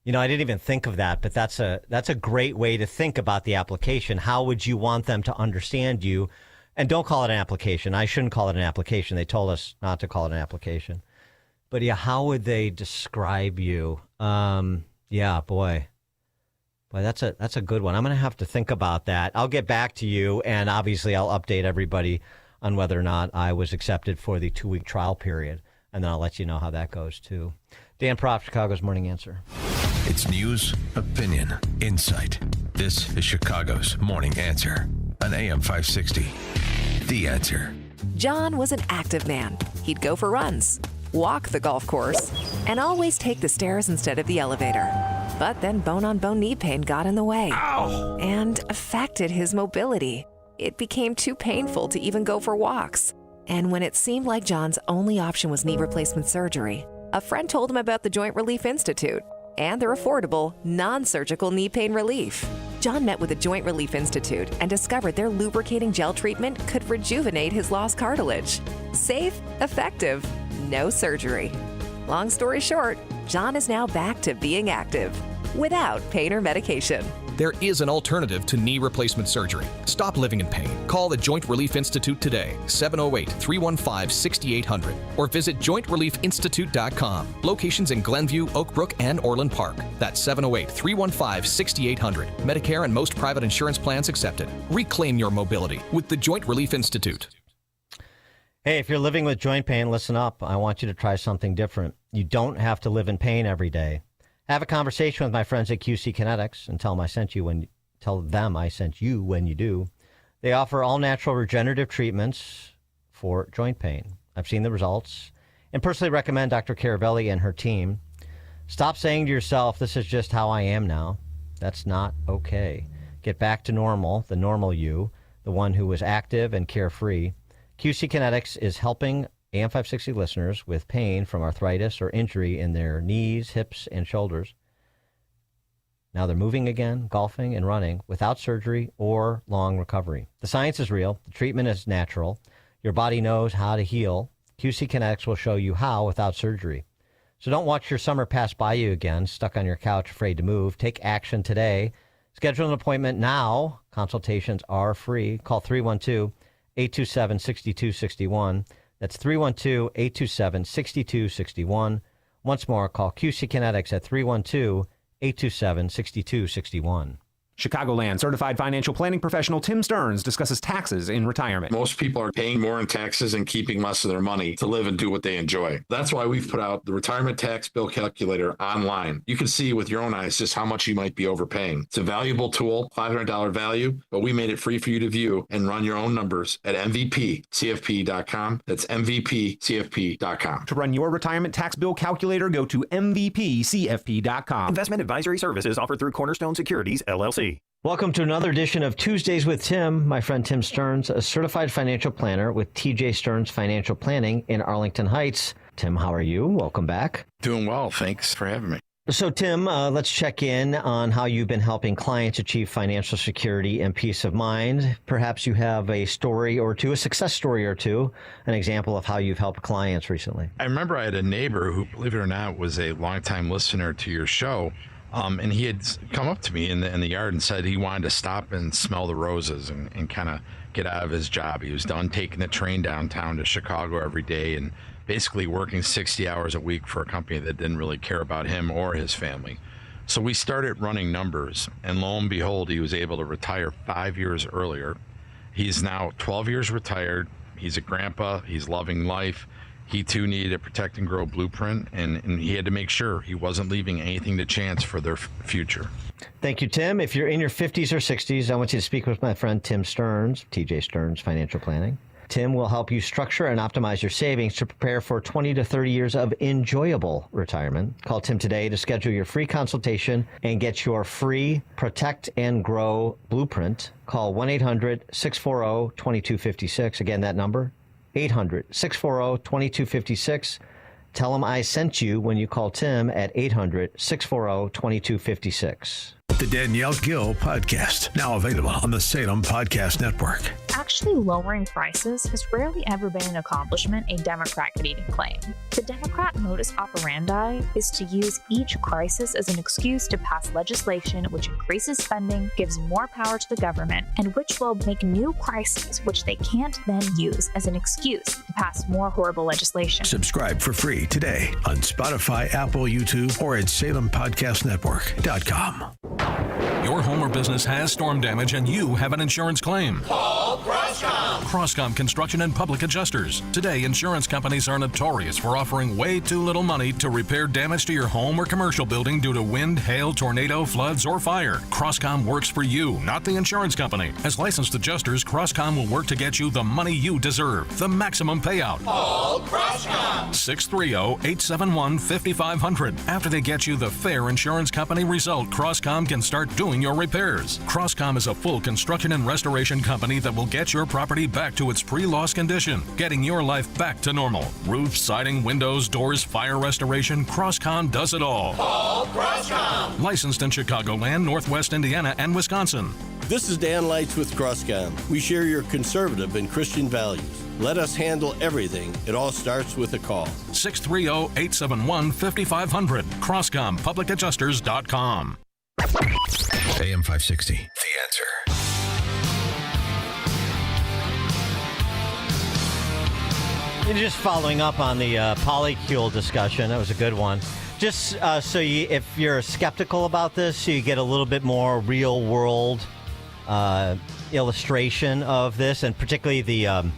I didn't even think of that, but that's a great way to think about the application. How would you want them to understand you? And don't call it an application. I shouldn't call it an application. They told us not to call it an application. But yeah, how would they describe you? Yeah, boy, that's a good one. I'm going to have to think about that. I'll get back to you, and obviously I'll update everybody on whether or not I was accepted for the 2-week trial period, and then I'll let you know how that goes too. Dan Proft, Chicago's Morning Answer. It's news, opinion, insight. This is Chicago's Morning Answer on AM 560. The Answer. John was an active man. He'd go for runs, walk the golf course, and always take the stairs instead of the elevator. But then bone-on-bone knee pain got in the way and affected his mobility. It became too painful to even go for walks. And when it seemed like John's only option was knee replacement surgery, a friend told him about the Joint Relief Institute and their affordable, non-surgical knee pain relief. John met with the Joint Relief Institute and discovered their lubricating gel treatment could rejuvenate his lost cartilage. Safe, effective, no surgery. Long story short, John is now back to being active without pain or medication. There is an alternative to knee replacement surgery. Stop living in pain. Call the Joint Relief Institute today, 708-315-6800, or visit jointreliefinstitute.com. Locations in Glenview, Oak Brook, and Orland Park. That's 708-315-6800. Medicare and most private insurance plans accepted. Reclaim your mobility with the Joint Relief Institute. Hey, if you're living with joint pain, listen up. I want you to try something different. You don't have to live in pain every day. Have a conversation with my friends at QC Kinetics and tell them I sent you when you do. They offer all natural regenerative treatments for joint pain. I've seen the results and personally recommend Dr. Caravelli and her team. Stop saying to yourself, this is just how I am now. That's not okay. Get back to normal, the normal you, the one who was active and carefree. QC Kinetics is helping AM 560 listeners with pain from arthritis or injury in their knees, hips, and shoulders. Now they're moving again, golfing and running without surgery or long recovery. The science is real. The treatment is natural. Your body knows how to heal. QC Kinetics will show you how without surgery. So don't watch your summer pass by you again, stuck on your couch, afraid to move. Take action today. Schedule an appointment now. Consultations are free. Call 312-827-6261. That's 312-827-6261. Once more, call QC Kinetics at 312-827-6261. Chicagoland certified financial planning professional Tim Stearns discusses taxes in retirement. Most people are paying more in taxes and keeping less of their money to live and do what they enjoy. That's why we've put out the retirement tax bill calculator online. You can see with your own eyes just how much you might be overpaying. It's a valuable tool, $500 value, but we made it free for you to view and run your own numbers at MVPCFP.com. That's MVPCFP.com. To run your retirement tax bill calculator, go to MVPCFP.com. Investment advisory services offered through Cornerstone Securities, LLC. Welcome to another edition of Tuesdays with Tim. My friend Tim Stearns, a certified financial planner with TJ Stearns Financial Planning in Arlington Heights. Tim, how are you? Welcome back. Doing well. Thanks for having me. So, Tim, let's check in on how you've been helping clients achieve financial security and peace of mind. Perhaps you have a story or two, a success story or two, an example of how you've helped clients recently. I remember I had a neighbor who, believe it or not, was a longtime listener to your show. And he had come up to me in the yard and said he wanted to stop and smell the roses and kind of get out of his job. He was done taking the train downtown to Chicago every day and basically working 60 hours a week for a company that didn't really care about him or his family. So we started running numbers, and lo and behold, he was able to retire 5 years earlier. He's now 12 years retired. He's a grandpa. He's loving life. He, too, needed a protect and grow blueprint, and he had to make sure he wasn't leaving anything to chance for their future. Thank you, Tim. If you're in your 50s or 60s, I want you to speak with my friend Tim Stearns, TJ Stearns Financial Planning. Tim will help you structure and optimize your savings to prepare for 20 to 30 years of enjoyable retirement. Call Tim today to schedule your free consultation and get your free Protect and Grow blueprint. Call 1-800-640-2256. Again, that number, 800-640-2256. Tell him I sent you when you call Tim at 800-640-2256. The Danielle Gill Podcast, now available on the Salem Podcast Network. Actually lowering prices has rarely ever been an accomplishment a Democrat could even claim. The Democrat modus operandi is to use each crisis as an excuse to pass legislation which increases spending, gives more power to the government, and which will make new crises which they can't then use as an excuse to pass more horrible legislation. Subscribe for free today on Spotify, Apple, YouTube, or at SalemPodcastNetwork.com. Your home or business has storm damage and you have an insurance claim. Call Crosscom. Crosscom Construction and Public Adjusters. Today, insurance companies are notorious for offering way too little money to repair damage to your home or commercial building due to wind, hail, tornado, floods, or fire. Crosscom works for you, not the insurance company. As licensed adjusters, Crosscom will work to get you the money you deserve, the maximum payout. Call Crosscom. 630-871-5500. After they get you the fair insurance company result, Crosscom can start doing your repairs. Crosscom is a full construction and restoration company that will get your your property back to its pre-loss condition, getting your life back to normal. Roof, siding, windows, doors, fire restoration, Crosscom does it all. Call Crosscom. Licensed in Chicagoland, Northwest Indiana, and Wisconsin. This is Dan Leitz with Crosscom. We share your conservative and Christian values. Let us handle everything. It all starts with a call. 630-871-5500. CrosscomPublicAdjusters.com. AM 560, The Answer. And just following up on the polycule discussion, that was a good one. Just if you're skeptical about this, so you get a little bit more real world illustration of this, and particularly the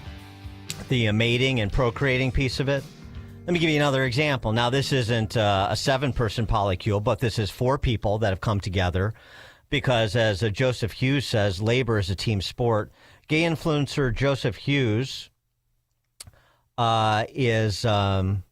mating and procreating piece of it. Let me give you another example. Now, this isn't a 7-person polycule, but this is 4 people that have come together because, as Joseph Hughes says, labor is a team sport. Gay influencer Joseph Hughes and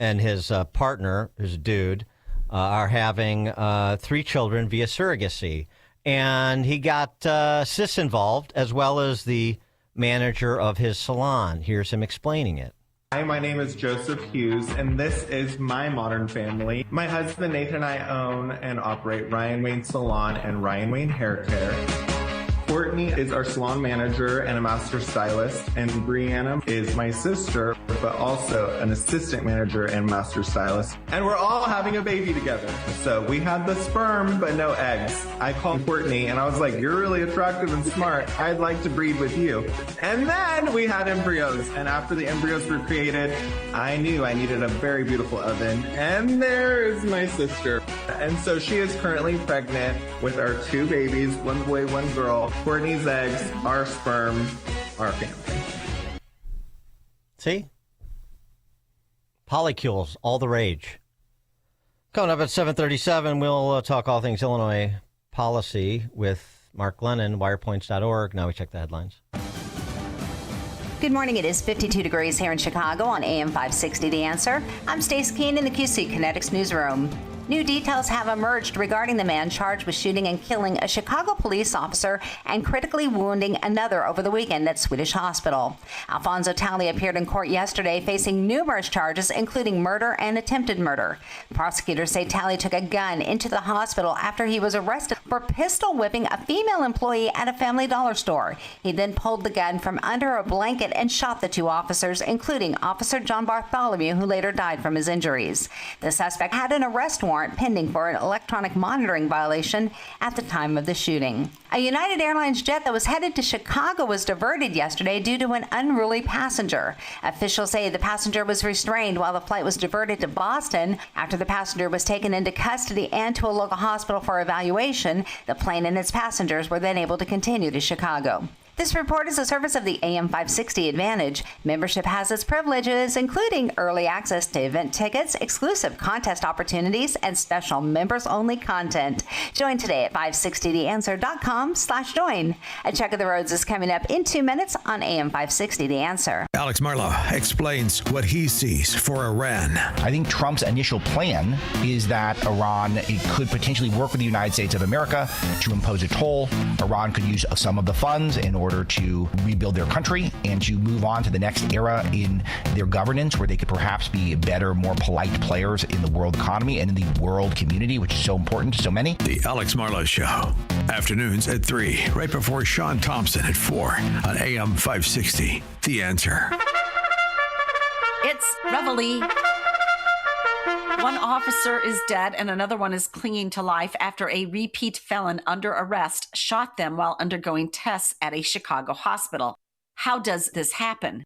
his partner, who's a dude, are having 3 children via surrogacy. And he got cis involved, as well as the manager of his salon. Here's him explaining it. Hi, my name is Joseph Hughes, and this is my modern family. My husband Nathan and I own and operate Ryan Wayne Salon and Ryan Wayne Hair Care. Courtney is our salon manager and a master stylist, and Brianna is my sister, but also an assistant manager and master stylist. And we're all having a baby together. So we had the sperm, but no eggs. I called Courtney and I was like, you're really attractive and smart. I'd like to breed with you. And then we had embryos. And after the embryos were created, I knew I needed a very beautiful oven. And there is my sister. And so she is currently pregnant with our 2 babies, 1 boy, 1 girl. Courtney's eggs, our sperm, our family. See? Polycules, all the rage. Coming up at 7:37, we'll talk all things Illinois policy with Mark Glennon, wirepoints.org. Now we check the headlines. Good morning. It is 52 degrees here in Chicago on AM 560 The Answer. I'm Stace Keene in the QC Kinetics newsroom. New details have emerged regarding the man charged with shooting and killing a Chicago police officer and critically wounding another over the weekend at Swedish Hospital. Alfonso Talley appeared in court yesterday facing numerous charges, including murder and attempted murder. Prosecutors say Talley took a gun into the hospital after he was arrested for pistol whipping a female employee at a Family Dollar store. He then pulled the gun from under a blanket and shot the 2 officers, including Officer John Bartholomew, who later died from his injuries. The suspect had an arrest warrant pending for an electronic monitoring violation at the time of the shooting. A United Airlines jet that was headed to Chicago was diverted yesterday due to an unruly passenger. Officials say the passenger was restrained while the flight was diverted to Boston. After the passenger was taken into custody and to a local hospital for evaluation, the plane and its passengers were then able to continue to Chicago. This report is a service of the AM 560 Advantage. Membership has its privileges, including early access to event tickets, exclusive contest opportunities, and special members-only content. Join today at 560theanswer.com/join. A check of the roads is coming up in 2 minutes on AM 560 The Answer. Alex Marlow explains what he sees for Iran. I think Trump's initial plan is that Iran could potentially work with the United States of America to impose a toll. Iran could use some of the funds in order to rebuild their country and to move on to the next era in their governance, where they could perhaps be better, more polite players in the world economy and in the world community, which is so important to so many. The Alex Marlow Show. Afternoons at 3, right before Sean Thompson at 4 on AM 560. The Answer. It's Reveille. One officer is dead and another one is clinging to life after a repeat felon under arrest shot them while undergoing tests at a Chicago hospital. How does this happen?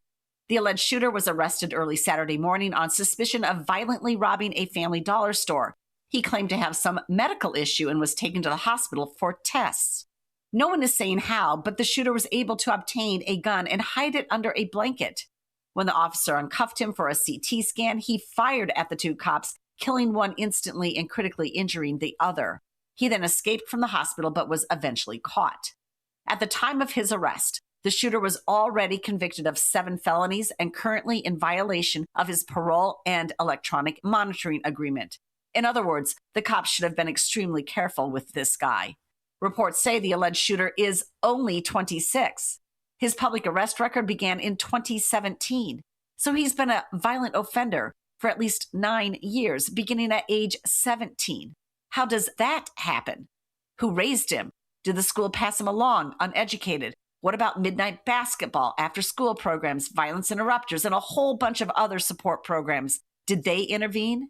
The alleged shooter was arrested early Saturday morning on suspicion of violently robbing a Family Dollar store. He claimed to have some medical issue and was taken to the hospital for tests. No one is saying how, but the shooter was able to obtain a gun and hide it under a blanket. When the officer uncuffed him for a CT scan, he fired at the 2 cops, killing one instantly and critically injuring the other. He then escaped from the hospital but was eventually caught. At the time of his arrest, the shooter was already convicted of 7 felonies and currently in violation of his parole and electronic monitoring agreement. In other words, the cops should have been extremely careful with this guy. Reports say the alleged shooter is only 26. His public arrest record began in 2017. So he's been a violent offender for at least 9 years, beginning at age 17. How does that happen? Who raised him? Did the school pass him along, uneducated? What about midnight basketball, after-school programs, violence interrupters, and a whole bunch of other support programs? Did they intervene?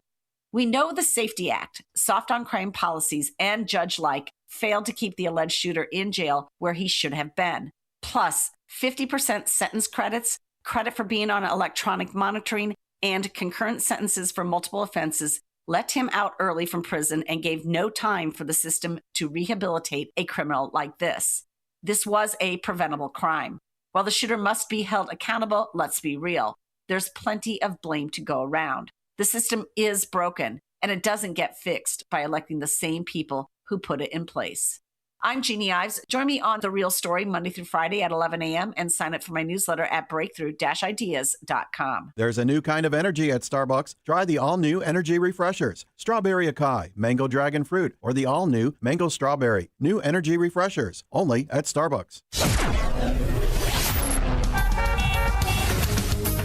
We know the Safety Act, soft on crime policies, and judge-like failed to keep the alleged shooter in jail where he should have been. Plus, 50% sentence credits, credit for being on electronic monitoring, and concurrent sentences for multiple offenses let him out early from prison and gave no time for the system to rehabilitate a criminal like this. This was a preventable crime. While the shooter must be held accountable, let's be real. There's plenty of blame to go around. The system is broken, and it doesn't get fixed by electing the same people who put it in place. I'm Jeannie Ives. Join me on The Real Story Monday through Friday at 11 a.m. and sign up for my newsletter at breakthrough-ideas.com. There's a new kind of energy at Starbucks. Try the all-new Energy Refreshers. Strawberry Acai, Mango Dragon Fruit, or the all-new Mango Strawberry. New Energy Refreshers, only at Starbucks.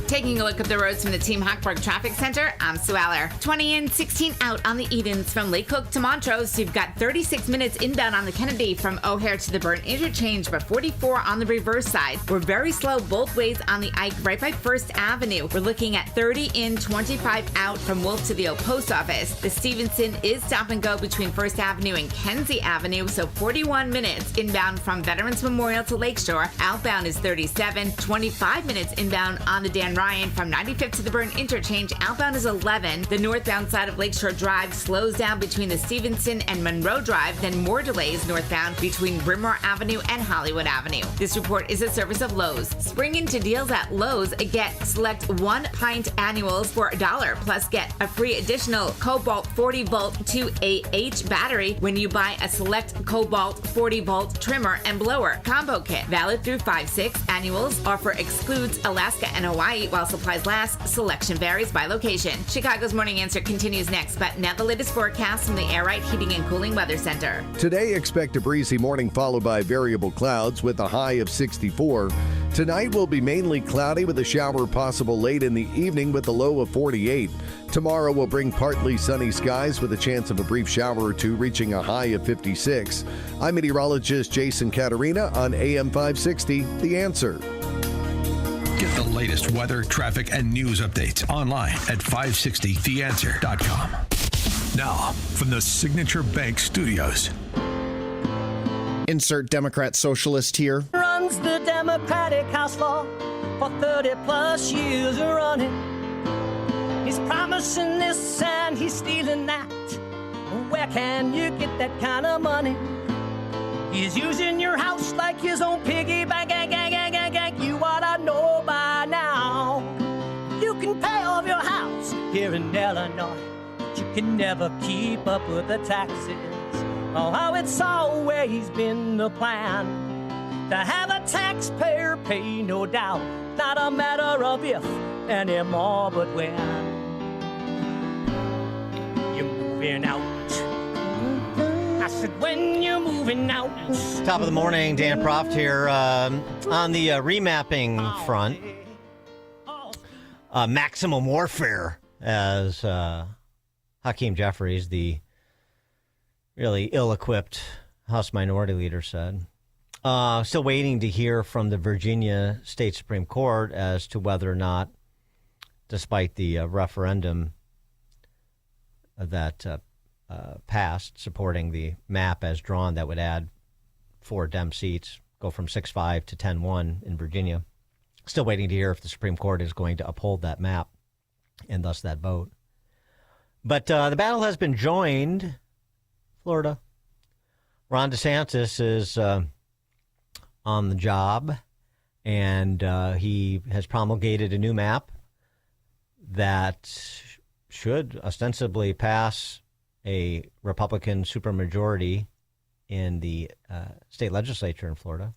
Taking a look at the roads from the Team Hochberg Traffic Center, I'm Sue Aller. 20 in, 16 out on the Edens from Lake Cook to Montrose. You've got 36 minutes inbound on the Kennedy from O'Hare to the Burn Interchange, but 44 on the reverse side. We're very slow both ways on the Ike right by First Avenue. We're looking at 30 in, 25 out from Wolf to the old post office. The Stevenson is stop and go between First Avenue and Kenzie Avenue, so 41 minutes inbound from Veterans Memorial to Lakeshore. Outbound is 37, 25 minutes inbound on the Dan Ryan from 95th to the Burn Interchange. Outbound is 11. The northbound side of Lakeshore Drive slows down between the Stevenson and Monroe Drive, then more delays northbound between Bryn Mawr Avenue and Hollywood Avenue. This report is a service of Lowe's. Spring into deals at Lowe's. Get select 1 pint annuals for $1, plus get a free additional Cobalt 40-volt 2AH battery when you buy a select Cobalt 40-volt trimmer and blower combo kit. Valid through 5/6. Annuals offer excludes Alaska and Hawaii while supplies last. Selection varies by location. Chicago's Morning Answer continues next, but now the latest forecast from the Air Right Heating and Cooling Weather Center. Today, expect a breezy morning followed by variable clouds with a high of 64. Tonight will be mainly cloudy with a shower possible late in the evening with a low of 48. Tomorrow will bring partly sunny skies with a chance of a brief shower or two reaching a high of 56. I'm meteorologist Jason Caterina on AM 560, The Answer. Get the latest weather, traffic, and news updates online at 560theanswer.com. Now, from the Signature Bank Studios. Insert Democrat socialist here. Runs the Democratic House floor for 30 plus years running. He's promising this and he's stealing that. Where can you get that kind of money? He's using your house like his own piggy bank. You ought to know by now. You can pay off your house here in Illinois, but you can never keep up with the taxes. Oh, it's always been the plan to have a taxpayer pay, no doubt. Not a matter of if anymore, but when. You're moving out. I said, when you're moving out. Top of the morning, Dan Proft here. On the remapping front, maximum warfare, as Hakeem Jeffries, the really ill-equipped House Minority Leader, said. Still waiting to hear from the Virginia State Supreme Court as to whether or not, despite the referendum that passed supporting the map as drawn that would add 4 Dem seats, go from 6-5 to 10-1 in Virginia. Still waiting to hear if the Supreme Court is going to uphold that map and thus that vote. But the battle has been joined. Florida. Ron DeSantis is on the job, and he has promulgated a new map that should ostensibly pass a Republican supermajority in the state legislature in Florida.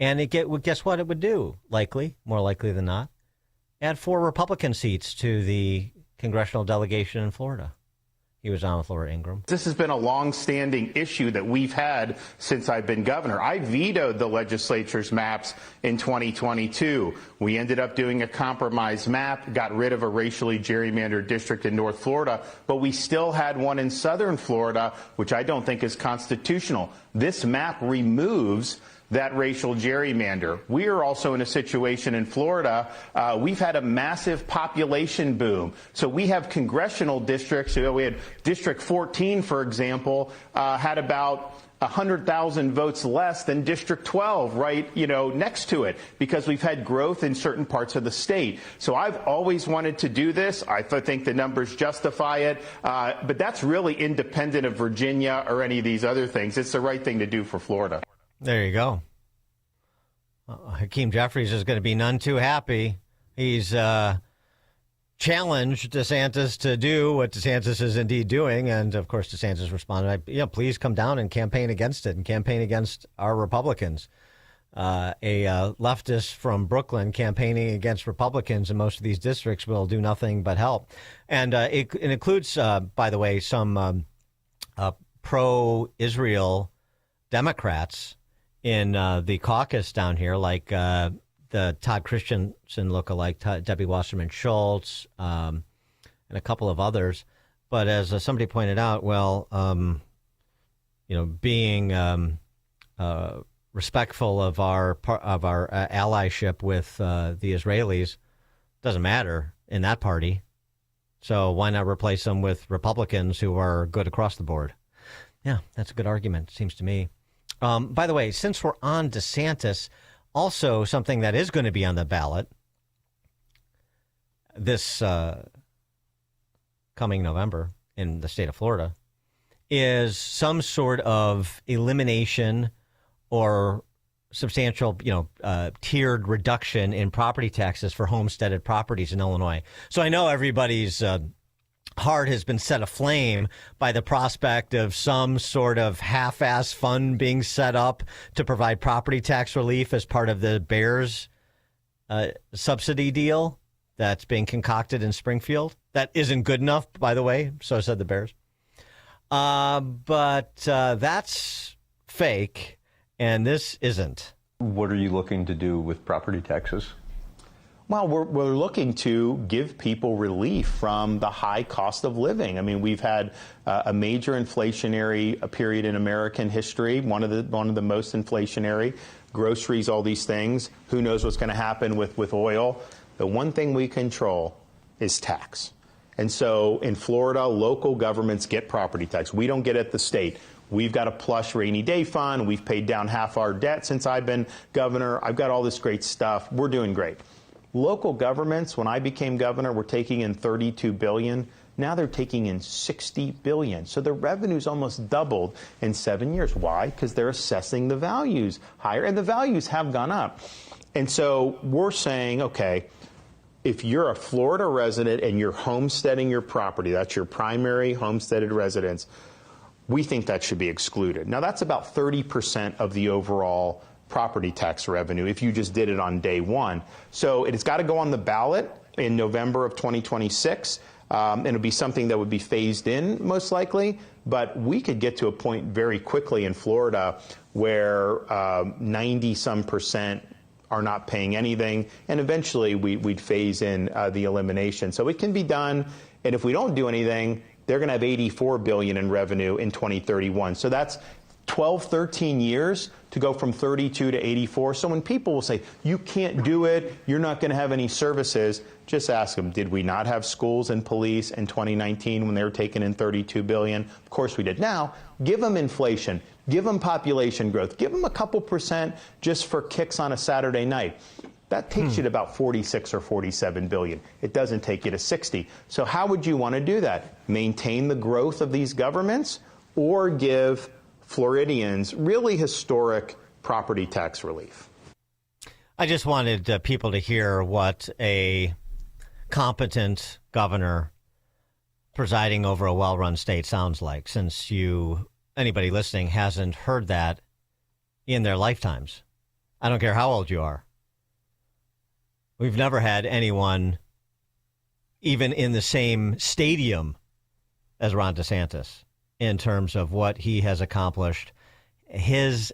And guess what it would do? Likely, more likely than not, add 4 Republican seats to the congressional delegation in Florida. He was on with Laura Ingraham. This has been a long-standing issue that we've had since I've been governor. I vetoed the legislature's maps in 2022. We ended up doing a compromise map, got rid of a racially gerrymandered district in North Florida, but we still had one in Southern Florida, which I don't think is constitutional. This map removes that racial gerrymander. We are also in a situation in Florida. We've had a massive population boom. So we have congressional districts. We had District 14, for example, had about 100,000 votes less than District 12 right, next to it, because we've had growth in certain parts of the state. So I've always wanted to do this. I think the numbers justify it. But that's really independent of Virginia or any of these other things. It's the right thing to do for Florida. There you go. Hakeem Jeffries is going to be none too happy. He's challenged DeSantis to do what DeSantis is indeed doing. And, of course, DeSantis responded, please come down and campaign against it and campaign against our Republicans. A leftist from Brooklyn campaigning against Republicans in most of these districts will do nothing but help. And it includes, by the way, some pro-Israel Democrats in the caucus down here, like the Todd Christensen lookalike, Debbie Wasserman Schultz, and a couple of others. But as somebody pointed out, being respectful of our allyship with the Israelis doesn't matter in that party. So why not replace them with Republicans who are good across the board? Yeah, that's a good argument, seems to me. By the way, since we're on DeSantis, also something that is going to be on the ballot this coming November in the state of Florida is some sort of elimination or substantial, tiered reduction in property taxes for homesteaded properties in Illinois. So I know everybody's heart has been set aflame by the prospect of some sort of half-ass fund being set up to provide property tax relief as part of the Bears subsidy deal that's being concocted in Springfield. That isn't good enough, by the way, so said the Bears. But that's fake, and this isn't. What are you looking to do with property taxes? Well, we're looking to give people relief from the high cost of living. I mean, we've had a major inflationary period in American history, one of the most inflationary. Groceries, all these things. Who knows what's going to happen with oil? The one thing we control is tax. And so in Florida, local governments get property tax. We don't get it at the state. We've got a plush rainy day fund. We've paid down half our debt since I've been governor. I've got all this great stuff. We're doing great. Local governments, when I became governor, were taking in $32 billion. Now they're taking in $60 billion. So the revenue's almost doubled in 7 years. Why? Because they're assessing the values higher, and the values have gone up. And so we're saying, okay, if you're a Florida resident and you're homesteading your property, that's your primary homesteaded residence, we think that should be excluded. Now, that's about 30% of the overall property tax revenue if you just did it on day one. So it's got to go on the ballot in November of 2026. And it'll be something that would be phased in most likely. But we could get to a point very quickly in Florida where 90-some% are not paying anything. And eventually we'd phase in the elimination. So it can be done. And if we don't do anything, they're going to have $84 billion in revenue in 2031. So that's 12, 13 years to go from 32 to 84. So when people will say, you can't do it, you're not going to have any services, just ask them, did we not have schools and police in 2019 when they were taking in $32 billion? Of course we did. Now, give them inflation, give them population growth, give them a couple percent just for kicks on a Saturday night. That takes you to about 46 or 47 billion. It doesn't take you to 60. So how would you want to do that? Maintain the growth of these governments or give Floridians really historic property tax relief? I just wanted people to hear what a competent governor presiding over a well-run state sounds like, since anybody listening hasn't heard that in their lifetimes. I don't care how old you are. We've never had anyone, even in the same stadium, as Ron DeSantis in terms of what he has accomplished. His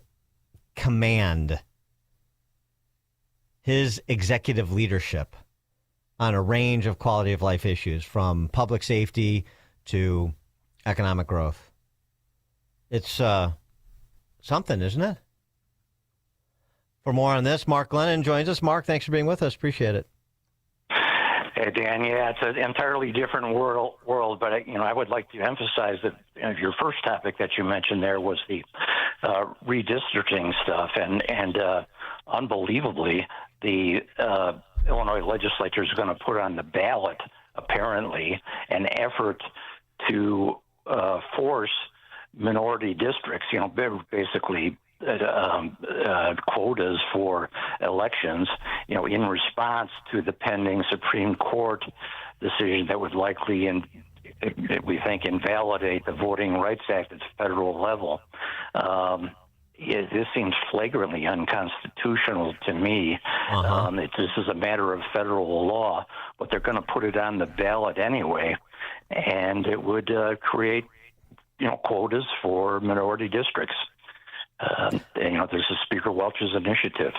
command, his executive leadership on a range of quality of life issues, from public safety to economic growth. It's something, isn't it? For more on this, Mark Glennon joins us. Mark, thanks for being with us. Appreciate it. Hey, Dan. Yeah, it's an entirely different world, but I would like to emphasize that your first topic that you mentioned there was the redistricting stuff, and unbelievably, the Illinois legislature is going to put on the ballot, apparently, an effort to force minority districts. Basically quotas for elections, in response to the pending Supreme Court decision that would likely, we think, invalidate the Voting Rights Act at the federal level. This seems flagrantly unconstitutional to me. This is a matter of federal law, but they're going to put it on the ballot anyway, and it would create, quotas for minority districts. There's the Speaker Welch's initiative.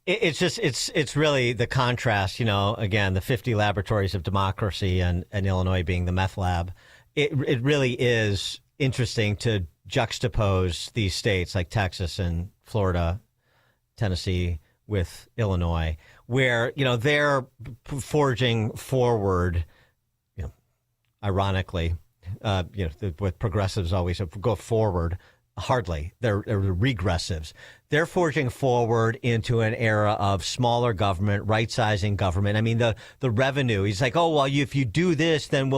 It's really the contrast, again, the 50 laboratories of democracy and Illinois being the meth lab. It really is interesting to juxtapose these states like Texas and Florida, Tennessee with Illinois, where, they're forging forward, ironically, with progressives always go forward. Hardly. They're regressives. They're forging forward into an era of smaller government, right-sizing government. I mean, the revenue. He's like, oh, well, if you do this, then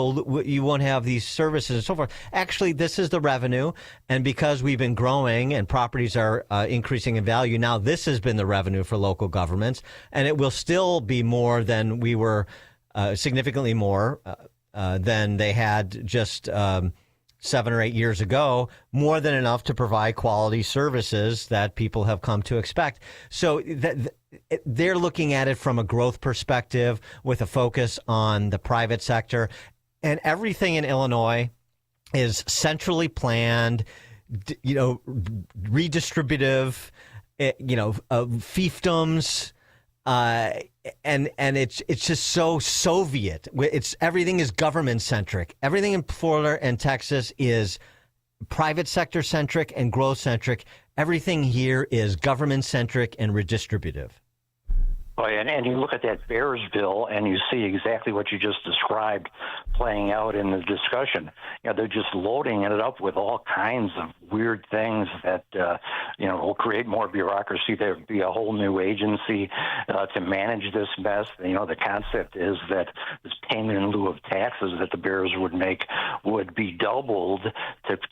you won't have these services and so forth. Actually, this is the revenue. And because we've been growing and properties are increasing in value, now this has been the revenue for local governments. And it will still be more than we were, significantly more than they had just 7 or 8 years ago, more than enough to provide quality services that people have come to expect. So they're looking at it from a growth perspective with a focus on the private sector. And everything in Illinois is centrally planned, redistributive, fiefdoms. And it's just so Soviet. Everything is government centric. Everything in Florida and Texas is private sector centric and growth centric. Everything here is government centric and redistributive. Oh, and you look at that Bears bill and you see exactly what you just described playing out in the discussion. They're just loading it up with all kinds of weird things that, will create more bureaucracy. There'll be a whole new agency to manage this mess. The concept is that this payment in lieu of taxes that the Bears would make would be doubled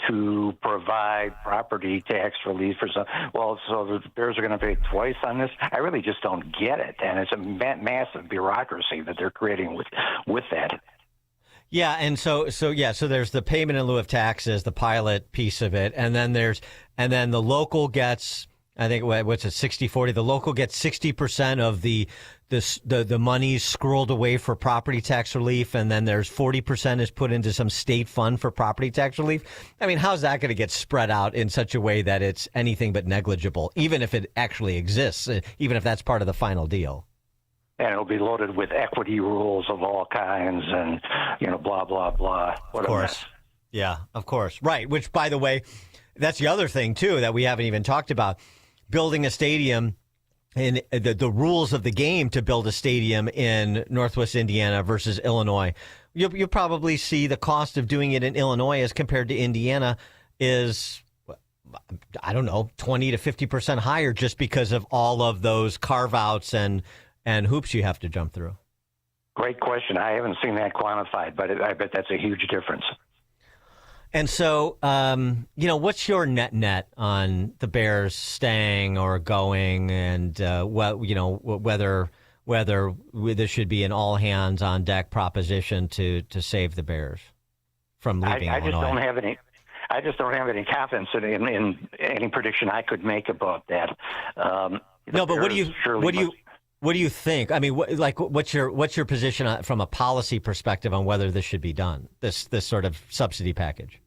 to provide property tax relief for some. Well, so the Bears are going to pay twice on this? I really just don't get it. And it's a massive bureaucracy that they're creating with that. Yeah, and so there's the payment in lieu of taxes, the pilot piece of it, and then the local gets, I think, what's it, 60-40? The local gets 60% of the money scrolled away for property tax relief, and then there's 40% is put into some state fund for property tax relief. I mean, how's that going to get spread out in such a way that it's anything but negligible, even if it actually exists, even if that's part of the final deal? And it'll be loaded with equity rules of all kinds and, blah, blah, blah. Of course. Yeah, of course. Right. Which, by the way, that's the other thing, too, that we haven't even talked about. Building a stadium and the rules of the game to build a stadium in Northwest Indiana versus Illinois. You'll probably see the cost of doing it in Illinois as compared to Indiana is, I don't know, 20 to 50% higher just because of all of those carve-outs and hoops you have to jump through. Great question. I haven't seen that quantified, but I bet that's a huge difference. And so, what's your net on the Bears staying or going, and whether there should be an all hands on deck proposition to save the Bears from leaving Illinois? I just don't have any confidence in any prediction I could make about that. No, but what do you What do you think? I mean, what's your position from a policy perspective on whether this should be done? This sort of subsidy package.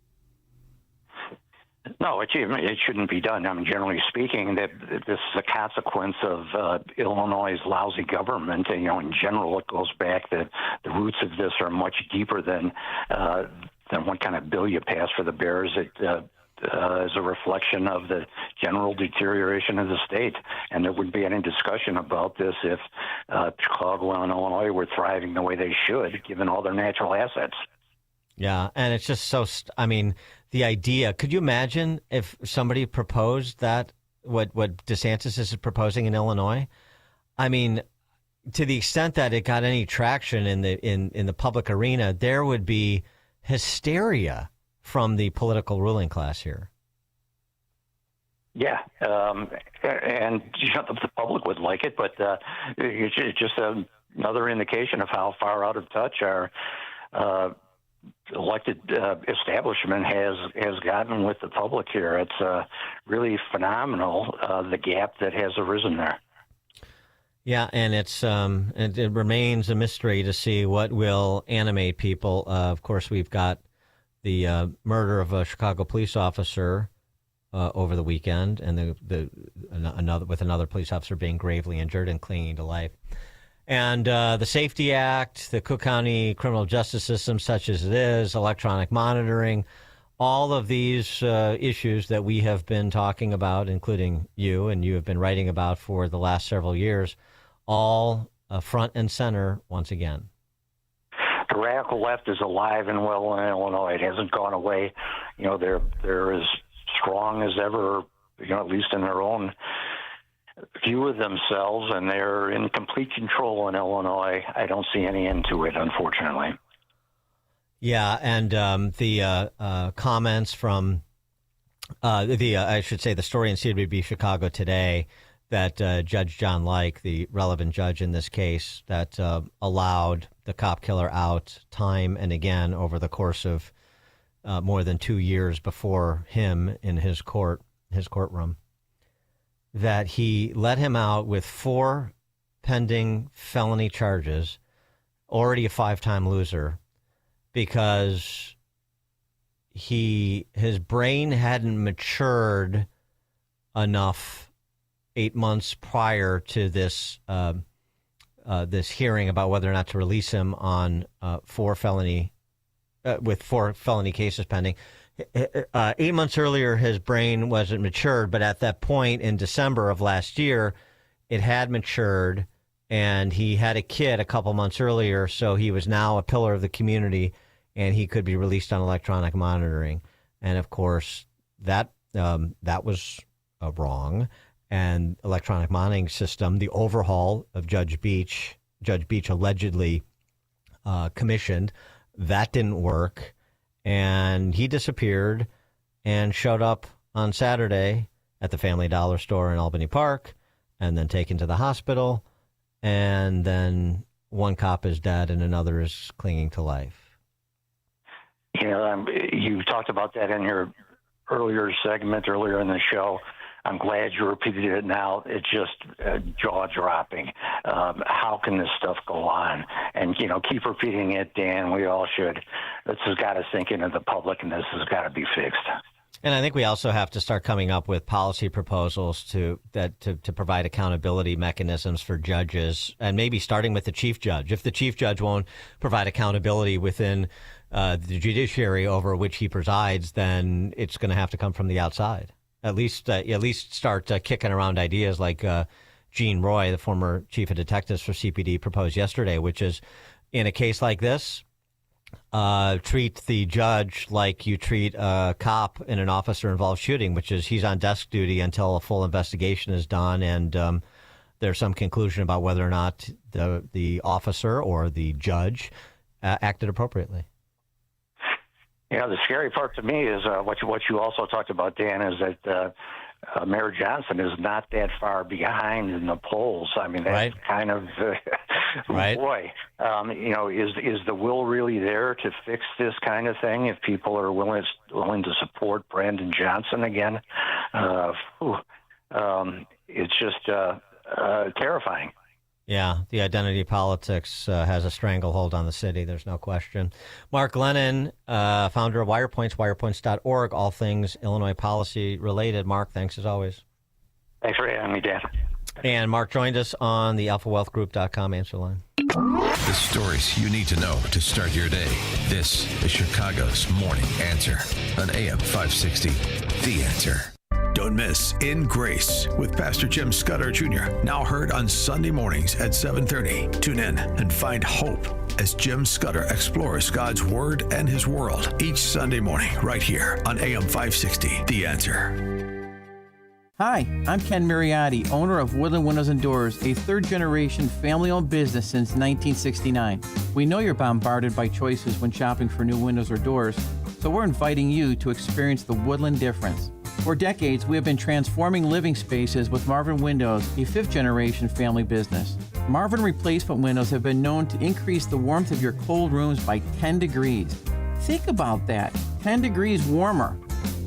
No, it shouldn't be done. I mean, generally speaking, that this is a consequence of Illinois' lousy government. And, in general, it goes back that the roots of this are much deeper than what kind of bill you pass for the Bears. It is a reflection of the general deterioration of the state. And there wouldn't be any discussion about this if Chicago and Illinois were thriving the way they should, given all their natural assets. Yeah, and it's just so, the idea, could you imagine if somebody proposed that, what DeSantis is proposing in Illinois? I mean, to the extent that it got any traction in the public arena, there would be hysteria from the political ruling class here. Yeah, and the public would like it, but it's just another indication of how far out of touch our elected establishment has gotten with the public here. It's really phenomenal, the gap that has arisen there. Yeah, and it remains a mystery to see what will animate people. Of course, we've got the murder of a Chicago police officer over the weekend, and another police officer being gravely injured and clinging to life. And the Safety Act, the Cook County criminal justice system, such as it is, electronic monitoring, all of these issues that we have been talking about, including you, and you have been writing about for the last several years, all front and center once again. The radical left is alive and well in Illinois. It hasn't gone away. They're as strong as ever, at least in their own view of themselves, and they're in complete control in Illinois. I don't see any end to it, unfortunately. Yeah, and the comments from I should say the story in CWB Chicago today that Judge John Like, the relevant judge in this case, that allowed the cop killer out time and again over the course of more than 2 years before him in his courtroom, that he let him out with 4 pending felony charges, already a 5-time loser, because his brain hadn't matured enough 8 months prior to this this hearing about whether or not to release him on 4 felony cases pending. 8 months earlier, his brain wasn't matured, but at that point in December of last year, it had matured, and he had a kid a couple months earlier, so he was now a pillar of the community, and he could be released on electronic monitoring. And of course, that was wrong. And electronic monitoring system, the overhaul of Judge Beach allegedly commissioned, that didn't work. And he disappeared and showed up on Saturday at the Family Dollar store in Albany Park, and then taken to the hospital. And then one cop is dead and another is clinging to life. You talked about that in your earlier segment, earlier in the show. I'm glad you repeated it now. It's just jaw-dropping. How can this stuff go on? And, keep repeating it, Dan. We all should. This has got to sink into the public, and this has got to be fixed. And I think we also have to start coming up with policy proposals to provide accountability mechanisms for judges, and maybe starting with the chief judge. If the chief judge won't provide accountability within the judiciary over which he presides, then it's going to have to come from the outside. At least start kicking around ideas like Gene Roy, the former chief of detectives for CPD, proposed yesterday, which is, in a case like this, treat the judge like you treat a cop in an officer-involved shooting, which is he's on desk duty until a full investigation is done and there's some conclusion about whether or not the officer or the judge acted appropriately. The scary part to me is what you also talked about, Dan, is that Mayor Johnson is not that far behind in the polls. I mean, that's right. Kind of, right. Boy, is the will really there to fix this kind of thing if people are willing to support Brandon Johnson again? It's just terrifying. Yeah, the identity politics has a stranglehold on the city. There's no question. Mark Lennon, founder of WirePoints, wirepoints.org, all things Illinois policy related. Mark, thanks as always. Thanks for having me, Dan. And Mark joined us on the alphawealthgroup.com answer line. The stories you need to know to start your day. This is Chicago's Morning Answer on AM 560. The Answer. Don't miss In Grace with Pastor Jim Scudder Jr. Now heard on Sunday mornings at 7:30. Tune in and find hope as Jim Scudder explores God's Word and His world each Sunday morning right here on AM 560. The Answer. Hi, I'm Ken Mariotti, owner of Woodland Windows and Doors, a third-generation family-owned business since 1969. We know you're bombarded by choices when shopping for new windows or doors, so we're inviting you to experience the Woodland difference. For decades, we have been transforming living spaces with Marvin Windows, a fifth-generation family business. Marvin replacement windows have been known to increase the warmth of your cold rooms by 10 degrees. Think about that, 10 degrees warmer.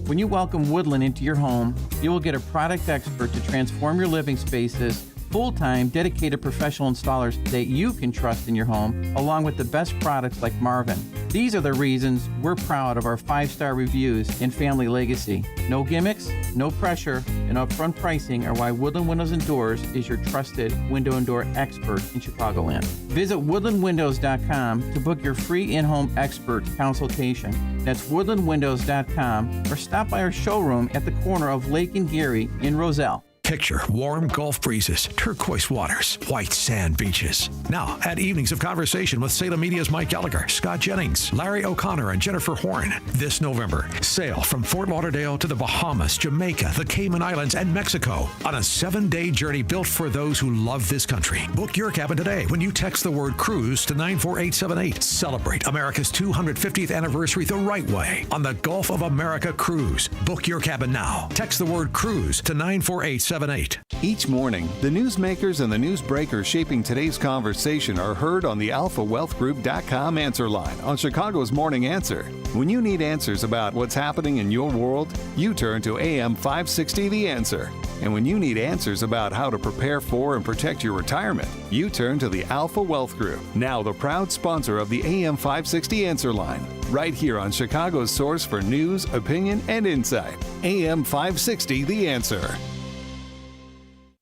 When you welcome Woodland into your home, you will get a product expert to transform your living spaces, full-time, dedicated professional installers that you can trust in your home, along with the best products like Marvin. These are the reasons we're proud of our 5-star reviews and family legacy. No gimmicks, no pressure, and upfront pricing are why Woodland Windows and Doors is your trusted window and door expert in Chicagoland. Visit woodlandwindows.com to book your free in-home expert consultation. That's woodlandwindows.com, or stop by our showroom at the corner of Lake and Geary in Roselle. Picture warm Gulf breezes, turquoise waters, white sand beaches. Now, add evenings of conversation with Salem Media's Mike Gallagher, Scott Jennings, Larry O'Connor, and Jennifer Horn. This November, sail from Fort Lauderdale to the Bahamas, Jamaica, the Cayman Islands, and Mexico on a 7-day journey built for those who love this country. Book your cabin today when you text the word cruise to 94878. Celebrate America's 250th anniversary the right way on the Gulf of America Cruise. Book your cabin now. Text the word cruise to 94878. Each morning, the newsmakers and the newsbreakers shaping today's conversation are heard on the alphawealthgroup.com answer line on Chicago's Morning Answer. When you need answers about what's happening in your world, you turn to AM 560 The Answer. And when you need answers about how to prepare for and protect your retirement, you turn to the Alpha Wealth Group, now the proud sponsor of the AM 560 Answer line, right here on Chicago's source for news, opinion, and insight. AM 560 The Answer.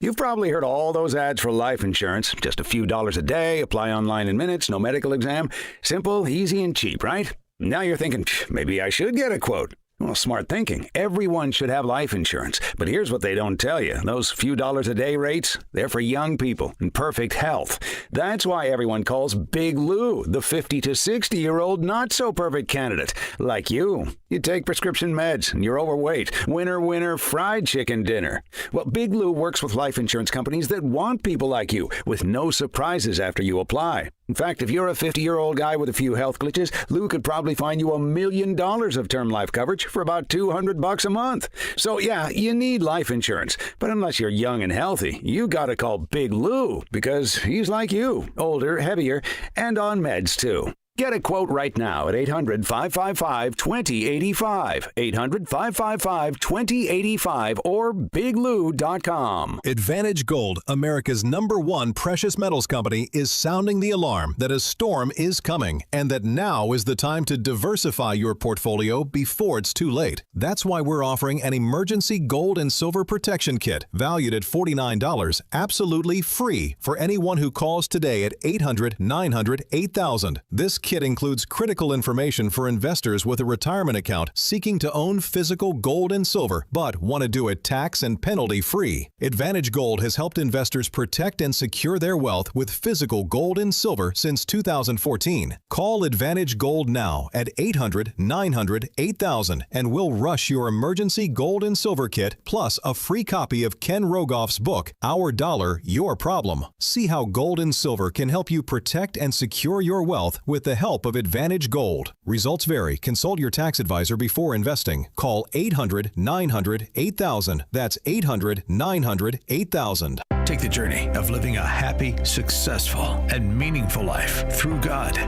You've probably heard all those ads for life insurance. Just a few dollars a day, apply online in minutes, no medical exam. Simple, easy, and cheap, right? Now you're thinking, maybe I should get a quote. Well, smart thinking. Everyone should have life insurance. But here's what they don't tell you. Those few dollars a day rates, they're for young people in perfect health. That's why everyone calls Big Lou the 50 to 60-year-old not-so-perfect candidate. Like you. You take prescription meds and you're overweight. Winner, fried chicken dinner. Well, Big Lou works with life insurance companies that want people like you with no surprises after you apply. In fact, if you're a 50-year-old guy with a few health glitches, Lou could probably find you $1 million of term life coverage for about $200 a month. So yeah, you need life insurance. But unless you're young and healthy, you gotta call Big Lou because he's like you, older, heavier, and on meds too. Get a quote right now at 800-555-2085, 800-555-2085, or biglou.com. Advantage Gold, America's #1 precious metals company, is sounding the alarm that a storm is coming and that now is the time to diversify your portfolio before it's too late. That's why we're offering an emergency gold and silver protection kit valued at $49, absolutely free for anyone who calls today at 800-900-8000. This kit includes critical information for investors with a retirement account seeking to own physical gold and silver, but want to do it tax and penalty free. Advantage Gold has helped investors protect and secure their wealth with physical gold and silver since 2014. Call Advantage Gold now at 800-900-8000 and we'll rush your emergency gold and silver kit plus a free copy of Ken Rogoff's book, Our Dollar, Your Problem. See how gold and silver can help you protect and secure your wealth with the help of Advantage Gold. Results vary. Consult your tax advisor before investing. Call 800-900-8000. That's 800-900-8000. Take the journey of living a happy, successful, and meaningful life through God.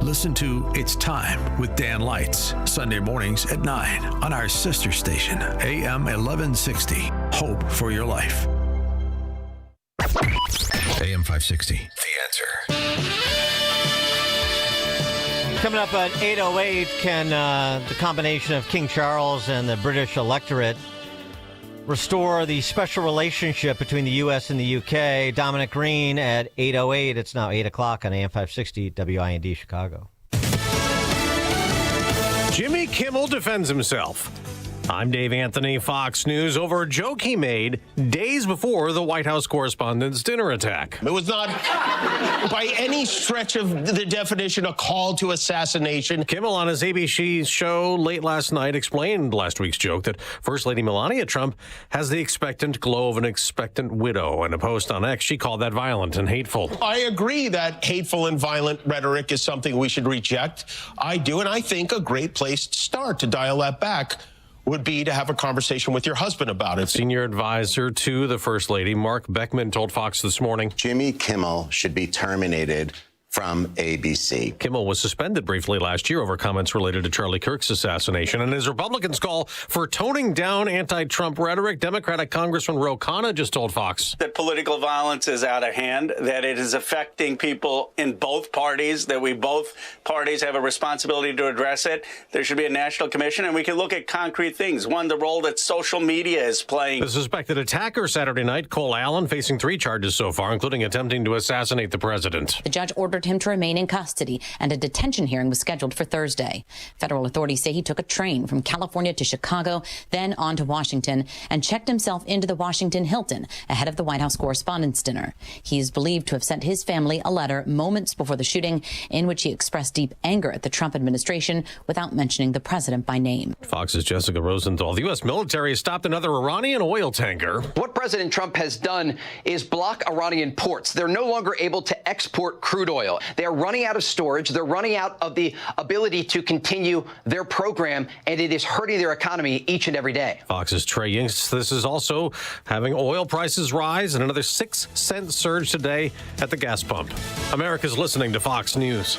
Listen to It's Time with Dan Lights, Sunday mornings at 9 on our sister station, AM 1160. Hope for your life. AM AM 560. The Answer. Coming up at 8:08, can the combination of King Charles and the British electorate restore the special relationship between the U.S. and the U.K.? Dominic Green at 8:08. It's now 8 o'clock on AM 560 WIND Chicago. Jimmy Kimmel defends himself. I'm Dave Anthony, Fox News, over a joke he made days before the White House correspondents' dinner attack. It was not, by any stretch of the definition, a call to assassination. Kimmel on his ABC show late last night explained last week's joke that First Lady Melania Trump has the expectant glow of an expectant widow. In a post on X, she called that violent and hateful. I agree that hateful and violent rhetoric is something we should reject. I do, and I think a great place to start to dial that back would be to have a conversation with your husband about it. Senior advisor to the First Lady, Mark Beckman, told Fox this morning Jimmy Kimmel should be terminated from ABC. Kimmel was suspended briefly last year over comments related to Charlie Kirk's assassination. And as Republicans call for toning down anti-Trump rhetoric, Democratic Congressman Ro Khanna just told Fox that political violence is out of hand, that it is affecting people in both parties, that both parties have a responsibility to address it. There should be a national commission, and we can look at concrete things. One, the role that social media is playing. The suspected attacker Saturday night, Cole Allen, facing 3 charges so far, including attempting to assassinate the president. The judge ordered him to remain in custody, and a detention hearing was scheduled for Thursday. Federal authorities say he took a train from California to Chicago, then on to Washington, and checked himself into the Washington Hilton ahead of the White House Correspondents' Dinner. He is believed to have sent his family a letter moments before the shooting in which he expressed deep anger at the Trump administration without mentioning the president by name. Fox's Jessica Rosenthal. The U.S. military has stopped another Iranian oil tanker. What President Trump has done is block Iranian ports. They're no longer able to export crude oil. They are running out of storage. They're running out of the ability to continue their program, and it is hurting their economy each and every day. Fox's Trey Yingst. This is also having oil prices rise and another 6-cent surge today at the gas pump. America's listening to Fox News.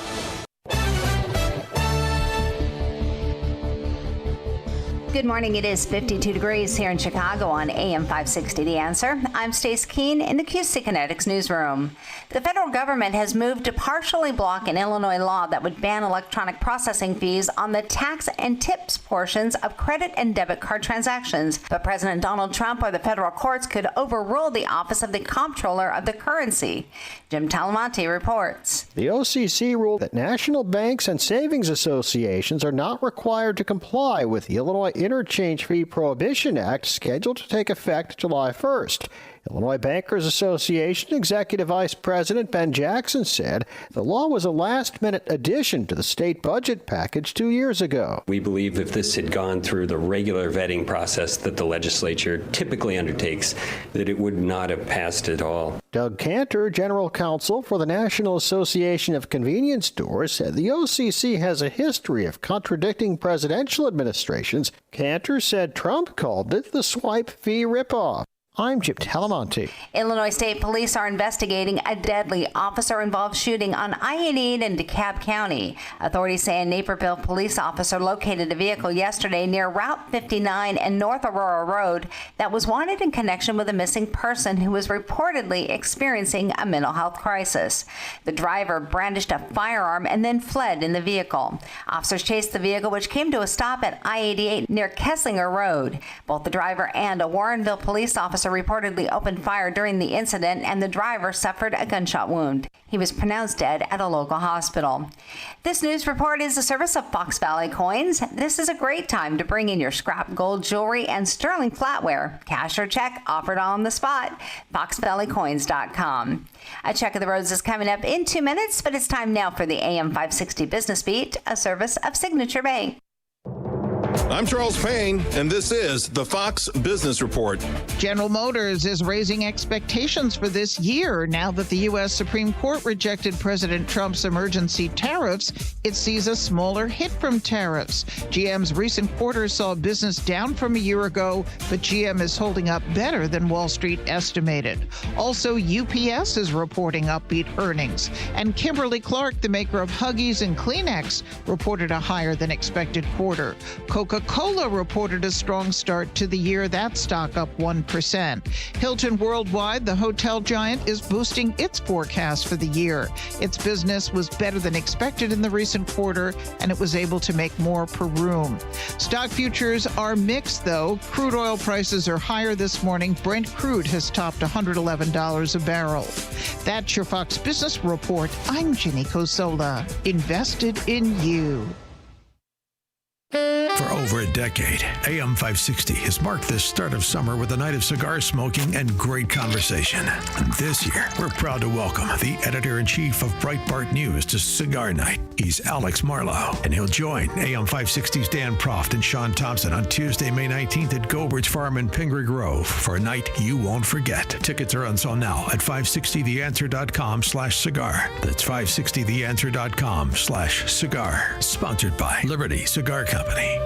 Good morning. It is 52 degrees here in Chicago on AM 560 The Answer. I'm Stace Keene in the QC Kinetics newsroom. The federal government has moved to partially block an Illinois law that would ban electronic processing fees on the tax and tips portions of credit and debit card transactions. But President Donald Trump or the federal courts could overrule the Office of the Comptroller of the Currency. Jim Talamonte reports. The OCC ruled that national banks and savings associations are not required to comply with the Illinois Interchange Fee Prohibition Act, scheduled to take effect July 1st. Illinois Bankers Association Executive Vice President Ben Jackson said the law was a last-minute addition to the state budget package 2 years ago. We believe if this had gone through the regular vetting process that the legislature typically undertakes, that it would not have passed at all. Doug Cantor, General Counsel for the National Association of Convenience Stores, said the OCC has a history of contradicting presidential administrations. Cantor said Trump called it the swipe fee ripoff. I'm Jim Talamonte. Illinois State Police are investigating a deadly officer-involved shooting on I-88 in DeKalb County. Authorities say a Naperville police officer located a vehicle yesterday near Route 59 and North Aurora Road that was wanted in connection with a missing person who was reportedly experiencing a mental health crisis. The driver brandished a firearm and then fled in the vehicle. Officers chased the vehicle, which came to a stop at I-88 near Kesslinger Road. Both the driver and a Warrenville police officer reportedly opened fire during the incident, and the driver suffered a gunshot wound. He was pronounced dead at a local hospital. This news report is a service of Fox Valley Coins. This is a great time to bring in your scrap gold jewelry and sterling flatware. Cash or check offered on the spot. FoxValleyCoins.com. A check of the roads is coming up in 2 minutes, but it's time now for the AM 560 Business Beat, a service of Signature Bank. I'm Charles Payne, and this is the Fox Business Report. General Motors is raising expectations for this year. Now that the U.S. Supreme Court rejected President Trump's emergency tariffs, it sees a smaller hit from tariffs. GM's recent quarter saw business down from a year ago, but GM is holding up better than Wall Street estimated. Also, UPS is reporting upbeat earnings. And Kimberly-Clark, the maker of Huggies and Kleenex, reported a higher than expected quarter. Coca-Cola reported a strong start to the year. That stock up 1%. Hilton Worldwide, the hotel giant, is boosting its forecast for the year. Its business was better than expected in the recent quarter, and it was able to make more per room. Stock futures are mixed, though. Crude oil prices are higher this morning. Brent crude has topped $111 a barrel. That's your Fox Business Report. I'm Ginny Cosola. Invested in you. For over a decade, AM 560 has marked the start of summer with a night of cigar smoking and great conversation. And this year, we're proud to welcome the editor-in-chief of Breitbart News to Cigar Night. He's Alex Marlowe, and he'll join AM 560's Dan Proft and Sean Thompson on Tuesday, May 19th at Gobert's Farm in Pingree Grove for a night you won't forget. Tickets are on sale now at 560theanswer.com/cigar. That's 560theanswer.com/cigar. Sponsored by Liberty Cigar Company.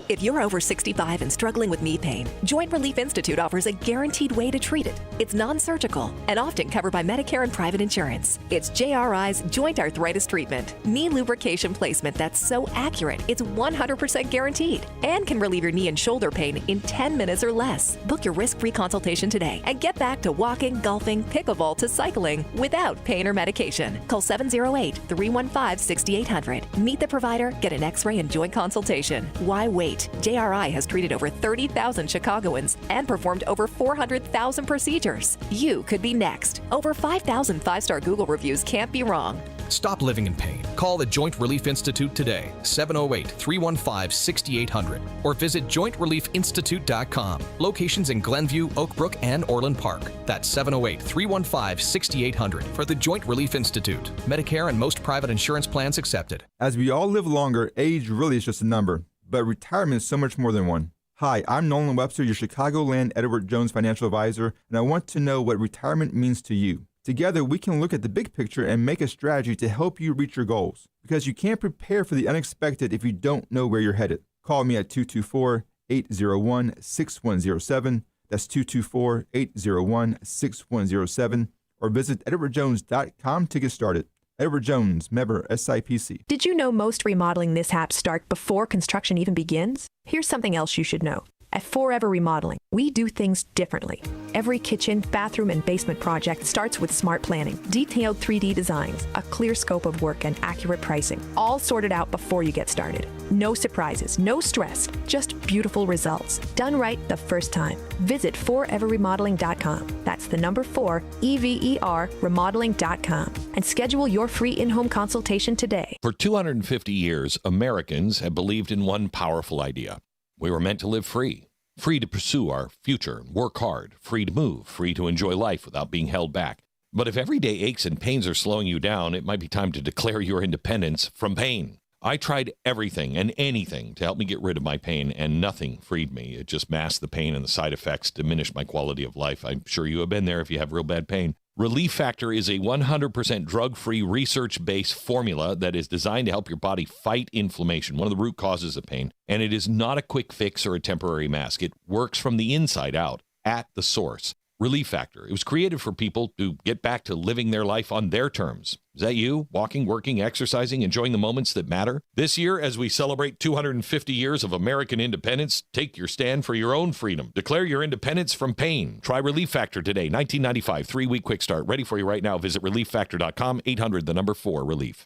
If you're over 65 and struggling with knee pain, Joint Relief Institute offers a guaranteed way to treat it. It's non-surgical and often covered by Medicare and private insurance. It's JRI's Joint Arthritis Treatment, knee lubrication placement that's so accurate it's 100% guaranteed and can relieve your knee and shoulder pain in 10 minutes or less. Book your risk-free consultation today and get back to walking, golfing, pickleball to cycling without pain or medication. Call 708-315-6800. Meet the provider, get an x-ray and joint consultation. Why wait? JRI has treated over 30,000 Chicagoans and performed over 400,000 procedures. You could be next. Over 5,000 five-star Google reviews can't be wrong. Stop living in pain. Call the Joint Relief Institute today, 708-315-6800, or visit jointreliefinstitute.com. Locations in Glenview, Oak Brook, and Orland Park. That's 708-315-6800 for the Joint Relief Institute. Medicare and most private insurance plans accepted. As we all live longer, age really is just a number, but retirement is so much more than one. Hi, I'm Nolan Webster, your Chicagoland Edward Jones financial advisor, and I want to know what retirement means to you. Together, we can look at the big picture and make a strategy to help you reach your goals. Because you can't prepare for the unexpected if you don't know where you're headed. Call me at 224-801-6107. That's 224-801-6107. Or visit edwardjones.com to get started. Edward Jones, member SIPC. Did you know most remodeling mishaps start before construction even begins? Here's something else you should know. At Forever Remodeling, we do things differently. Every kitchen, bathroom, and basement project starts with smart planning, detailed 3D designs, a clear scope of work, and accurate pricing, all sorted out before you get started. No surprises, no stress, just beautiful results. Done right the first time. Visit foreverremodeling.com. That's the number 4, EVER, remodeling.com. And schedule your free in-home consultation today. For 250 years, Americans have believed in one powerful idea. We were meant to live free to pursue our future, work hard, free to move, free to enjoy life without being held back. But if everyday aches and pains are slowing you down, it might be time to declare your independence from pain. I tried everything and anything to help me get rid of my pain, and nothing freed me. It just masked the pain, and the side effects diminished my quality of life. I'm sure you have been there if you have real bad pain. Relief Factor is a 100% drug-free, research-based formula that is designed to help your body fight inflammation, one of the root causes of pain. And it is not a quick fix or a temporary mask. It works from the inside out, at the source. Relief Factor. It was created for people to get back to living their life on their terms. Is that you? Walking, working, exercising, enjoying the moments that matter? This year, as we celebrate 250 years of American independence, take your stand for your own freedom. Declare your independence from pain. Try Relief Factor today. $19.95, 3-week quick start. Ready for you right now. Visit relieffactor.com, 800-4-RELIEF.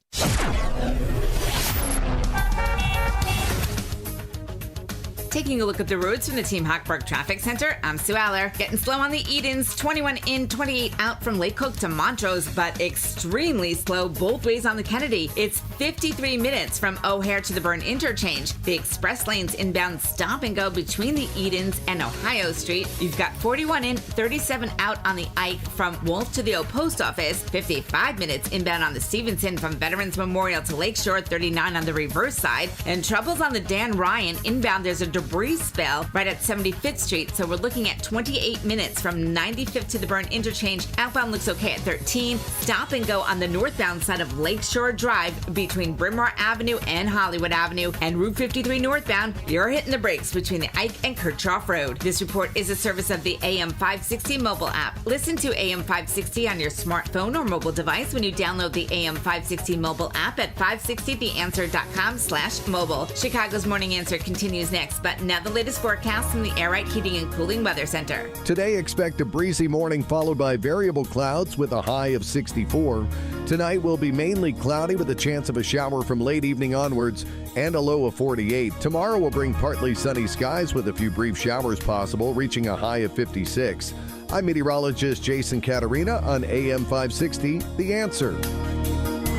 Taking a look at the roads from the Team Hochberg Traffic Center, I'm Sue Aller. Getting slow on the Edens, 21 in, 28 out from Lake Cook to Montrose, but extremely slow both ways on the Kennedy. It's 53 minutes from O'Hare to the Byrne Interchange. The express lanes inbound stop and go between the Edens and Ohio Street. You've got 41 in, 37 out on the Ike from Wolf to the O Post Office. 55 minutes inbound on the Stevenson from Veterans Memorial to Lakeshore, 39 on the reverse side. And troubles on the Dan Ryan inbound. There's a debris spill right at 75th Street. So we're looking at 28 minutes from 95th to the Burn interchange. Outbound looks okay at 13. Stop and go on the northbound side of Lakeshore Drive between Bryn Mawr Avenue and Hollywood Avenue. And Route 53 northbound, you're hitting the brakes between the Ike and Kirchhoff Road. This report is a service of the AM 560 mobile app. Listen to AM 560 on your smartphone or mobile device when you download the AM 560 mobile app at 560theanswer.com/mobile. Chicago's Morning Answer continues next, but now the latest forecast from the Air Right Heating and Cooling Weather Center. Today, expect a breezy morning followed by variable clouds with a high of 64. Tonight will be mainly cloudy with a chance of a shower from late evening onwards and a low of 48. Tomorrow will bring partly sunny skies with a few brief showers possible, reaching a high of 56. I'm meteorologist Jason Caterina on AM 560, The Answer.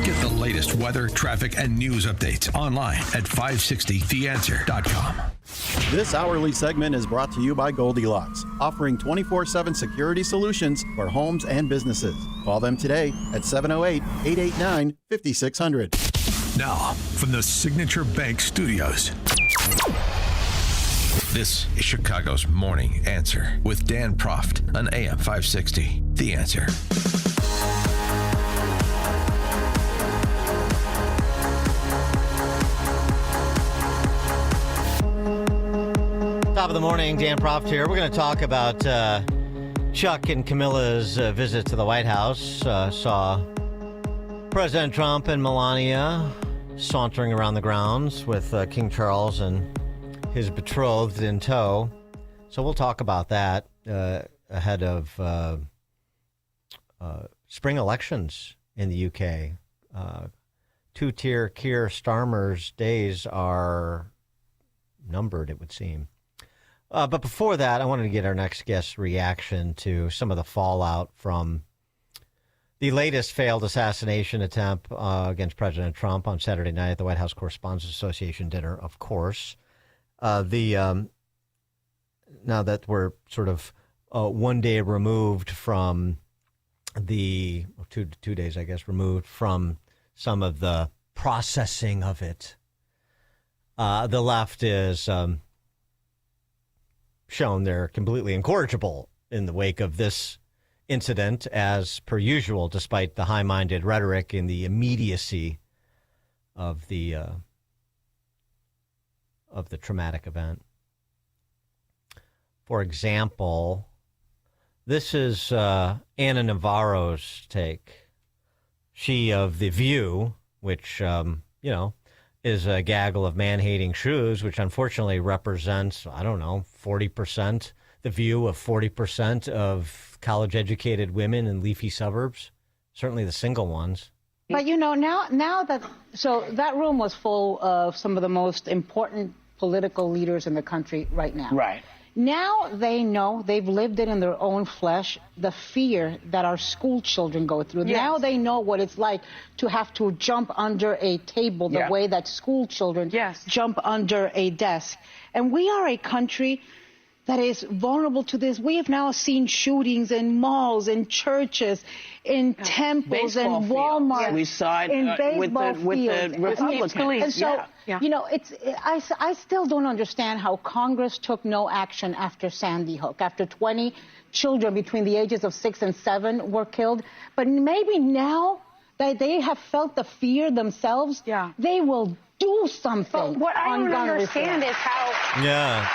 Get the latest weather, traffic, and news updates online at 560theanswer.com. This hourly segment is brought to you by Goldilocks, offering 24/7 security solutions for homes and businesses. Call them today at 708-889-5600. Now, from the Signature Bank Studios. This is Chicago's Morning Answer with Dan Proft on AM 560. The Answer. Top of the morning, Dan Proft here. We're going to talk about Chuck and Camilla's visit to the White House. Saw President Trump and Melania sauntering around the grounds with King Charles and his betrothed in tow. So we'll talk about that ahead of spring elections in the UK. Two-tier Keir Starmer's days are numbered, it would seem. But before that, I wanted to get our next guest's reaction to some of the fallout from the latest failed assassination attempt against President Trump on Saturday night at the White House Correspondents Association dinner, of course. Now that we're sort of 1 day removed from the, two days, I guess, removed from some of the processing of it, the left is shown they're completely incorrigible in the wake of this incident, as per usual, despite the high-minded rhetoric and the immediacy of the traumatic event. For example, this is Anna Navarro's take. She of The View, which, is a gaggle of man-hating shrews, which unfortunately represents, 40%, the view of 40% of college-educated women in leafy suburbs, certainly the single ones. But, now that room was full of some of the most important political leaders in the country right now. Right. Now they know, they've lived it in their own flesh, the fear that our school children go through. Yes. Now they know what it's like to have to jump under a table the way that school children jump under a desk. And we are a country that is vulnerable to this. We have now seen shootings in malls, in churches, in temples, in Walmart. Yeah. We saw it with the Republicans. And so, I still don't understand how Congress took no action after Sandy Hook, after 20 children between the ages of 6 and 7 were killed. But maybe now that they have felt the fear themselves, they will do something. But what I don't understand is how... Yeah.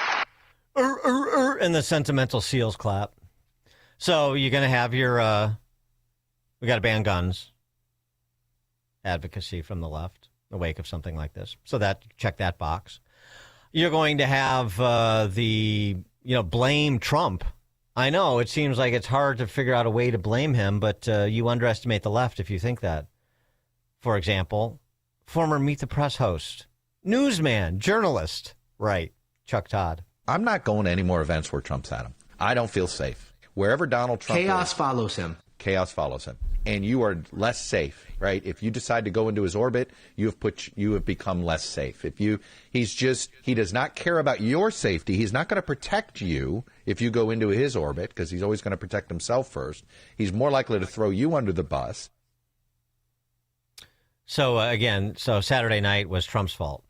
And the sentimental seals clap. So you're going to have your, we got to ban guns advocacy from the left in the wake of something like this. So check that box. You're going to have blame Trump. I know it seems like it's hard to figure out a way to blame him, but you underestimate the left if you think that. For example, former Meet the Press host, newsman, journalist, right, Chuck Todd. I'm not going to any more events where Trump's at them. I don't feel safe. Wherever Donald Trump Chaos follows him. Chaos follows him. And you are less safe, right? If you decide to go into his orbit, you have become less safe. He does not care about your safety. He's not going to protect you if you go into his orbit, because he's always going to protect himself first. He's more likely to throw you under the bus. So Saturday night was Trump's fault.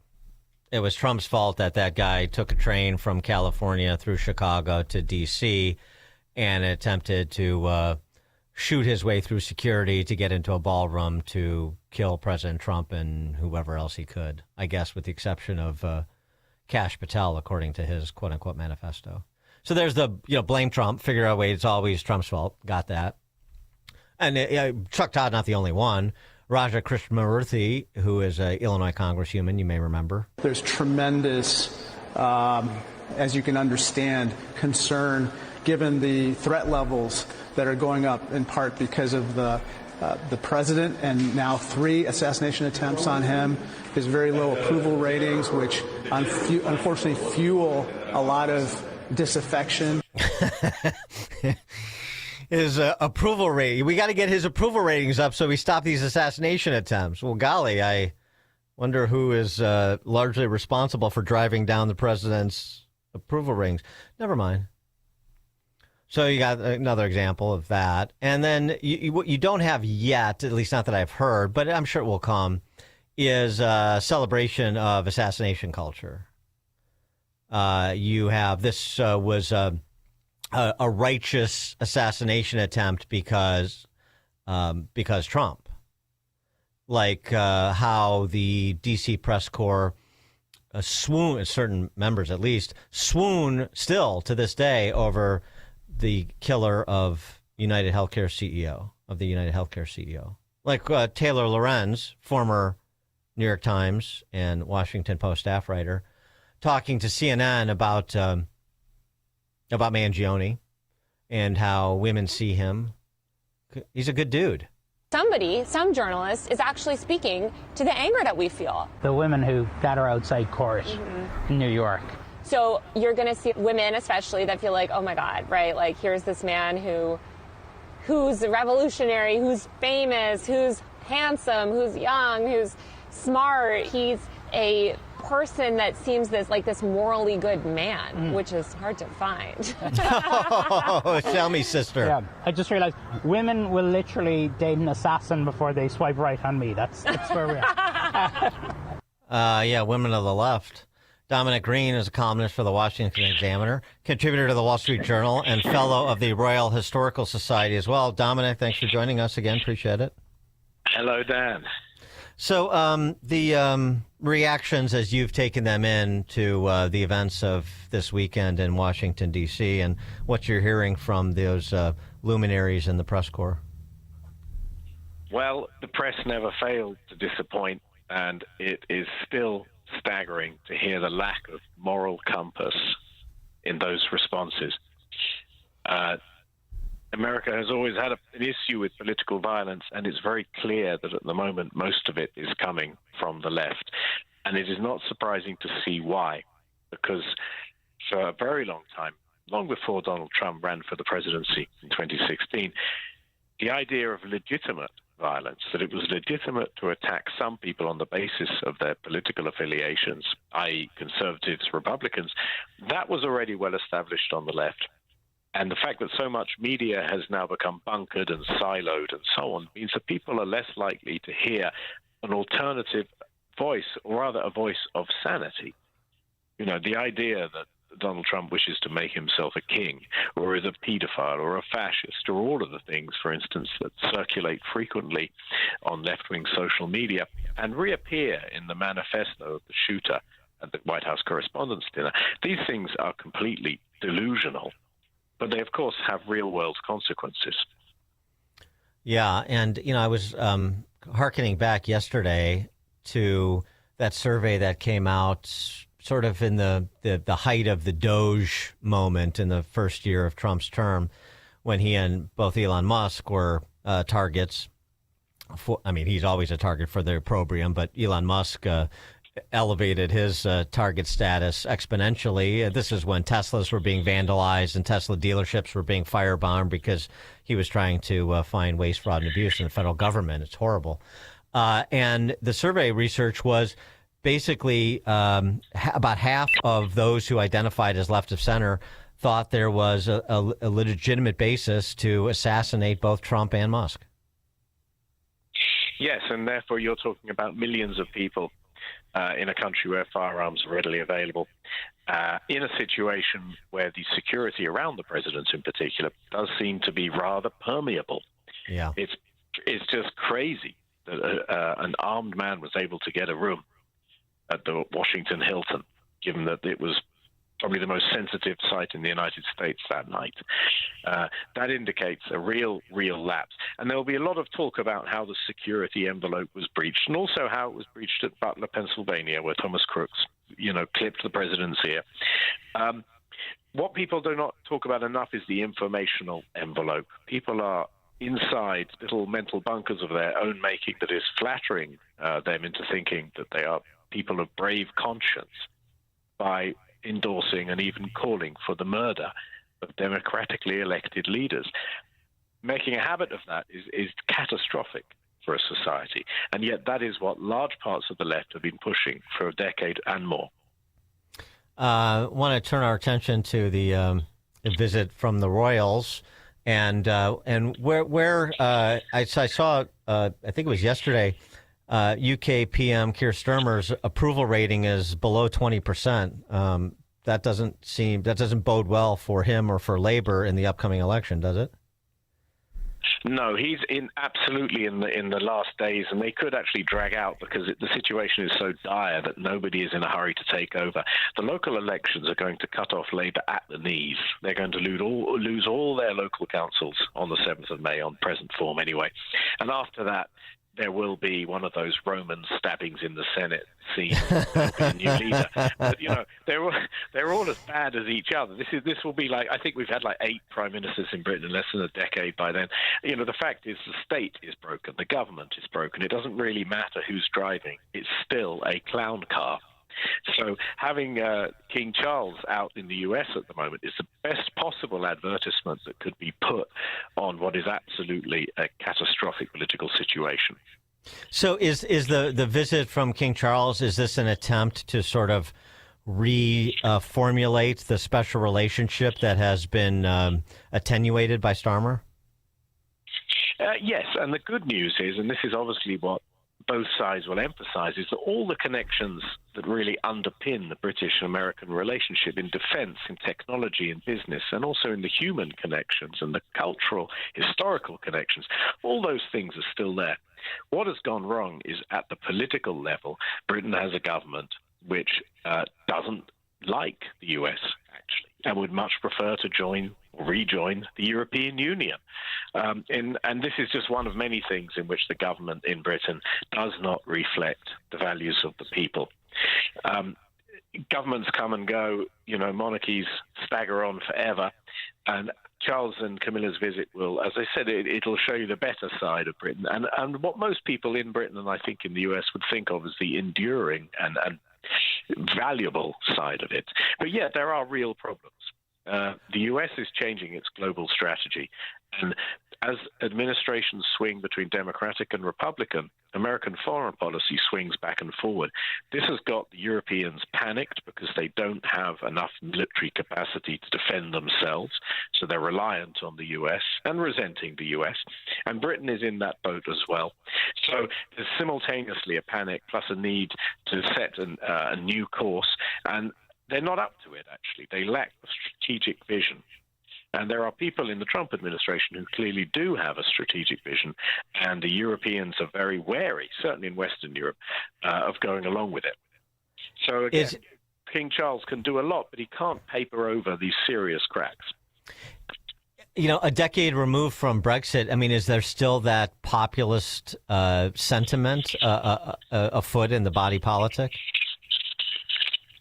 it was Trump's fault that guy took a train from California through Chicago to D.C. and attempted to shoot his way through security to get into a ballroom to kill President Trump and whoever else he could, I guess, with the exception of Kash Patel, according to his quote-unquote manifesto. So there's the, blame Trump, figure out a way it's always Trump's fault. Got that. And Chuck Todd, not the only one. Raja Krishnamoorthi, who is an Illinois congresswoman, you may remember. There's tremendous, as you can understand, concern given the threat levels that are going up in part because of the president and now 3 assassination attempts on him, his very low approval ratings, which unfortunately fuel a lot of disaffection. His approval rate. We got to get his approval ratings up so we stop these assassination attempts. Well, golly, I wonder who is largely responsible for driving down the president's approval ratings. Never mind. So you got another example of that. And then what you don't have yet, at least not that I've heard, but I'm sure it will come, is a celebration of assassination culture. You have, this was a righteous assassination attempt because Trump, like how the D.C. press corps swoon, certain members at least, swoon still to this day over the killer of United Healthcare CEO, like Taylor Lorenz, former New York Times and Washington Post staff writer, talking to CNN about Mangione and how women see him. He's a good dude. Some journalist is actually speaking to the anger that we feel. The women who gather outside court in New York. So you're going to see women especially that feel like, oh my God, right? Like here's this man who's revolutionary, who's famous, who's handsome, who's young, who's smart. He's a person that seems this morally good man, which is hard to find. Oh, tell me, sister. Yeah, I just realized women will literally date an assassin before they swipe right on me. That's where we are. Yeah, women of the left. Dominic Green is a columnist for the Washington Examiner, contributor to the Wall Street Journal, and fellow of the Royal Historical Society as well. Dominic, thanks for joining us again. Appreciate it. Hello, Dan. So the reactions as you've taken them in to the events of this weekend in Washington, D.C., and what you're hearing from those luminaries in the press corps. Well, the press never failed to disappoint, and it is still staggering to hear the lack of moral compass in those responses. America has always had an issue with political violence, and it's very clear that at the moment most of it is coming from the left. And it is not surprising to see why, because for a very long time, long before Donald Trump ran for the presidency in 2016, the idea of legitimate violence, that it was legitimate to attack some people on the basis of their political affiliations, i.e. conservatives, Republicans, that was already well established on the left. And the fact that so much media has now become bunkered and siloed and so on means that people are less likely to hear an alternative voice, or rather a voice of sanity. You know, the idea that Donald Trump wishes to make himself a king, or is a pedophile, or a fascist, or all of the things, for instance, that circulate frequently on left-wing social media and reappear in the manifesto of the shooter at the White House Correspondents' Dinner. These things are completely delusional, but they, of course, have real-world consequences. Yeah, and, I was hearkening back yesterday to that survey that came out sort of in the height of the Doge moment in the first year of Trump's term, when he and both Elon Musk were targets. He's always a target for the opprobrium, but Elon Musk elevated his target status exponentially. This is when Teslas were being vandalized and Tesla dealerships were being firebombed because he was trying to find waste, fraud, and abuse in the federal government. It's horrible. And the survey research was basically about half of those who identified as left of center thought there was a legitimate basis to assassinate both Trump and Musk. Yes, and therefore you're talking about millions of people in a country where firearms are readily available, in a situation where the security around the president in particular does seem to be rather permeable. Yeah. It's just crazy that an armed man was able to get a room at the Washington Hilton, given that it was probably the most sensitive site in the United States that night. That indicates a real lapse. And there will be a lot of talk about how the security envelope was breached, and also how it was breached at Butler, Pennsylvania, where Thomas Crooks, clipped the president's ear. What people do not talk about enough is the informational envelope. People are inside little mental bunkers of their own making that is flattering them into thinking that they are people of brave conscience by endorsing and even calling for the murder of democratically elected leaders. Making a habit of that is catastrophic for a society, and yet that is what large parts of the left have been pushing for a decade and more. I want to turn our attention to the visit from the Royals, and where I saw I think it was yesterday, UK PM Keir Starmer's approval rating is below 20%. That doesn't bode well for him or for Labour in the upcoming election, does it? No, he's absolutely in the last days, and they could actually drag out because the situation is so dire that nobody is in a hurry to take over. The local elections are going to cut off Labour at the knees. They're going to lose all their local councils on the 7th of May, on present form anyway. And after that, there will be one of those Roman stabbings in the Senate scene. There'll be a new leader. But, they're all as bad as each other. This will be like, I think we've had like 8 prime ministers in Britain in less than a decade by then. The fact is the state is broken. The government is broken. It doesn't really matter who's driving. It's still a clown car. So having King Charles out in the U.S. at the moment is the best possible advertisement that could be put on what is absolutely a catastrophic political situation. So is the visit from King Charles, is this an attempt to sort of reformulate the special relationship that has been attenuated by Starmer? Yes, and the good news is, and this is obviously what both sides will emphasize, is that all the connections that really underpin the British and American relationship in defense, in technology, in business, and also in the human connections and the cultural, historical connections, all those things are still there. What has gone wrong is at the political level, Britain has a government which doesn't like the US, actually, and would much prefer to rejoin the European Union. And this is just one of many things in which the government in Britain does not reflect the values of the people. Governments come and go, monarchies stagger on forever, and Charles and Camilla's visit will, as I said, it'll show you the better side of Britain, and what most people in Britain and I think in the US would think of as the enduring and valuable side of it. But yet there are real problems. The U.S. is changing its global strategy, and as administrations swing between Democratic and Republican, American foreign policy swings back and forward. This has got the Europeans panicked because they don't have enough military capacity to defend themselves, so they're reliant on the U.S. and resenting the U.S., and Britain is in that boat as well. So there's simultaneously a panic plus a need to set a new course, and they're not up to it, actually. They lack a strategic vision. And there are people in the Trump administration who clearly do have a strategic vision, and the Europeans are very wary, certainly in Western Europe, of going along with it. So again, King Charles can do a lot, but he can't paper over these serious cracks. A decade removed from Brexit, is there still that populist sentiment afoot in the body politic?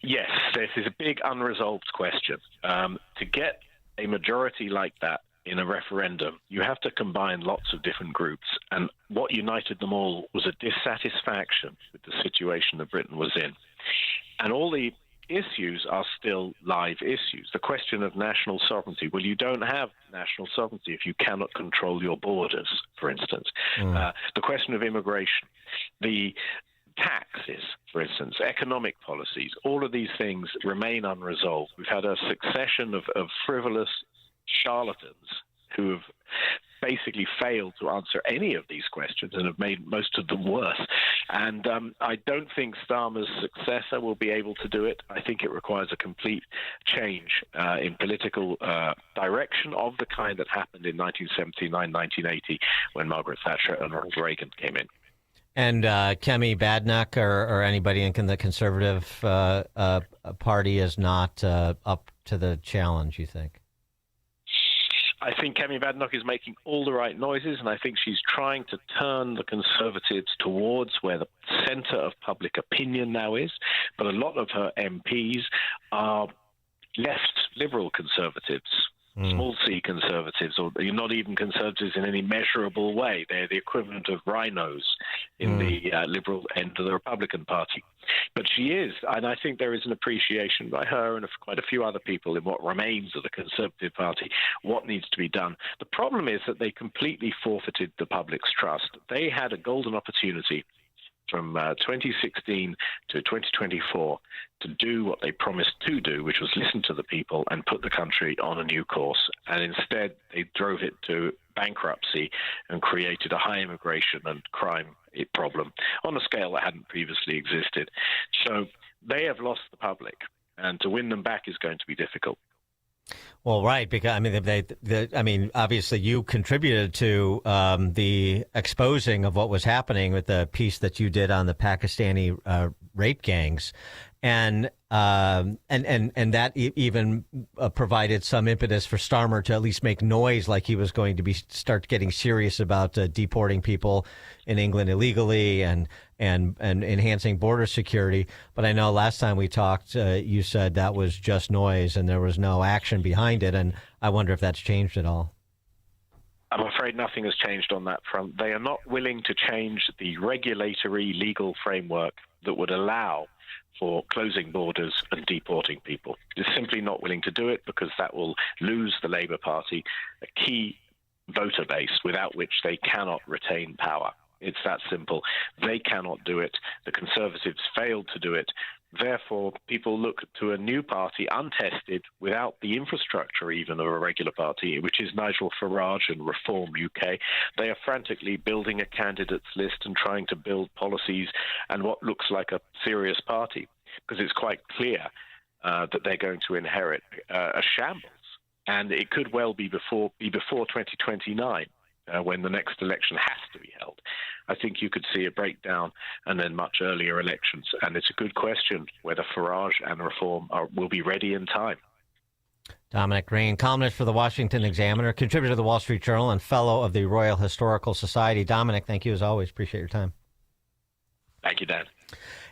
Yes, this is a big unresolved question. To get a majority like that in a referendum, you have to combine lots of different groups. And what united them all was a dissatisfaction with the situation that Britain was in. And all the issues are still live issues. The question of national sovereignty. Well, you don't have national sovereignty if you cannot control your borders, for instance. The question of immigration. The taxes, for instance, economic policies, all of these things remain unresolved. We've had a succession of frivolous charlatans who have basically failed to answer any of these questions and have made most of them worse. And I don't think Starmer's successor will be able to do it. I think it requires a complete change in political direction of the kind that happened in 1979, 1980, when Margaret Thatcher and Ronald Reagan came in. And Kemi Badenoch or anybody in the Conservative Party is not up to the challenge, you think? I think Kemi Badenoch is making all the right noises, and I think she's trying to turn the Conservatives towards where the centre of public opinion now is. But a lot of her MPs are left Liberal Conservatives, small c Conservatives, or not even Conservatives in any measurable way. They're the equivalent of rhinos in the Liberal end of the Republican Party. But she is, and I think there is an appreciation by her and quite a few other people in what remains of the Conservative Party, what needs to be done. The problem is that they completely forfeited the public's trust. They had a golden opportunity from 2016 to 2024 to do what they promised to do, which was listen to the people and put the country on a new course. And instead, they drove it to bankruptcy and created a high immigration and crime problem on a scale that hadn't previously existed. So they have lost the public, and to win them back is going to be difficult. Well, right, because I mean, obviously, you contributed to the exposing of what was happening with the piece that you did on the Pakistani rape gangs, and that even provided some impetus for Starmer to at least make noise, like he was going to start getting serious about deporting people in England illegally and enhancing border security. But I know last time we talked, you said that was just noise and there was no action behind it. And I wonder if that's changed at all. I'm afraid nothing has changed on that front. They are not willing to change the regulatory legal framework that would allow for closing borders and deporting people. They're simply not willing to do it because that will lose the Labour Party a key voter base without which they cannot retain power. It's that simple. They cannot do it. The Conservatives failed to do it. Therefore, people look to a new party, untested, without the infrastructure even of a regular party, which is Nigel Farage and Reform UK. They are frantically building a candidates list and trying to build policies and what looks like a serious party, because it's quite clear that they're going to inherit a shambles. And it could well be before 2029. When the next election has to be held. I think you could see a breakdown and then much earlier elections. And it's a good question whether Farage and Reform will be ready in time. Dominic Green, columnist for the Washington Examiner, contributor to the Wall Street Journal, and fellow of the Royal Historical Society. Dominic, thank you as always. Appreciate your time. Thank you, Dan.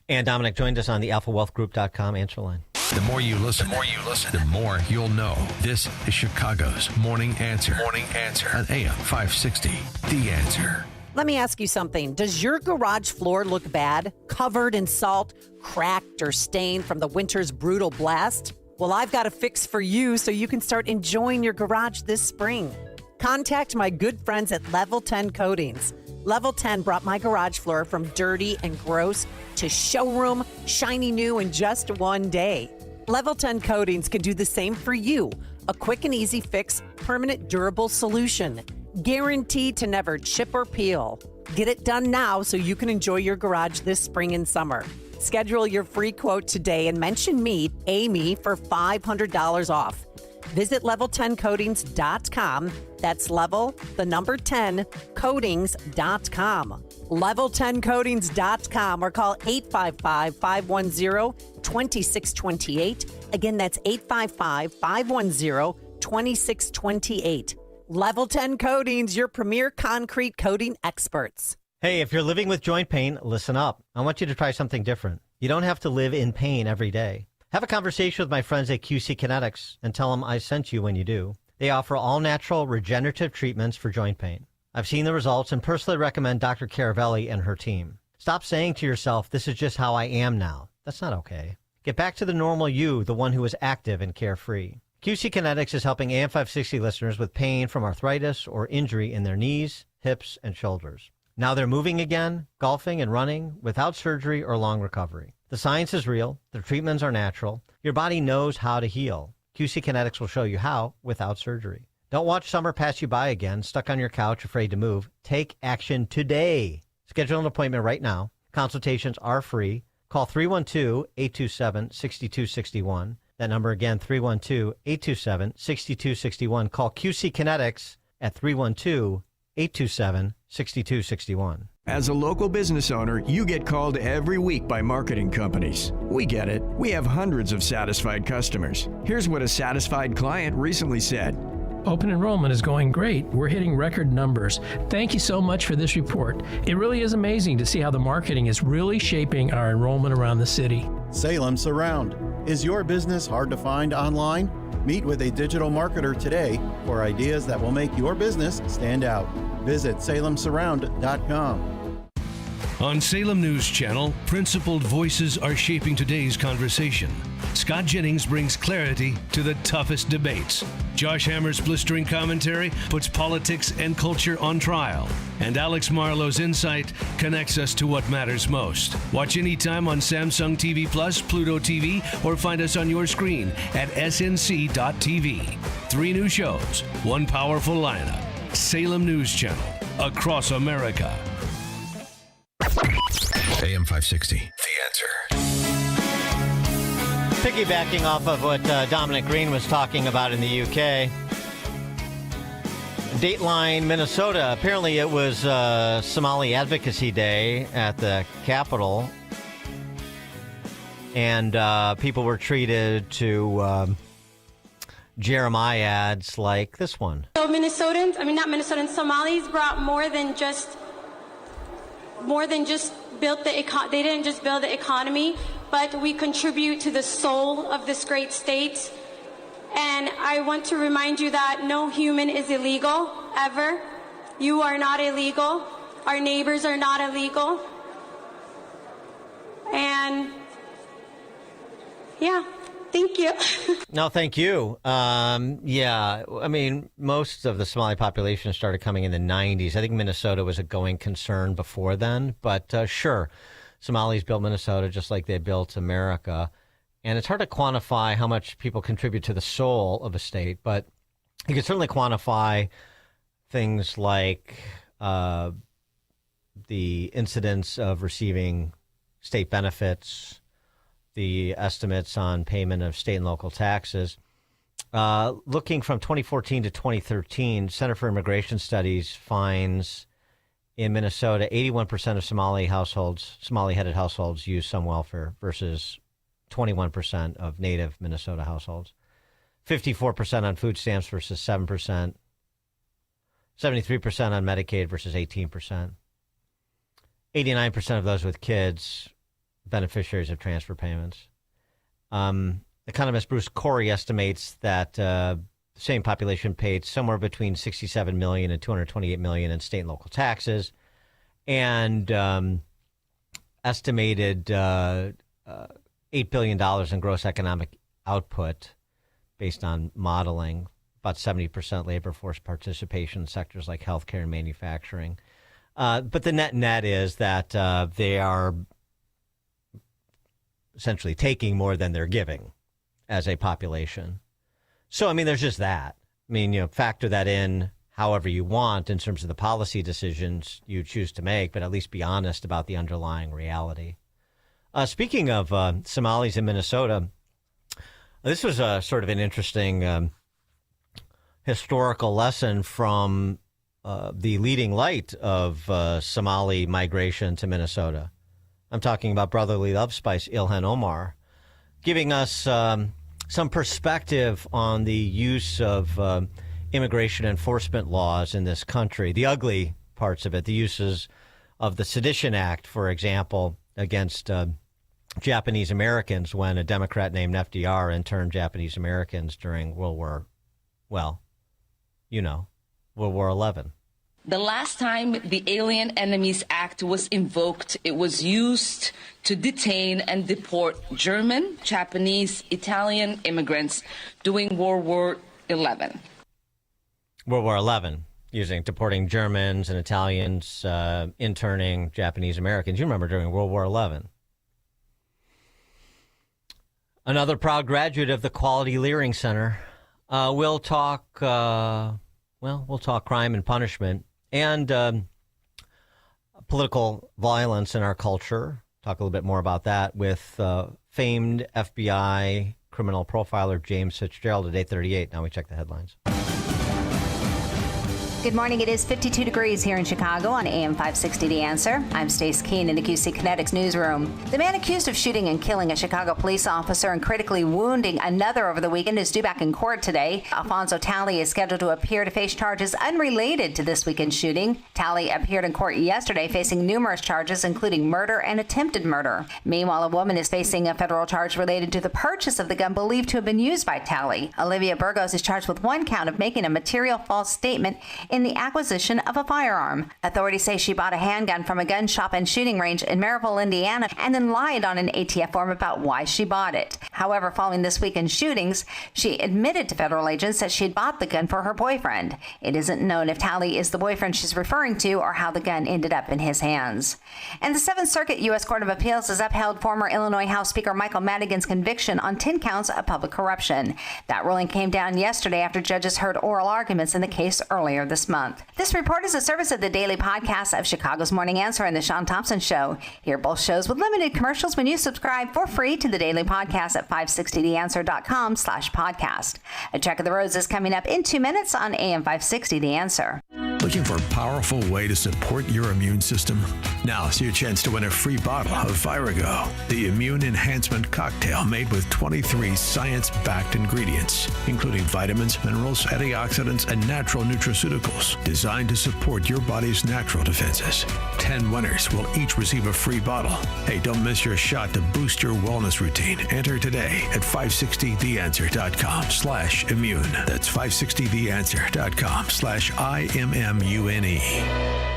And Dominic joined us on the alphawealthgroup.com answer line. The more you listen, the more you'll know. This is Chicago's Morning Answer. Morning Answer on AM 560. The Answer. Let me ask you something. Does your garage floor look bad? Covered in salt, cracked, or stained from the winter's brutal blast? Well, I've got a fix for you so you can start enjoying your garage this spring. Contact my good friends at Level 10 Coatings. Level 10 brought my garage floor from dirty and gross to showroom, shiny new in just one day. Level 10 Coatings can do the same for you. A quick and easy fix, permanent durable solution. Guaranteed to never chip or peel. Get it done now so you can enjoy your garage this spring and summer. Schedule your free quote today and mention me, Amy, for $500 off. Visit level10coatings.com. That's level, the number 10, coatings.com. Level10coatings.com or call 855-510-2628. Again, that's 855-510-2628. Level 10 Coatings, your premier concrete coating experts. Hey, if you're living with joint pain, listen up. I want you to try something different. You don't have to live in pain every day. Have a conversation with my friends at QC Kinetics and tell them I sent you when you do. They offer all-natural regenerative treatments for joint pain. I've seen the results and personally recommend Dr. Caravelli and her team. Stop saying to yourself, this is just how I am now. That's not okay. Get back to the normal you, the one who is active and carefree. QC Kinetics is helping AM 560 listeners with pain from arthritis or injury in their knees, hips, and shoulders. Now they're moving again, golfing and running without surgery or long recovery. The science is real. The treatments are natural. Your body knows how to heal. QC Kinetics will show you how without surgery. Don't watch summer pass you by again, stuck on your couch, afraid to move. Take action today. Schedule an appointment right now. Consultations are free. Call 312-827-6261. That number again, 312-827-6261. Call QC Kinetics at 312-827-6261. As a local business owner, you get called every week by marketing companies. We get it. We have hundreds of satisfied customers. Here's what a satisfied client recently said. Open enrollment is going great. We're hitting record numbers. Thank you so much for this report. It really is amazing to see how the marketing is really shaping our enrollment around the city. Salem Surround. Is your business hard to find online? Meet with a digital marketer today for ideas that will make your business stand out. Visit salemsurround.com. On Salem News Channel, principled voices are shaping today's conversation. Scott Jennings brings clarity to the toughest debates. Josh Hammer's blistering commentary puts politics and culture on trial. And Alex Marlowe's insight connects us to what matters most. Watch anytime on Samsung TV Plus, Pluto TV, or find us on your screen at snc.tv. 3 new shows, 1 powerful lineup. Salem News Channel, across America. AM 560, The Answer. Piggybacking off of what Dominic Green was talking about in the UK, Dateline, Minnesota. Apparently it was Somali Advocacy Day at the Capitol, and people were treated to Jeremiads like this one. So Somalis brought more than just built they didn't just build the economy, but we contribute to the soul of this great state. And I want to remind you that no human is illegal, ever. You are not illegal. Our neighbors are not illegal. And yeah, thank you. No, thank you. Yeah, I mean, most of the Somali population started coming in the 90s. I think Minnesota was a going concern before then, but sure, Somalis built Minnesota just like they built America. And it's hard to quantify how much people contribute to the soul of a state, but you can certainly quantify things like the incidence of receiving state benefits, the estimates on payment of state and local taxes. Looking from 2014 to 2013, Center for Immigration Studies finds in Minnesota, 81% of Somali-headed households use some welfare versus 21% of native Minnesota households. 54% on food stamps versus 7%. 73% on Medicaid versus 18%. 89% of those with kids, beneficiaries of transfer payments. Economist Bruce Corey estimates that the same population paid somewhere between $67 million and $228 million in state and local taxes, and estimated $8 billion in gross economic output based on modeling, about 70% labor force participation in sectors like healthcare and manufacturing. But the net is that they are essentially taking more than they're giving as a population. So, I mean, there's just that. I mean, factor that in however you want in terms of the policy decisions you choose to make, but at least be honest about the underlying reality. Speaking of Somalis in Minnesota, this was a sort of an interesting historical lesson from the leading light of Somali migration to Minnesota. I'm talking about Brotherly Love Spice, Ilhan Omar, giving us some perspective on the use of immigration enforcement laws in this country, the ugly parts of it, the uses of the Sedition Act, for example, against Japanese Americans when a Democrat named FDR interned Japanese Americans during World War XI. The last time the Alien Enemies Act was invoked, it was used to detain and deport German, Japanese, Italian immigrants during World War XI. World War XI, deporting Germans and Italians, interning Japanese Americans. You remember during World War XI. Another proud graduate of the Quality Leering Center. We'll talk crime and punishment. And political violence in our culture. Talk a little bit more about that with famed FBI criminal profiler James Fitzgerald at 8:38. Now we check the headlines. Good morning. It is 52 degrees here in Chicago on AM 560 The Answer. I'm Stace Keene in the QC Kinetics newsroom. The man accused of shooting and killing a Chicago police officer and critically wounding another over the weekend is due back in court today. Alfonso Talley is scheduled to appear to face charges unrelated to this weekend's shooting. Talley appeared in court yesterday facing numerous charges, including murder and attempted murder. Meanwhile, a woman is facing a federal charge related to the purchase of the gun believed to have been used by Talley. Olivia Burgos is charged with one count of making a material false statement in the acquisition of a firearm. Authorities say she bought a handgun from a gun shop and shooting range in Maryville, Indiana, and then lied on an ATF form about why she bought it. However, following this weekend's shootings, she admitted to federal agents that she had bought the gun for her boyfriend. It isn't known if Talley is the boyfriend she's referring to or how the gun ended up in his hands. And the 7th Circuit U.S. Court of Appeals has upheld former Illinois House Speaker Michael Madigan's conviction on 10 counts of public corruption. That ruling came down yesterday after judges heard oral arguments in the case earlier this month. This report is a service of the daily podcast of Chicago's Morning Answer and the Sean Thompson Show. Hear both shows with limited commercials when you subscribe for free to the daily podcast at 560theanswer.com/podcast. A check of the roads is coming up in 2 minutes on AM 560 The Answer. Looking for a powerful way to support your immune system? Now is your chance to win a free bottle of Virago, the immune enhancement cocktail made with 23 science-backed ingredients, including vitamins, minerals, antioxidants, and natural nutraceuticals designed to support your body's natural defenses. 10 winners will each receive a free bottle. Hey, don't miss your shot to boost your wellness routine. Enter today at 560theanswer.com/immune. That's 560theanswer.com/IMMUNE.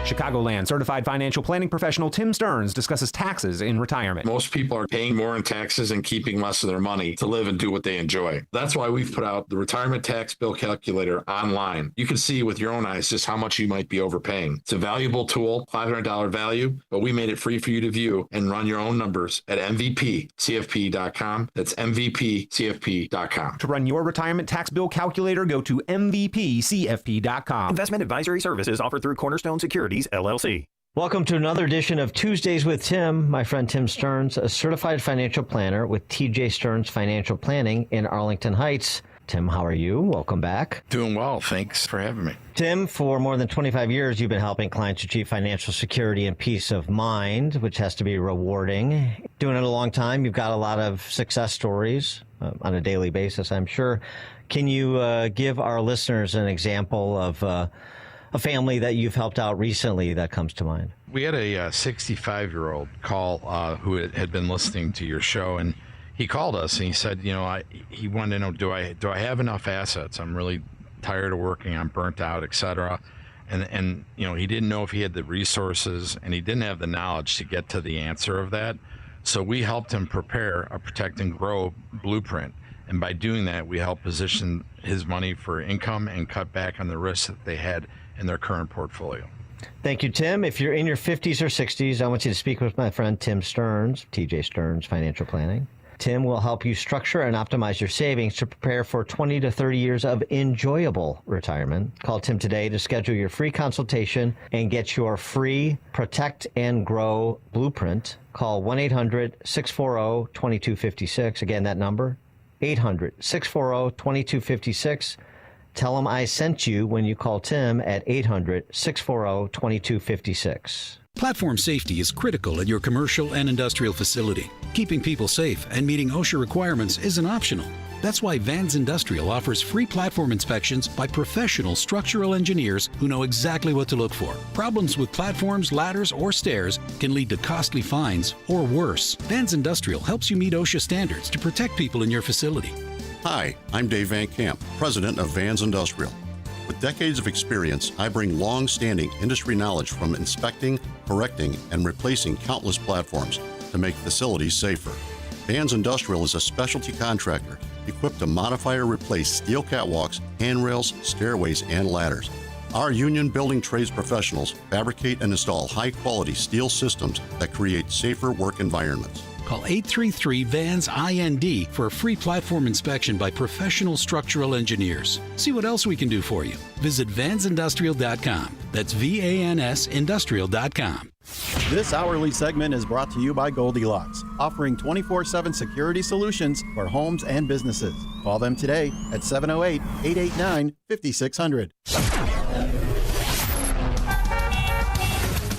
Chicagoland certified financial planning professional Tim Stearns discusses taxes in retirement. Most people are paying more in taxes and keeping less of their money to live and do what they enjoy. That's why we've put out the retirement tax bill calculator online. You can see with your own eyes just how much you might be overpaying. It's a valuable tool, $500 value, but we made it free for you to view and run your own numbers at MVPCFP.com. That's MVPCFP.com. To run your retirement tax bill calculator, go to MVPCFP.com. Investment advisory services offered through Cornerstone Securities, LLC. Welcome to another edition of Tuesdays with Tim. My friend Tim Stearns, a certified financial planner with TJ Stearns Financial Planning in Arlington Heights. Tim, how are you? Welcome back. Doing well. Thanks for having me. Tim, for more than 25 years, you've been helping clients achieve financial security and peace of mind, which has to be rewarding. Doing it a long time. You've got a lot of success stories on a daily basis, I'm sure. Can you give our listeners an example of a family that you've helped out recently that comes to mind? We had a 65-year-old call who had been listening to your show, and he called us and he said, he wanted to know, do I have enough assets? I'm really tired of working. I'm burnt out, etc. And he didn't know if he had the resources, and he didn't have the knowledge to get to the answer of that. So we helped him prepare a Protect and Grow blueprint. And by doing that, we helped position his money for income and cut back on the risks that they had in their current portfolio. Thank you, Tim. If you're in your 50s or 60s, I want you to speak with my friend Tim Stearns, TJ Stearns Financial Planning. Tim will help you structure and optimize your savings to prepare for 20 to 30 years of enjoyable retirement. Call Tim today to schedule your free consultation and get your free Protect and Grow blueprint. Call 1-800-640-2256. Again, that number, 800-640-2256. Tell him I sent you when you call Tim at 800-640-2256. Platform safety is critical at your commercial and industrial facility. Keeping people safe and meeting OSHA requirements isn't optional. That's why Vans Industrial offers free platform inspections by professional structural engineers who know exactly what to look for. Problems with platforms, ladders, or stairs can lead to costly fines or worse. Vans Industrial helps you meet OSHA standards to protect people in your facility. Hi, I'm Dave Van Camp, president of Vans Industrial. With decades of experience, I bring long-standing industry knowledge from inspecting, correcting, and replacing countless platforms to make facilities safer. Vans Industrial is a specialty contractor equipped to modify or replace steel catwalks, handrails, stairways, and ladders. Our union building trades professionals fabricate and install high-quality steel systems that create safer work environments. Call 833-VANS-IND for a free platform inspection by professional structural engineers. See what else we can do for you. Visit vansindustrial.com. That's VANS Industrial.com. This hourly segment is brought to you by Goldilocks, offering 24/7 security solutions for homes and businesses. Call them today at 708-889-5600.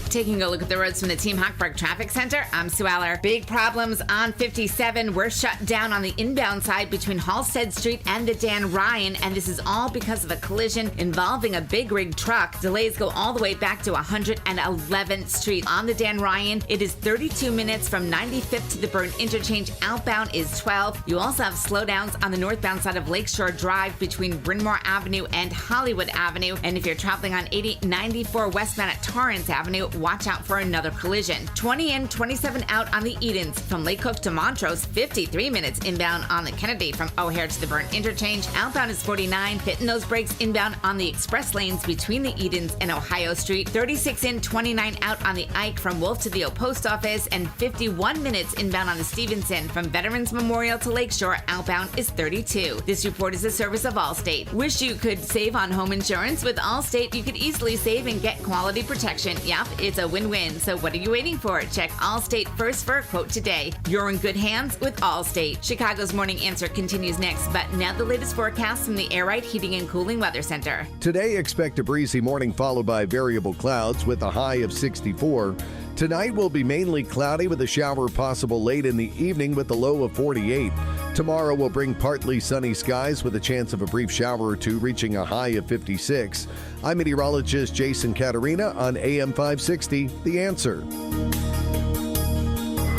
Taking a look at the roads from the Team Hochberg Traffic Center, I'm Sue Aller. Big problems on 57. We're shut down on the inbound side between Halstead Street and the Dan Ryan, and this is all because of a collision involving a big rig truck. Delays go all the way back to 111th Street. On the Dan Ryan, it is 32 minutes from 95th to the Burn Interchange. Outbound is 12. You also have slowdowns on the northbound side of Lakeshore Drive between Bryn Mawr Avenue and Hollywood Avenue. And if you're traveling on 8094 westbound at Torrance Avenue, watch out for another collision. 20 in, 27 out on the Edens. From Lake Cook to Montrose, 53 minutes inbound on the Kennedy from O'Hare to the Burn Interchange. Outbound is 49, hitting those brakes inbound on the express lanes between the Edens and Ohio Street. 36 in, 29 out on the Ike from Wolf to the O Post Office, and 51 minutes inbound on the Stevenson. From Veterans Memorial to Lakeshore, outbound is 32. This report is a service of Allstate. Wish you could save on home insurance? With Allstate, you could easily save and get quality protection. Yep, it's a win-win. So what are you waiting for? Check Allstate first for a quote today. You're in good hands with Allstate. Chicago's Morning Answer continues next, but now the latest forecast from the Air Right Heating and Cooling Weather Center. Today, expect a breezy morning followed by variable clouds with a high of 64. Tonight will be mainly cloudy with a shower possible late in the evening with a low of 48. Tomorrow will bring partly sunny skies with a chance of a brief shower or two reaching a high of 56. I'm meteorologist Jason Caterina on AM 560, The Answer.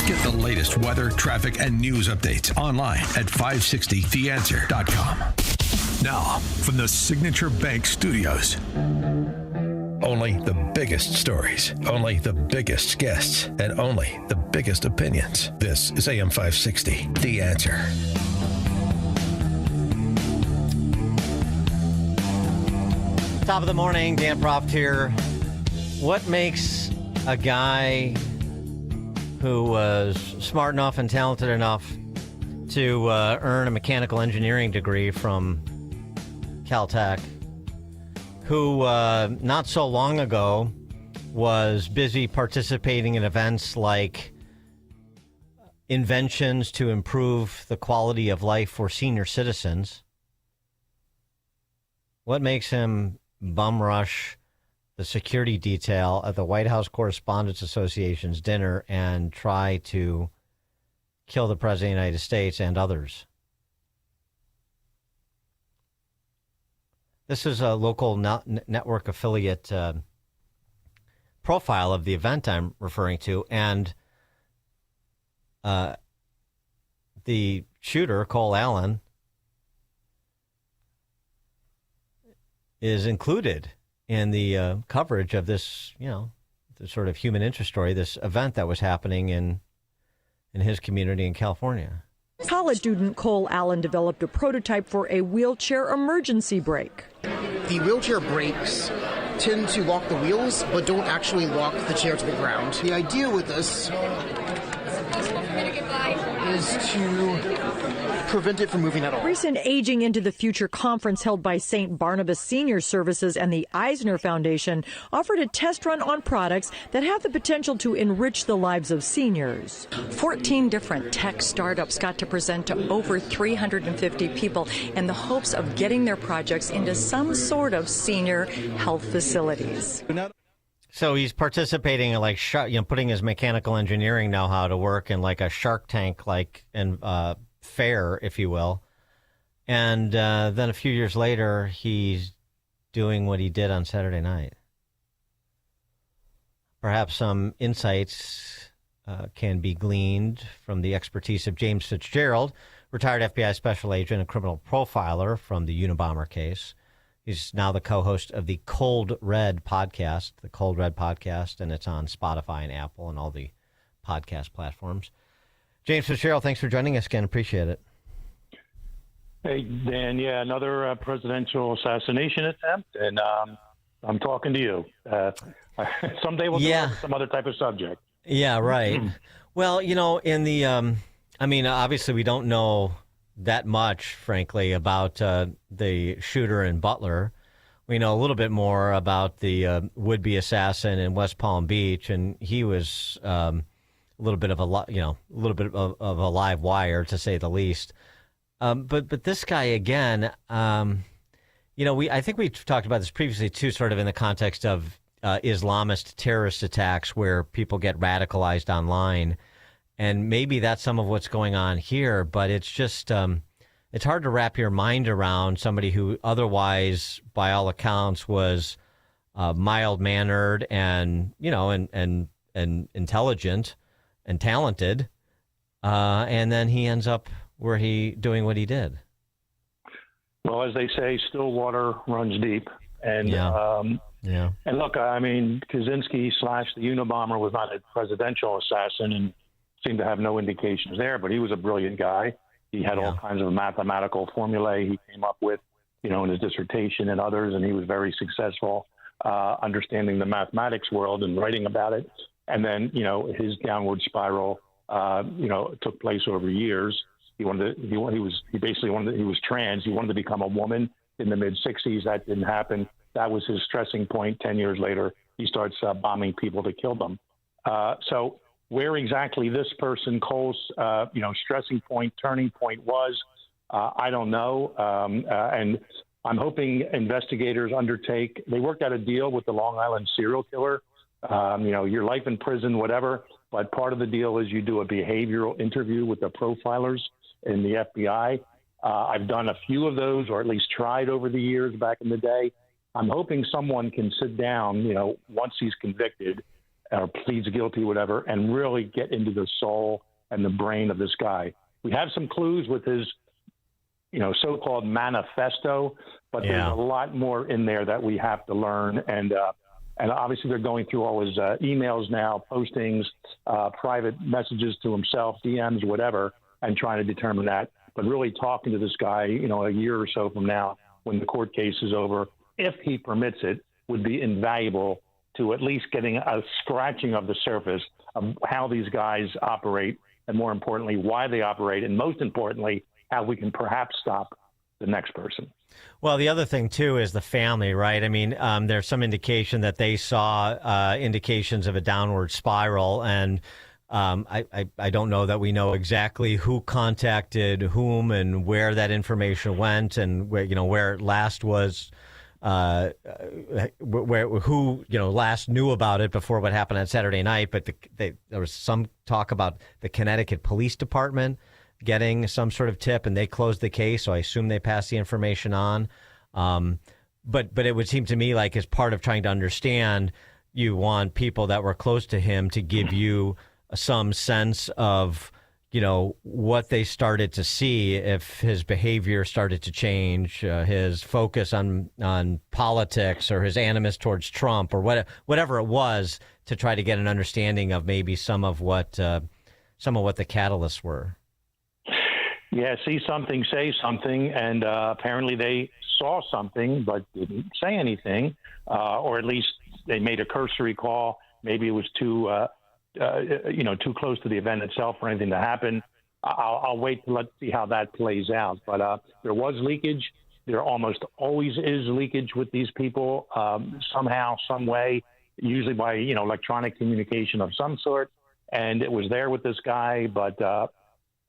Get the latest weather, traffic, and news updates online at 560theanswer.com. Now, from the Signature Bank Studios. Only the biggest stories, only the biggest guests, and only the biggest opinions. This is AM 560, The Answer. Top of the morning, Dan Proft here. What makes a guy who was smart enough and talented enough to earn a mechanical engineering degree from Caltech, who not so long ago was busy participating in events like inventions to improve the quality of life for senior citizens, what makes him bum rush the security detail at the White House Correspondents Association's dinner and try to kill the President of the United States and others? This is a local network affiliate profile of the event I'm referring to, and the shooter, Cole Allen, is included in the coverage of this, the sort of human interest story, this event that was happening in his community in California. College student Cole Allen developed a prototype for a wheelchair emergency brake. The wheelchair brakes tend to lock the wheels, but don't actually lock the chair to the ground. The idea with this is to prevent it from moving at all. Recent Aging into the Future conference held by St. Barnabas Senior Services and the Eisner Foundation offered a test run on products that have the potential to enrich the lives of seniors. 14 different tech startups got to present to over 350 people in the hopes of getting their projects into some sort of senior health facilities. So he's participating in putting his mechanical engineering know-how to work in like a Shark Tank fair, if you will. And then a few years later, he's doing what he did on Saturday night. Perhaps some insights can be gleaned from the expertise of James Fitzgerald, retired FBI special agent and criminal profiler from the Unabomber case. He's now the co-host of the Cold Red podcast, and it's on Spotify and Apple and all the podcast platforms. James Fitzgerald, thanks for joining us again. Appreciate it. Hey, Dan. Yeah, another presidential assassination attempt, and I'm talking to you. Someday we'll do some other type of subject. Yeah, right. Well, in the, obviously we don't know that much, frankly, about the shooter in Butler. we know a little bit more about the would-be assassin in West Palm Beach, and he was a little bit of a live wire, to say the least. But this guy again, I think we talked about this previously too, sort of in the context of Islamist terrorist attacks where people get radicalized online, and maybe that's some of what's going on here. But it's just it's hard to wrap your mind around somebody who otherwise, by all accounts, was mild-mannered and and intelligent and talented, and then he ends up doing what he did. Well, as they say, still water runs deep. And and look, I mean, Kaczynski / the Unabomber was not a presidential assassin and seemed to have no indications there, but he was a brilliant guy. He had all kinds of mathematical formulae he came up with, in his dissertation and others, and he was very successful understanding the mathematics world and writing about it. And then, his downward spiral, took place over years. He was trans. He wanted to become a woman in the mid-'60s. That didn't happen. That was his stressing point. 10 years later, he starts bombing people to kill them. So where exactly this person, Cole's, stressing point, turning point was, I don't know. And I'm hoping investigators they worked out a deal with the Long Island serial killer, your life in prison, whatever. But part of the deal is you do a behavioral interview with the profilers in the FBI. I've done a few of those, or at least tried over the years back in the day. I'm hoping someone can sit down, once he's convicted or pleads guilty, whatever, and really get into the soul and the brain of this guy. We have some clues with his, so-called manifesto, but there's a lot more in there that we have to learn. And obviously they're going through all his emails now, postings, private messages to himself, DMs, whatever, and trying to determine that. But really talking to this guy, a year or so from now, when the court case is over, if he permits it, would be invaluable to at least getting a scratching of the surface of how these guys operate, and more importantly, why they operate, and most importantly, how we can perhaps stop the next person. Well, the other thing, too, is the family, right? I mean, there's some indication that they saw indications of a downward spiral, and I don't know that we know exactly who contacted whom and where that information went, and where it last was, who last knew about it before what happened on Saturday night. But there was some talk about the Connecticut Police Department getting some sort of tip, and they closed the case, so I assume they passed the information on. But it would seem to me like, as part of trying to understand, you want people that were close to him to give you some sense of, what they started to see, if his behavior started to change, his focus on politics, or his animus towards Trump, or whatever it was, to try to get an understanding of maybe some of what the catalysts were. Yeah, see something, say something, and apparently they saw something but didn't say anything, or at least they made a cursory call. Maybe it was too close to the event itself for anything to happen. I'll wait to let's see how that plays out. But there was leakage. There almost always is leakage with these people, somehow, some way, usually by electronic communication of some sort. And it was there with this guy, but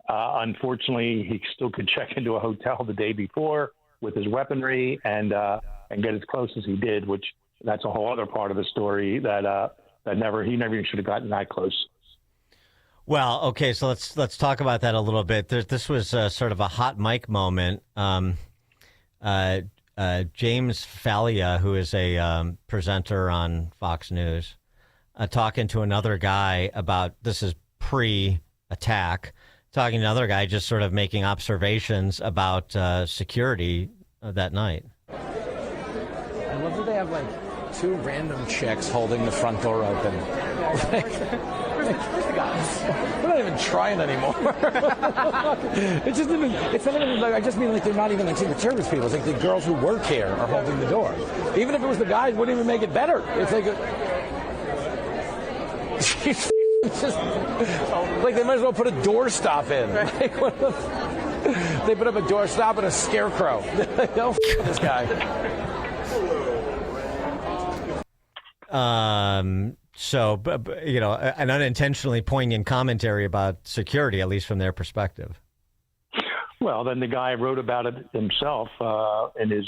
unfortunately, he still could check into a hotel the day before with his weaponry and get as close as he did, which that's a whole other part of the story that he never even should have gotten that close. Well, okay, so let's talk about that a little bit. This was sort of a hot mic moment. James Falia, who is a presenter on Fox News, talking to another guy about, this is pre-attack, talking to another guy just sort of making observations about security that night. I love that they have like two random chicks holding the front door open. We're not even trying anymore. It's not even like, I just mean like they're not even like Secret Service people. It's like the girls who work here are holding the door. Even if it was the guys, it wouldn't even make it better. It's like it's just like they might as well put a doorstop in. Like, they put up a doorstop and a scarecrow. Don't this guy. So, an unintentionally poignant commentary about security, at least from their perspective. Well, then the guy wrote about it himself in his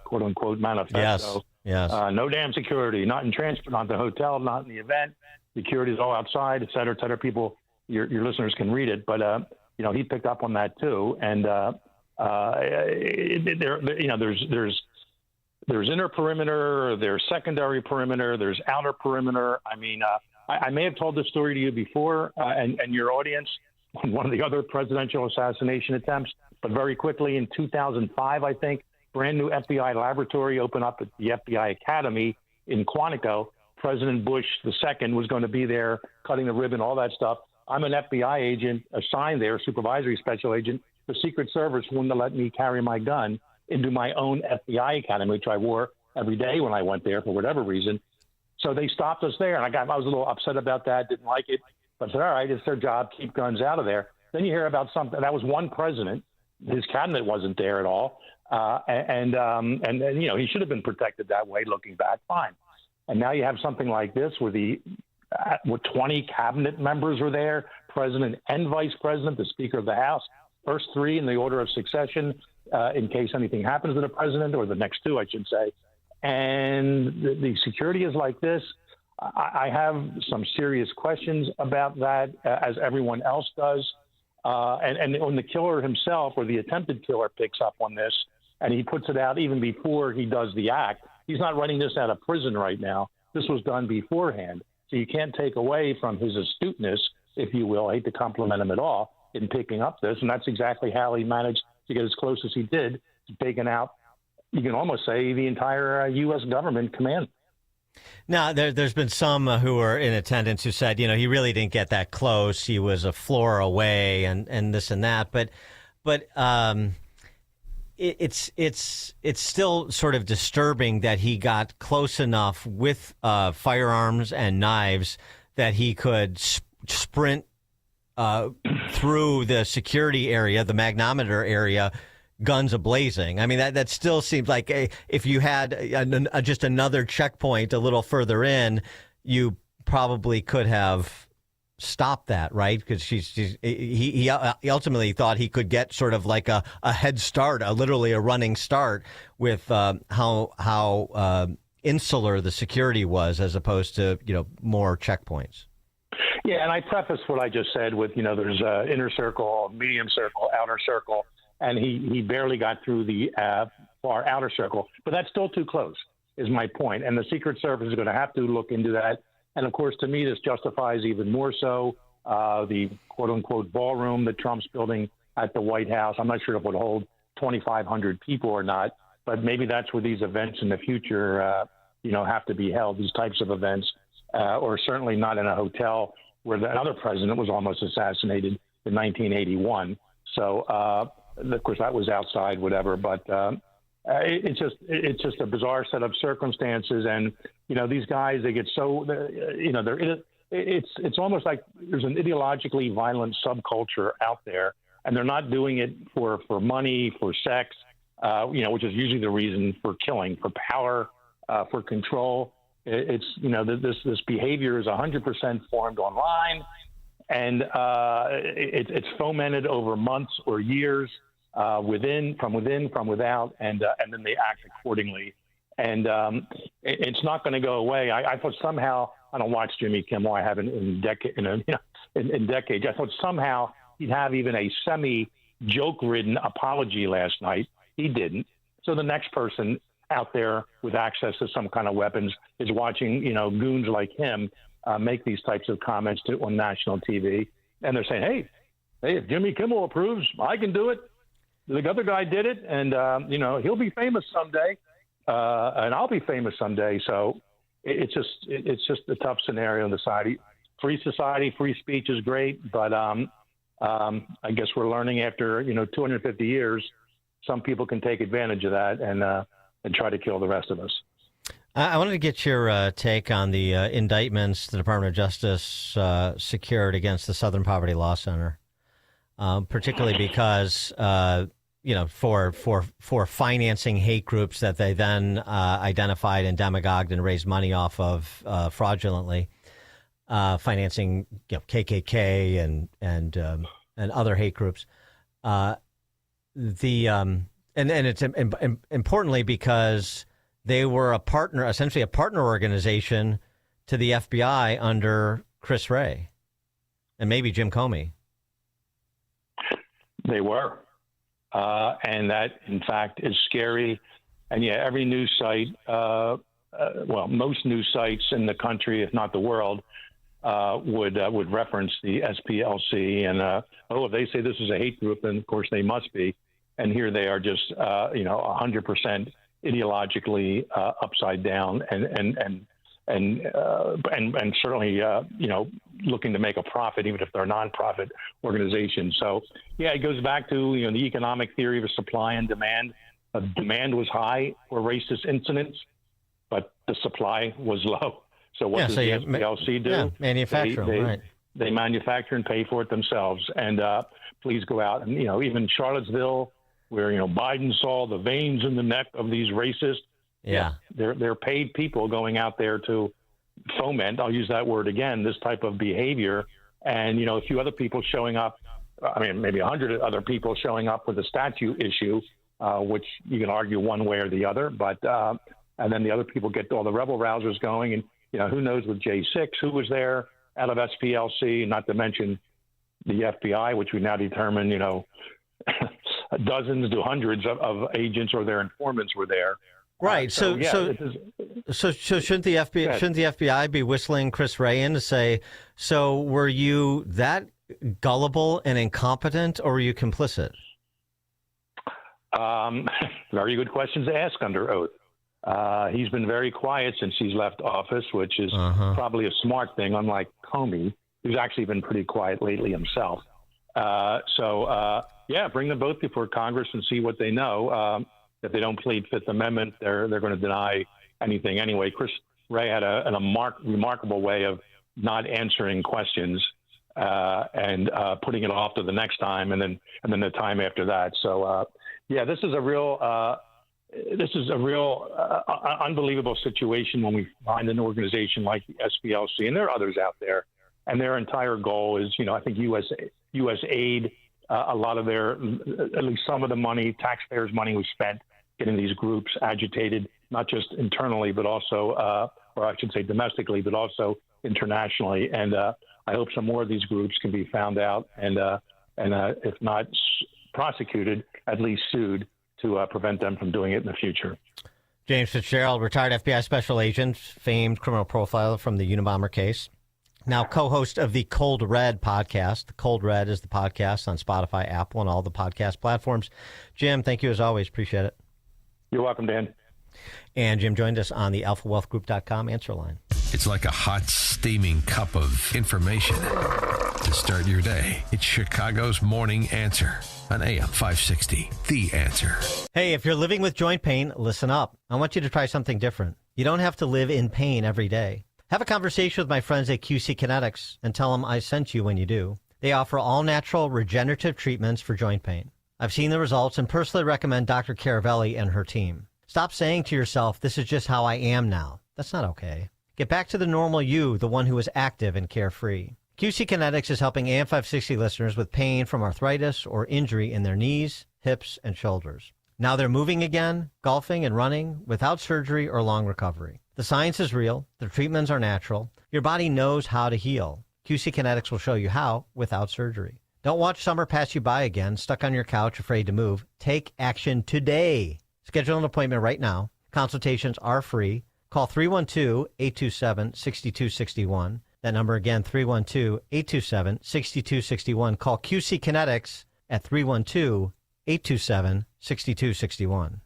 quote-unquote manifesto. Yes. No damn security, not in transport, not in the hotel, not in the event. Security is all outside, et cetera, et cetera. People, your listeners can read it, but he picked up on that too. And there's inner perimeter, there's secondary perimeter, there's outer perimeter. I mean, I may have told this story to you before, and your audience, on one of the other presidential assassination attempts, but very quickly in 2005, I think, brand new FBI laboratory opened up at the FBI Academy in Quantico. President Bush II was going to be there, cutting the ribbon, all that stuff. I'm an FBI agent assigned there, supervisory special agent. The Secret Service wouldn't let me carry my gun into my own FBI Academy, which I wore every day when I went there for whatever reason. So they stopped us there, and I was a little upset about that, didn't like it. But I said, all right, it's their job, keep guns out of there. Then you hear about something, that was one president. His cabinet wasn't there at all. And he should have been protected that way, looking back, fine. And now you have something like this where 20 cabinet members were there, president and vice president, the Speaker of the House, first three in the order of succession in case anything happens to the president, or the next two, I should say. And the security is like this. I have some serious questions about that, as everyone else does. And when the killer himself, or the attempted killer, picks up on this, and he puts it out even before he does the act, he's not running this out of prison right now. This was done beforehand. So you can't take away from his astuteness, if you will. I hate to compliment him at all in picking up this. And that's exactly how he managed to get as close as he did to taking out, you can almost say, the entire U.S. government command. Now, there's been some who were in attendance who said, he really didn't get that close. He was a floor away and this and that. But it's still sort of disturbing that he got close enough with firearms and knives that he could sprint through the security area, the magnometer area, guns ablazing. I mean, that still seems like if you had just another checkpoint a little further in, you probably could have stopped that, right? Because he ultimately thought he could get sort of like a head start, literally a running start, with how insular the security was, as opposed to more checkpoints. Yeah, and I preface what I just said with there's inner circle, medium circle, outer circle. And he barely got through the far outer circle. But that's still too close, is my point. And the Secret Service is going to have to look into that. And, of course, to me, this justifies even more so the quote-unquote ballroom that Trump's building at the White House. I'm not sure if it would hold 2,500 people or not, but maybe that's where these events in the future, have to be held, these types of events, or certainly not in a hotel where another president was almost assassinated in 1981. So, of course, that was outside, whatever. But it's just a bizarre set of circumstances. And these guys, they get so it's almost like there's an ideologically violent subculture out there, and they're not doing it for money, for sex, which is usually the reason for killing, for power, for control. It's this behavior is 100% formed online, and it's fomented over months or years. From within, from without, and then they act accordingly. And it's not going to go away. I thought somehow, I don't watch Jimmy Kimmel. I haven't in decades. I thought somehow he'd have even a semi-joke-ridden apology last night. He didn't. So the next person out there with access to some kind of weapons is watching, goons like him make these types of comments on national TV, and they're saying, hey, if Jimmy Kimmel approves, I can do it. The other guy did it, and he'll be famous someday, and I'll be famous someday. So it's just a tough scenario in the society. Free society, free speech is great, but I guess we're learning after 250 years, some people can take advantage of that and try to kill the rest of us. I wanted to get your take on the indictments the Department of Justice secured against the Southern Poverty Law Center, particularly because for financing hate groups that they then identified and demagogued and raised money off of fraudulently, financing KKK and other hate groups. And it's importantly because they were essentially a partner organization to the FBI under Chris Wray and maybe Jim Comey. They were. And that, in fact, is scary. And yeah, every news site, most news sites in the country, if not the world, would reference the SPLC. And, if they say this is a hate group, then of course they must be. And here they are just, 100% ideologically upside down and certainly, looking to make a profit, even if they're a nonprofit organization. So, yeah, it goes back to, the economic theory of supply and demand. Demand was high for racist incidents, but the supply was low. So what does the SPLC do? Yeah, manufacture them, right. They manufacture and pay for it themselves. And please go out. And, even Charlottesville, where, Biden saw the veins in the neck of these racists. Yeah. They're paid people going out there to foment, I'll use that word again, this type of behavior. And, a few other people showing up, maybe 100 other people showing up with a statue issue, which you can argue one way or the other. But and then the other people get all the rebel rousers going. And, who knows with J6, who was there out of SPLC, not to mention the FBI, which we now determine, dozens to hundreds of agents or their informants were there. Right. So shouldn't the FBI be whistling Chris Wray in to say, so were you that gullible and incompetent, or were you complicit? Very good questions to ask under oath. He's been very quiet since he's left office, which is probably a smart thing, unlike Comey, who's actually been pretty quiet lately himself. Bring them both before Congress and see what they know. If they don't plead Fifth Amendment, they're going to deny anything anyway. Chris Wray had a remarkable way of not answering questions and putting it off to the next time, and then the time after that. So this is a real unbelievable situation when we find an organization like the SPLC, and there are others out there, and their entire goal is, I think U.S. aid. A lot of at least some of the money, taxpayers' money, was spent getting these groups agitated, not just internally, but also, or I should say domestically, but also internationally. And I hope some more of these groups can be found out and if not prosecuted, at least sued to prevent them from doing it in the future. James Fitzgerald, retired FBI special agent, famed criminal profiler from the Unabomber case. Now co-host of the Cold Red podcast. The Cold Red is the podcast on Spotify, Apple, and all the podcast platforms. Jim, thank you as always. Appreciate it. You're welcome, Dan. And Jim joined us on the alphawealthgroup.com answer line. It's like a hot, steaming cup of information to start your day. It's Chicago's Morning Answer on AM 560, The Answer. Hey, if you're living with joint pain, listen up. I want you to try something different. You don't have to live in pain every day. Have a conversation with my friends at QC Kinetics and tell them I sent you when you do. They offer all-natural regenerative treatments for joint pain. I've seen the results and personally recommend Dr. Caravelli and her team. Stop saying to yourself, this is just how I am now. That's not okay. Get back to the normal you, the one who is active and carefree. QC Kinetics is helping AM 560 listeners with pain from arthritis or injury in their knees, hips, and shoulders. Now they're moving again, golfing and running without surgery or long recovery. The science is real. The treatments are natural. Your body knows how to heal. QC Kinetics will show you how without surgery. Don't watch summer pass you by again, stuck on your couch, afraid to move. Take action today. Schedule an appointment right now. Consultations are free. Call 312-827-6261. That number again, 312-827-6261. Call QC Kinetics at 312-827-6261.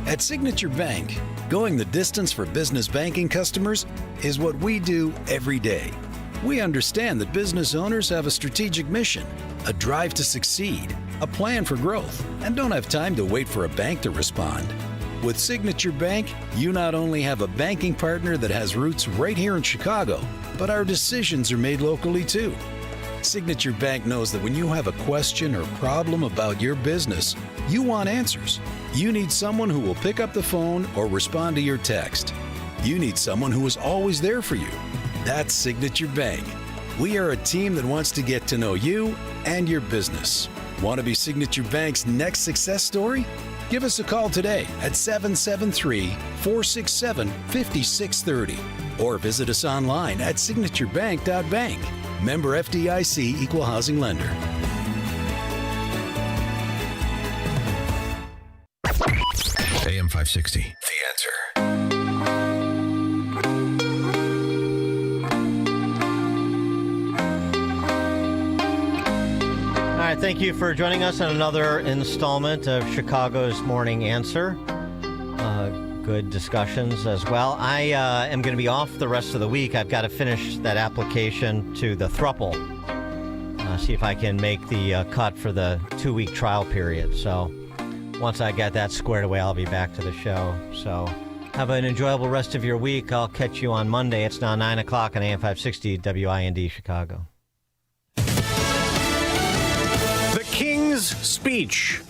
At Signature Bank, going the distance for business banking customers is what we do every day. We understand that business owners have a strategic mission, a drive to succeed, a plan for growth, and don't have time to wait for a bank to respond. With Signature Bank, you not only have a banking partner that has roots right here in Chicago, but our decisions are made locally too. Signature Bank knows that when you have a question or problem about your business, you want answers. You need someone who will pick up the phone or respond to your text. You need someone who is always there for you. That's Signature Bank. We are a team that wants to get to know you and your business. Want to be Signature Bank's next success story? Give us a call today at 773-467-5630 or visit us online at signaturebank.bank. Member FDIC Equal Housing Lender. AM 560, The Answer. All right, thank you for joining us on another installment of Chicago's Morning Answer. Good discussions as well. I am going to be off the rest of the week. I've got to finish that application to the thruple. See if I can make the cut for the 2-week trial period. So once I get that squared away, I'll be back to the show. So have an enjoyable rest of your week. I'll catch you on Monday. It's now 9 o'clock on AM 560 WIND Chicago. The King's Speech.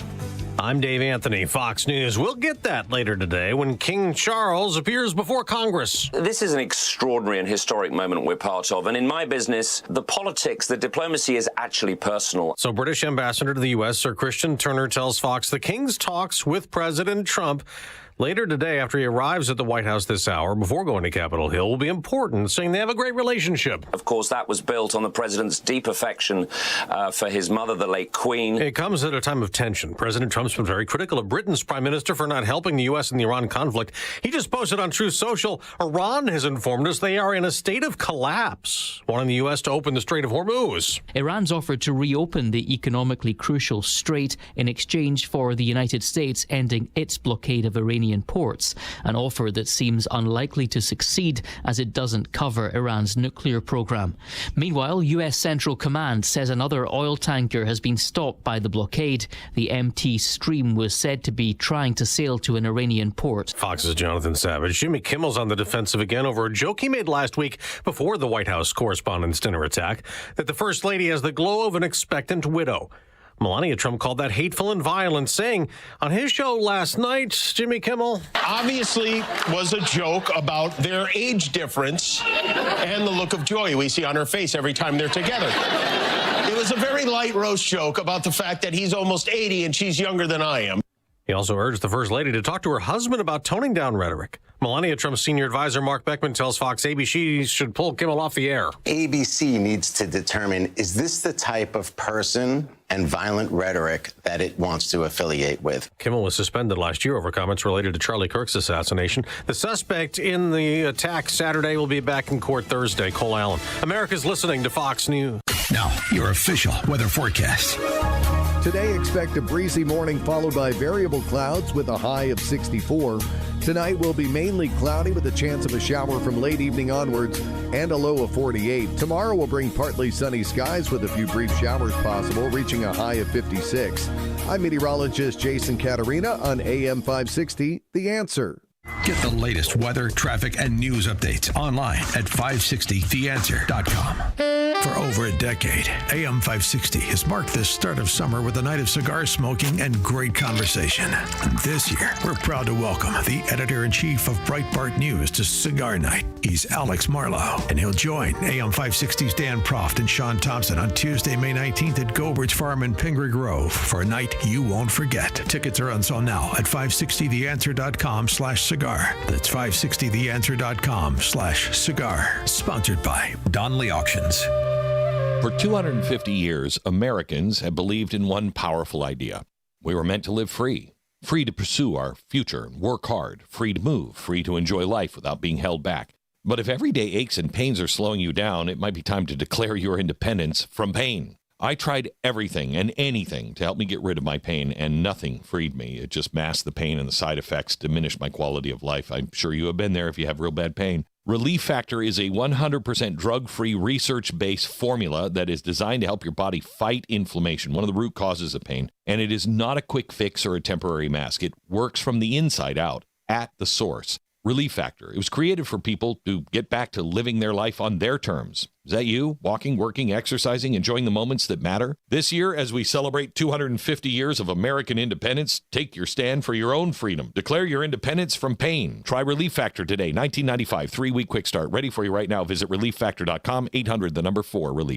I'm Dave Anthony, Fox News. We'll get that later today when King Charles appears before Congress. This is an extraordinary and historic moment we're part of. And in my business, the politics, the diplomacy is actually personal. So British Ambassador to the U.S., Sir Christian Turner, tells Fox the King's talks with President Trump later today, after he arrives at the White House this hour, before going to Capitol Hill, will be important, saying they have a great relationship. Of course, that was built on the president's deep affection for his mother, the late Queen. It comes at a time of tension. President Trump's been very critical of Britain's prime minister for not helping the U.S. in the Iran conflict. He just posted on Truth Social, Iran has informed us they are in a state of collapse, wanting the U.S. to open the Strait of Hormuz. Iran's offered to reopen the economically crucial strait in exchange for the United States ending its blockade of Iranian ports, an offer that seems unlikely to succeed as it doesn't cover Iran's nuclear program. Meanwhile, U.S. Central Command says another oil tanker has been stopped by the blockade. The MT Stream was said to be trying to sail to an Iranian port. Fox's Jonathan Savage. Jimmy Kimmel's on the defensive again over a joke he made last week before the White House Correspondents' Dinner attack that the First Lady has the glow of an expectant widow. Melania Trump called that hateful and violent, saying on his show last night, Jimmy Kimmel obviously was a joke about their age difference and the look of joy we see on her face every time they're together. It was a very light roast joke about the fact that he's almost 80 and she's younger than I am. He also urged the First Lady to talk to her husband about toning down rhetoric. Melania Trump's senior advisor, Mark Beckman, tells Fox ABC should pull Kimmel off the air. ABC needs to determine, is this the type of person and violent rhetoric that it wants to affiliate with? Kimmel was suspended last year over comments related to Charlie Kirk's assassination. The suspect in the attack Saturday will be back in court Thursday. Cole Allen. America's listening to Fox News. Now, your official weather forecast. Today, expect a breezy morning followed by variable clouds with a high of 64. Tonight will be mainly cloudy with a chance of a shower from late evening onwards and a low of 48. Tomorrow will bring partly sunny skies with a few brief showers possible, reaching a high of 56. I'm meteorologist Jason Caterina on AM 560, The Answer. Get the latest weather, traffic, and news updates online at 560theanswer.com. For over a decade, AM 560 has marked the start of summer with a night of cigar smoking and great conversation. And this year, we're proud to welcome the editor-in-chief of Breitbart News to Cigar Night. He's Alex Marlowe, and he'll join AM 560's Dan Proft and Sean Thompson on Tuesday, May 19th at Gobert's Farm in Pingree Grove for a night you won't forget. Tickets are on sale now at 560theanswer.com/cigar. That's 560theanswer.com/cigar. Sponsored by Donnelly Auctions. For 250 years, Americans have believed in one powerful idea. We were meant to live free. Free to pursue our future and work hard. Free to move. Free to enjoy life without being held back. But if everyday aches and pains are slowing you down, it might be time to declare your independence from pain. I tried everything and anything to help me get rid of my pain, and nothing freed me. It just masked the pain, and the side effects diminished my quality of life. I'm sure you have been there if you have real bad pain. Relief Factor is a 100% drug-free, research-based formula that is designed to help your body fight inflammation, one of the root causes of pain. And it is not a quick fix or a temporary mask. It works from the inside out, at the source. Relief Factor. It was created for people to get back to living their life on their terms. Is that you? Walking, working, exercising, enjoying the moments that matter? This year, as we celebrate 250 years of American independence, take your stand for your own freedom. Declare your independence from pain. Try Relief Factor today. $19.95, 3-week quick start. Ready for you right now. Visit ReliefFactor.com, 800, the number 4, relief.